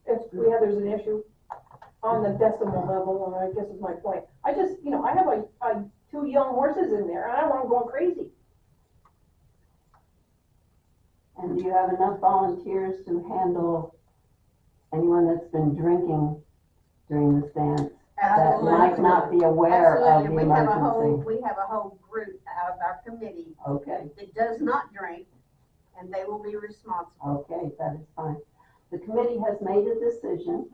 if there's an issue on the decimal level, and I guess is my point. I just, I have two young horses in there, and I don't want them going crazy. And do you have enough volunteers to handle anyone that's been drinking during this dance? That might not be aware of the emergency? We have a whole group out of our committee. Okay. That does not drink, and they will be responsible. Okay, that is fine. The committee has made a decision.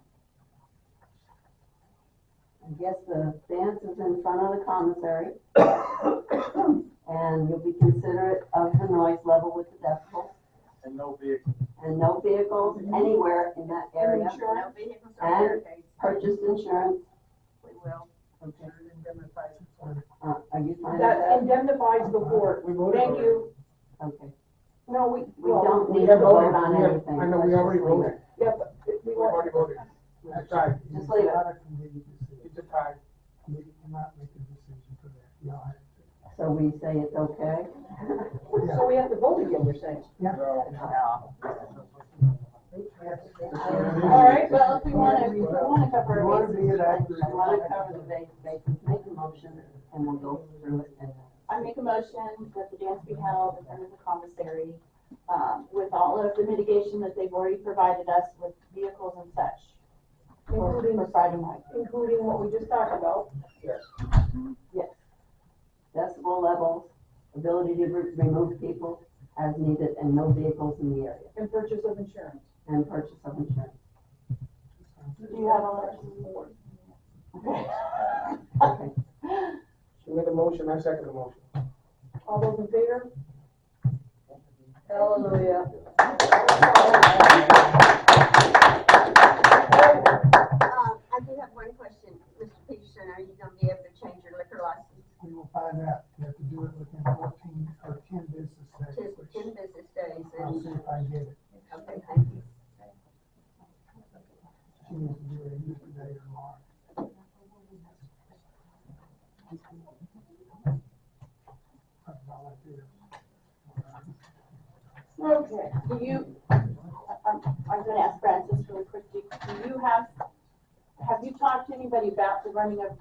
I guess the dance is in front of the commissary. And you'll be considerate of the noise level with the decibels. And no vehicles. And no vehicles anywhere in that area. No vehicles or And barricades. purchased insurance. We will. Okay. Indemnify. Are you fine with That that? indemnifies the board. Thank you. Okay. No, we don't We need have to vote voted. on We have- anything. I know, we Let's already just leave voted. it. Yeah, but We've already voted. That's right. Just leave it. It's a tie. You cannot make a decision for that. No, So we say it's okay? So we have to vote again, you're saying? Yeah. All right, well, if we wanna cover. You wanna be it accurate. You want to cover the vacancies, make a motion, and we'll go through it. And I make a motion that the dance be held under the commissary, with all of the mitigation that they've already provided us with vehicles and such. For Friday night. Including what we just talked about. Yes. yes, decibel levels, ability to remove people as needed, and no vehicles in the area, And purchase of insurance. and purchase of insurance. Do you have all that? Okay. Okay. You made a motion, I second the motion. All those in favor? Hallelujah. I do have one question, Mr. Peterson, are you gonna be able to change your liquor license? We will find out. You have to do it within 14 or 10 business days. which 10 business days, I'll see if I can get it. okay, thank you. She needs to do it either today or tomorrow. That's all I do. Okay, do you, I'm gonna ask Francis really quick, do you have you talked to anybody about the running of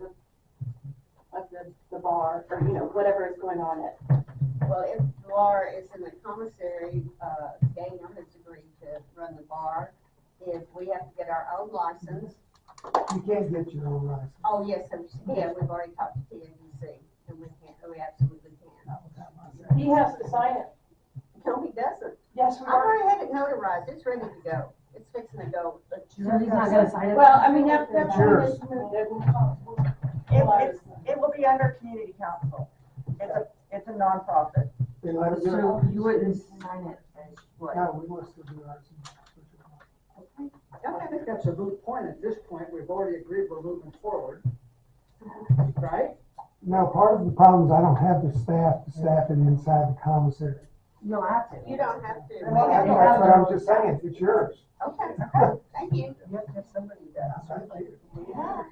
the bar, or, whatever is going on at? Well, if the bar is in the commissary, Daniel has agreed to run the bar. If we have to get our own license, You can't get your own license. oh, yes, yeah, we've already talked to TNBC, and we absolutely can. He has to sign it. No, he doesn't. Yes, I already had it notarized, it's ready to go, it's fixing to go. So he's not gonna sign it? Well, I mean, that's Yours. It will be under community council. It's a nonprofit. Then let us do So it. you wouldn't sign it as what? No, we want to do ours. I think that's a moot point at this point. We've already agreed we're moving forward. Right? No, part of the problem is I don't have the staff to staff it inside the commissary. You don't have to. You don't have to. That's what I'm just saying, it's yours. Okay, thank you. You have to have somebody that. Yeah.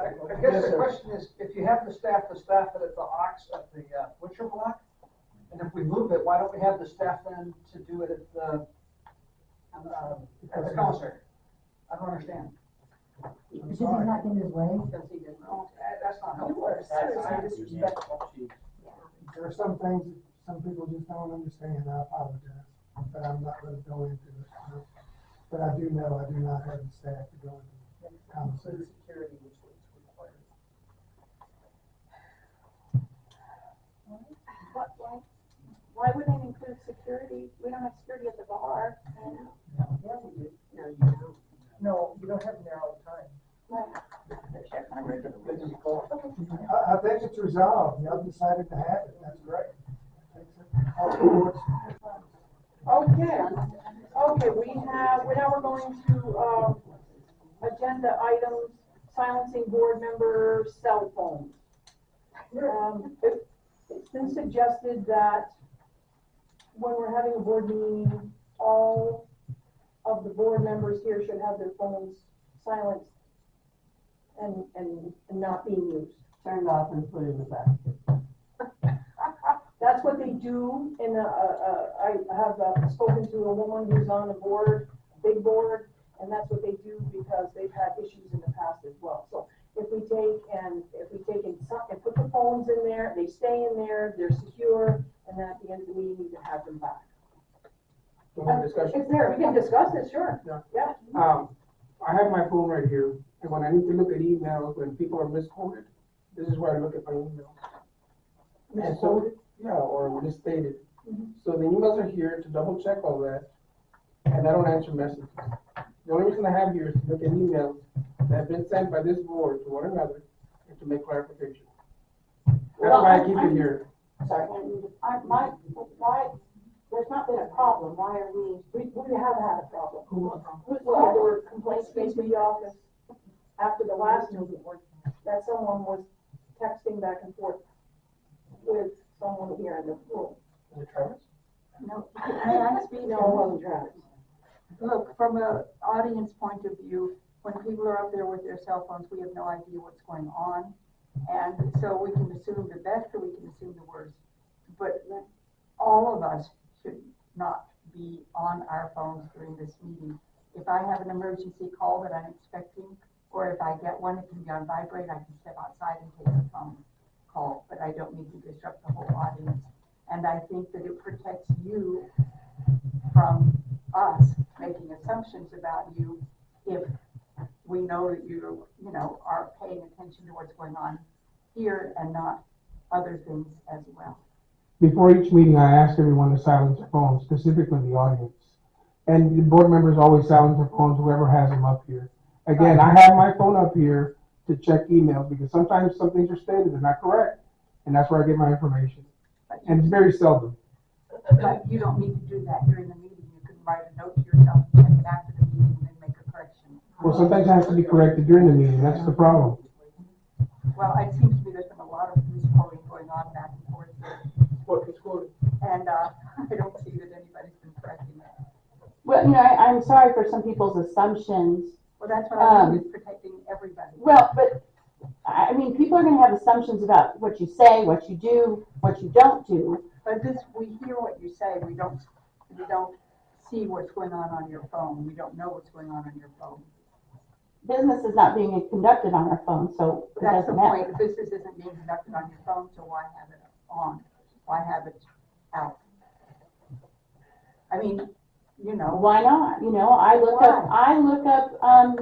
I guess the question is, if you have the staff it at the Ox, at the Butcher Block, and if we move it, why don't we have the staff then to do it at the commissary? I don't understand. Because he's not getting his way. Because he didn't know. That's not helpful. Seriously disrespectful. There are some things that some people just don't understand, I apologize, but I'm not gonna go into it. But I do know I do not have the staff to go into the commissary. Security, which is required. Why would it include security? We don't have security at the bar. Yeah, we do. No, you don't. No, you don't have them there all the time. I think it's resolved, y'all decided to have it, that's great. Okay, we're going to, agenda items, silencing board member cell phones. It's been suggested that when we're having a board meeting, all of the board members here should have their phones silenced and not being used. Turned off and put in the basket. That's what they do, and I have spoken to a woman who's on a board, big board, and that's what they do because they've had issues in the past as well. So if we put the phones in there, they stay in there, they're secure, and then at the end of the meeting, you can have them back. Discussion. It's there, we can discuss it, sure, yeah. I have my phone right here, and when I need to look at emails, when people are misquoted, this is where I look at my emails. And so, yeah, or misstated. So the emails are here to double check all that, and I don't answer messages. The only reason I have here is to look at emails that have been sent by this board to one another and to make clarification. That's why I keep it here. Sorry, why, there's not been a problem, why are we have had a problem. Well, there were complaints Came to the office after the last meeting, that someone was texting back and forth with someone here in the room. Was it Travis? No, may I speak? No, it wasn't Travis. Look, from an audience point of view, when people are up there with their cell phones, we have no idea what's going on. And so we can assume the best or we can assume the worst. But all of us should not be on our phones during this meeting. If I have an emergency call that I'm expecting, or if I get one, it can be on vibrate, I can step outside and take a phone call, but I don't need to disrupt the whole audience. And I think that it protects you from us making assumptions about you if we know that you are paying attention to what's going on here and not other things as well. Before each meeting, I ask everyone to silence their phones, specifically the audience. And the board members always silence their phones, whoever has them up here. Again, I have my phone up here to check emails because sometimes some things are stated, they're not correct. And that's where I get my information. And it's very seldom. But you don't need to do that during the meeting. You can write a note to yourself and check it after the meeting and then make a correction. Well, sometimes it has to be corrected during the meeting, that's the problem. Well, it seems to me there's been a lot of misquoting going on back and forth here. What was quoted? And I don't see that anybody's been correcting it. Well, I'm sorry for some people's assumptions. Well, that's what I mean, is protecting everybody. Well, but, I mean, people are gonna have assumptions about what you say, what you do, what you don't do. But we hear what you say, we don't see what's going on your phone, we don't know what's going on your phone. Business is not being conducted on our phone, so it That's the doesn't matter. point, business isn't being conducted on your phone, so why have it on? Why have it out? I mean, Why not? I look up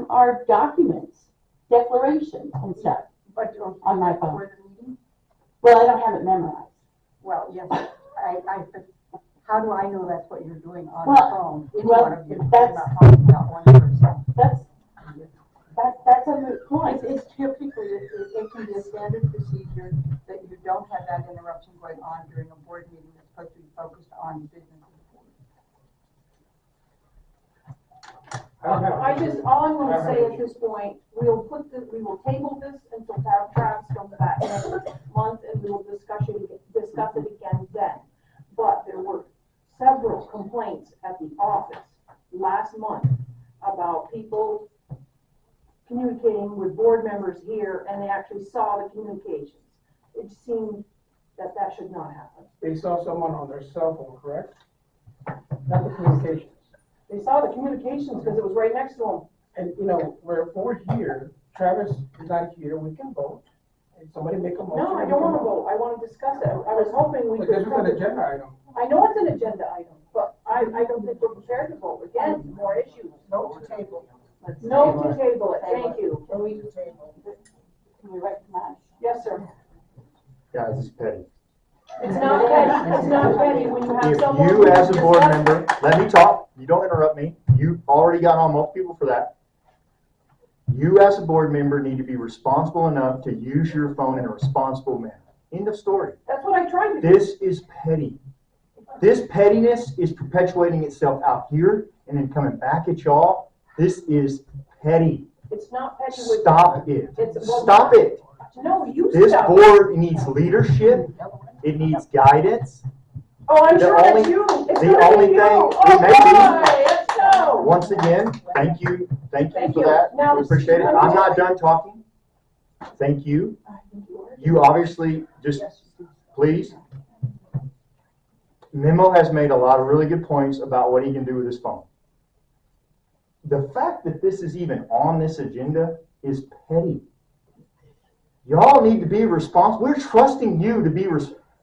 our documents, declarations and stuff But you don't on my do that phone. before the meeting? Well, I don't have it memorized. Well, yes, how do I know that's what you're doing on Well, the phone? Any well, one of you, I'm that's- not talking about one person. That's a moot point. It's typically, it can be a standard procedure that you don't have that interruption going on during a board meeting that's supposed to be focused on business. All I'm gonna say at this point, we will table this until Travis comes back next month and we will discuss it again then. But there were several complaints at the office last month about people communicating with board members here and they actually saw the communications. It seemed that should not happen. They saw someone on their cell phone, correct? Not the communications. They saw the communications because it was right next to them. And, we're here, Travis is not here, we can vote. And somebody make a motion. No, I don't wanna vote, I wanna discuss it. I was hoping we But could. this is an agenda item. I know it's an agenda item, but I don't think we're prepared to vote. Again, more issues. No to table. No to table it, thank you. Can we table? Can we recognize? Yes, sir. Guys, it's petty. It's not petty when you have If someone. you as a who's board discussing- member, let me talk, you don't interrupt me, you already got on multiple people for that. You as a board member need to be responsible enough to use your phone in a responsible manner. End of story. That's what I tried to do. This is petty. This pettiness is perpetuating itself out here and then coming back at y'all. This is petty. It's not petty with. Stop it. Well, Stop it. No, you This stop. board needs leadership. It needs guidance. Oh, I'm the sure only- that's you. It's the gonna only be you. thing- All it may be. right, let's go. Once again, thank you Thank for you. that. Now, We appreciate it. I'm not done talking. Thank you. You obviously, just please. Memo has made a lot of really good points about what he can do with his phone. The fact that this is even on this agenda is petty. Y'all need to be responsible. We're trusting you to be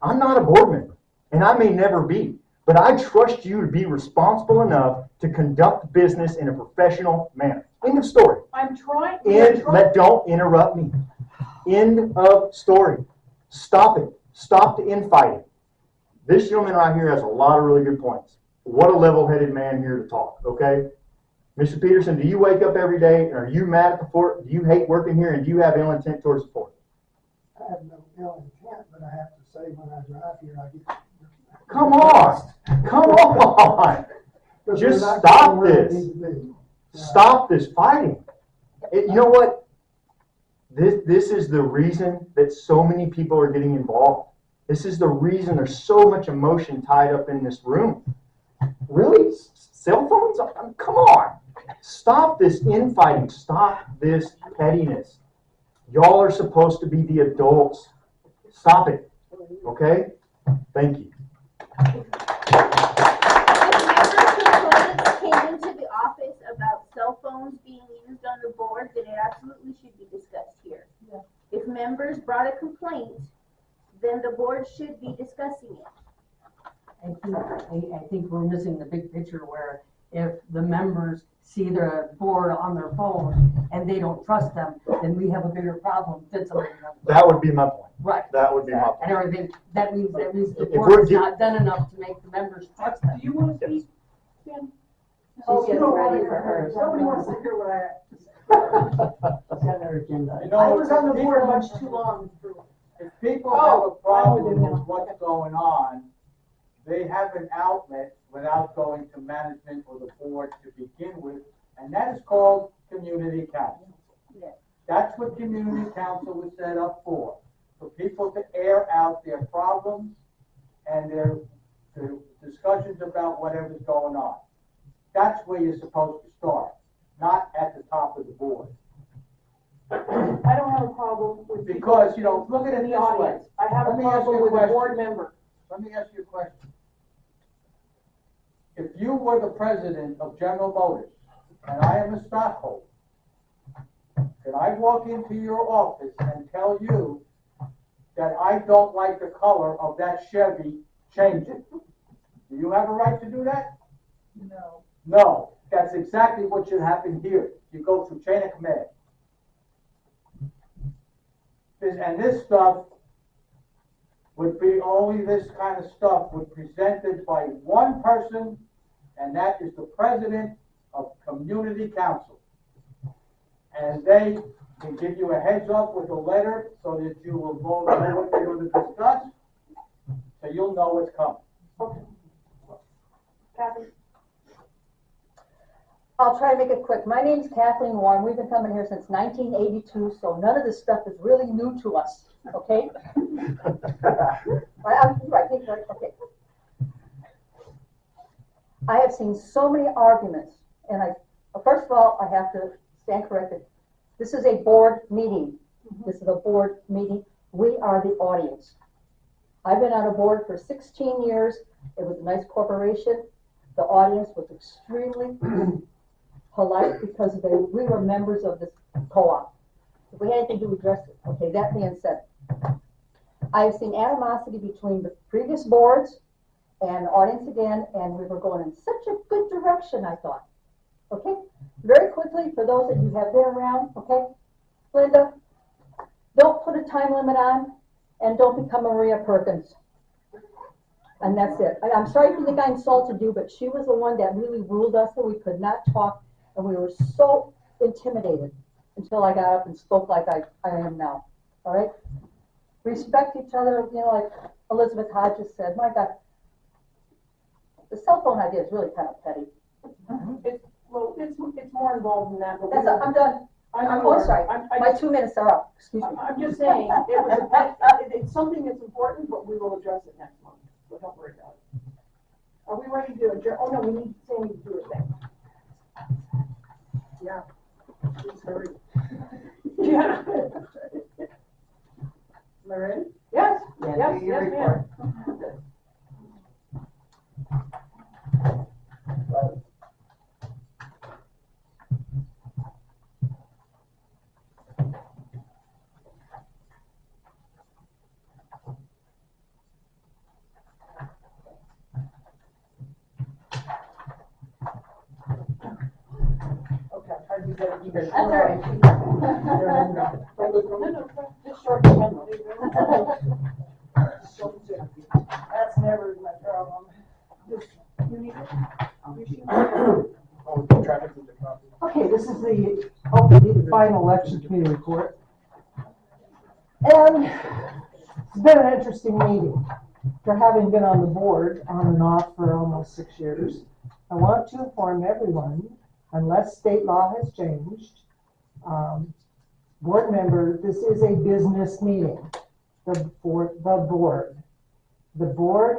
I'm not a board member, and I may never be, but I trust you to be responsible enough to conduct business in a professional manner. End of story. I'm trying. Don't interrupt me. End of story. Stop it. Stop the infighting. This gentleman right here has a lot of really good points. What a level-headed man here to talk, okay? Mr. Peterson, do you wake up every day and are you mad at the fort? Do you hate working here and do you have ill intent towards the fort? I have no ill intent, but I have to say when I drive here, I get. Come on. Come on. But Just we're not stop going where we this. need to be. Stop this fighting. You know what? This is the reason that so many people are getting involved. This is the reason there's so much emotion tied up in this room. Really? Cell phones? Come on. Stop this infighting. Stop this pettiness. Y'all are supposed to be the adults. Stop it, okay? Thank you. If came into the office about cell phones being used on the board, then it absolutely should be discussed here. Yeah. If members brought a complaint, then the board should be discussing it. I think we're missing the big picture where if the members see the board on their phone and they don't trust them, then we have a bigger problem than somebody else. That would be my point. Right. That would be my point. And everything, that means the If board we're has not done enough to make the members trust them. Do you want to speak, Ken? She's just ready for hers. Nobody wants to hear what I have to say. She's got her agenda. You know, I was on the board much too long. If people have a problem with what's going on, they have an outlet without going to management or the board to begin with, and that is called community council. Yeah. That's what community council was set up for people to air out their problems and their discussions about whatever's going on. That's where you're supposed to start, not at the top of the board. I don't have a problem with. Because, you know, look at it in this the way. audience. I have a Let me ask problem you a with a question. board member. Let me ask you a question. If you were the president of General Motors, and I am a stockholder, can I walk into your office and tell you that I don't like the color of that Chevy, change it? Do you have a right to do that? No. No, that's exactly what should happen here. You go through chain of command. And this stuff would be only this kind of stuff would presented by one person, and that is the president of community council. And they can give you a heads up with a letter so that you will know what they're going to discuss, so you'll know what's coming. Okay. Kathy? I'll try to make it quick. My name's Kathleen Warren. We've been coming here since 1982, so none of this stuff is really new to us, okay? Right, okay. I have seen so many arguments, and first of all, I have to stand corrected. This is a board meeting. This is a board meeting. We are the audience. I've been on a board for 16 years. It was a nice corporation. The audience was extremely polite because we were members of this co-op. If we had anything to address it, okay, that being said, I've seen animosity between the previous boards and the audience again, and we were going in such a good direction, I thought. Okay, very quickly, for those that you have been around, okay, Linda, don't put a time limit on, and don't become Maria Perkins. And that's it. I'm sorry if you think I insulted you, but she was the one that really ruled us, and we could not talk, and we were so intimidated until I got up and spoke like I am now. All right? Respect each other, you know, like Elizabeth Hodges said. My God, the cell phone idea is really kind of petty. It's more involved than that. But I'm done. I'm sorry. My 2 minutes are up. Excuse me. I'm just saying, it's something that's important, but we will address it next month, so don't worry about it. Are we ready to adjourn? Oh, no, we need Sandy to do a thing. Yeah. Please hurry. Yeah. Am I ready? Yes, yes, yes, ma'am. That's all right. No, just short and simple. That's never my problem. You need it? Okay, this is the final election committee report. And it's been an interesting meeting. For having been on the board on and off for almost 6 years, I want to inform everyone, unless state law has changed, board member, this is a business meeting. The board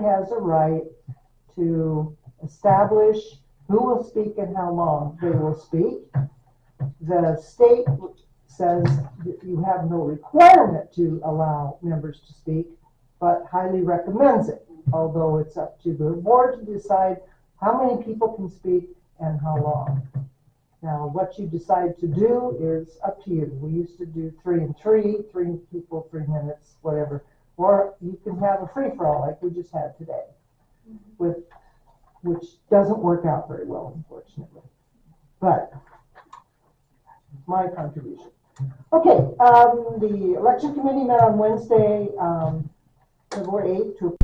has a right to establish who will speak and how long they will speak. The state says that you have no requirement to allow members to speak, but highly recommends it, although it's up to the board to decide how many people can speak and how long. Now, what you decide to do is up to you. We used to do 3 and 3, 3 people, 3 minutes, whatever. Or you can have a free-for-all like we just had today, which doesn't work out very well, unfortunately. But my contribution. Okay, the election committee met on Wednesday, February 8th to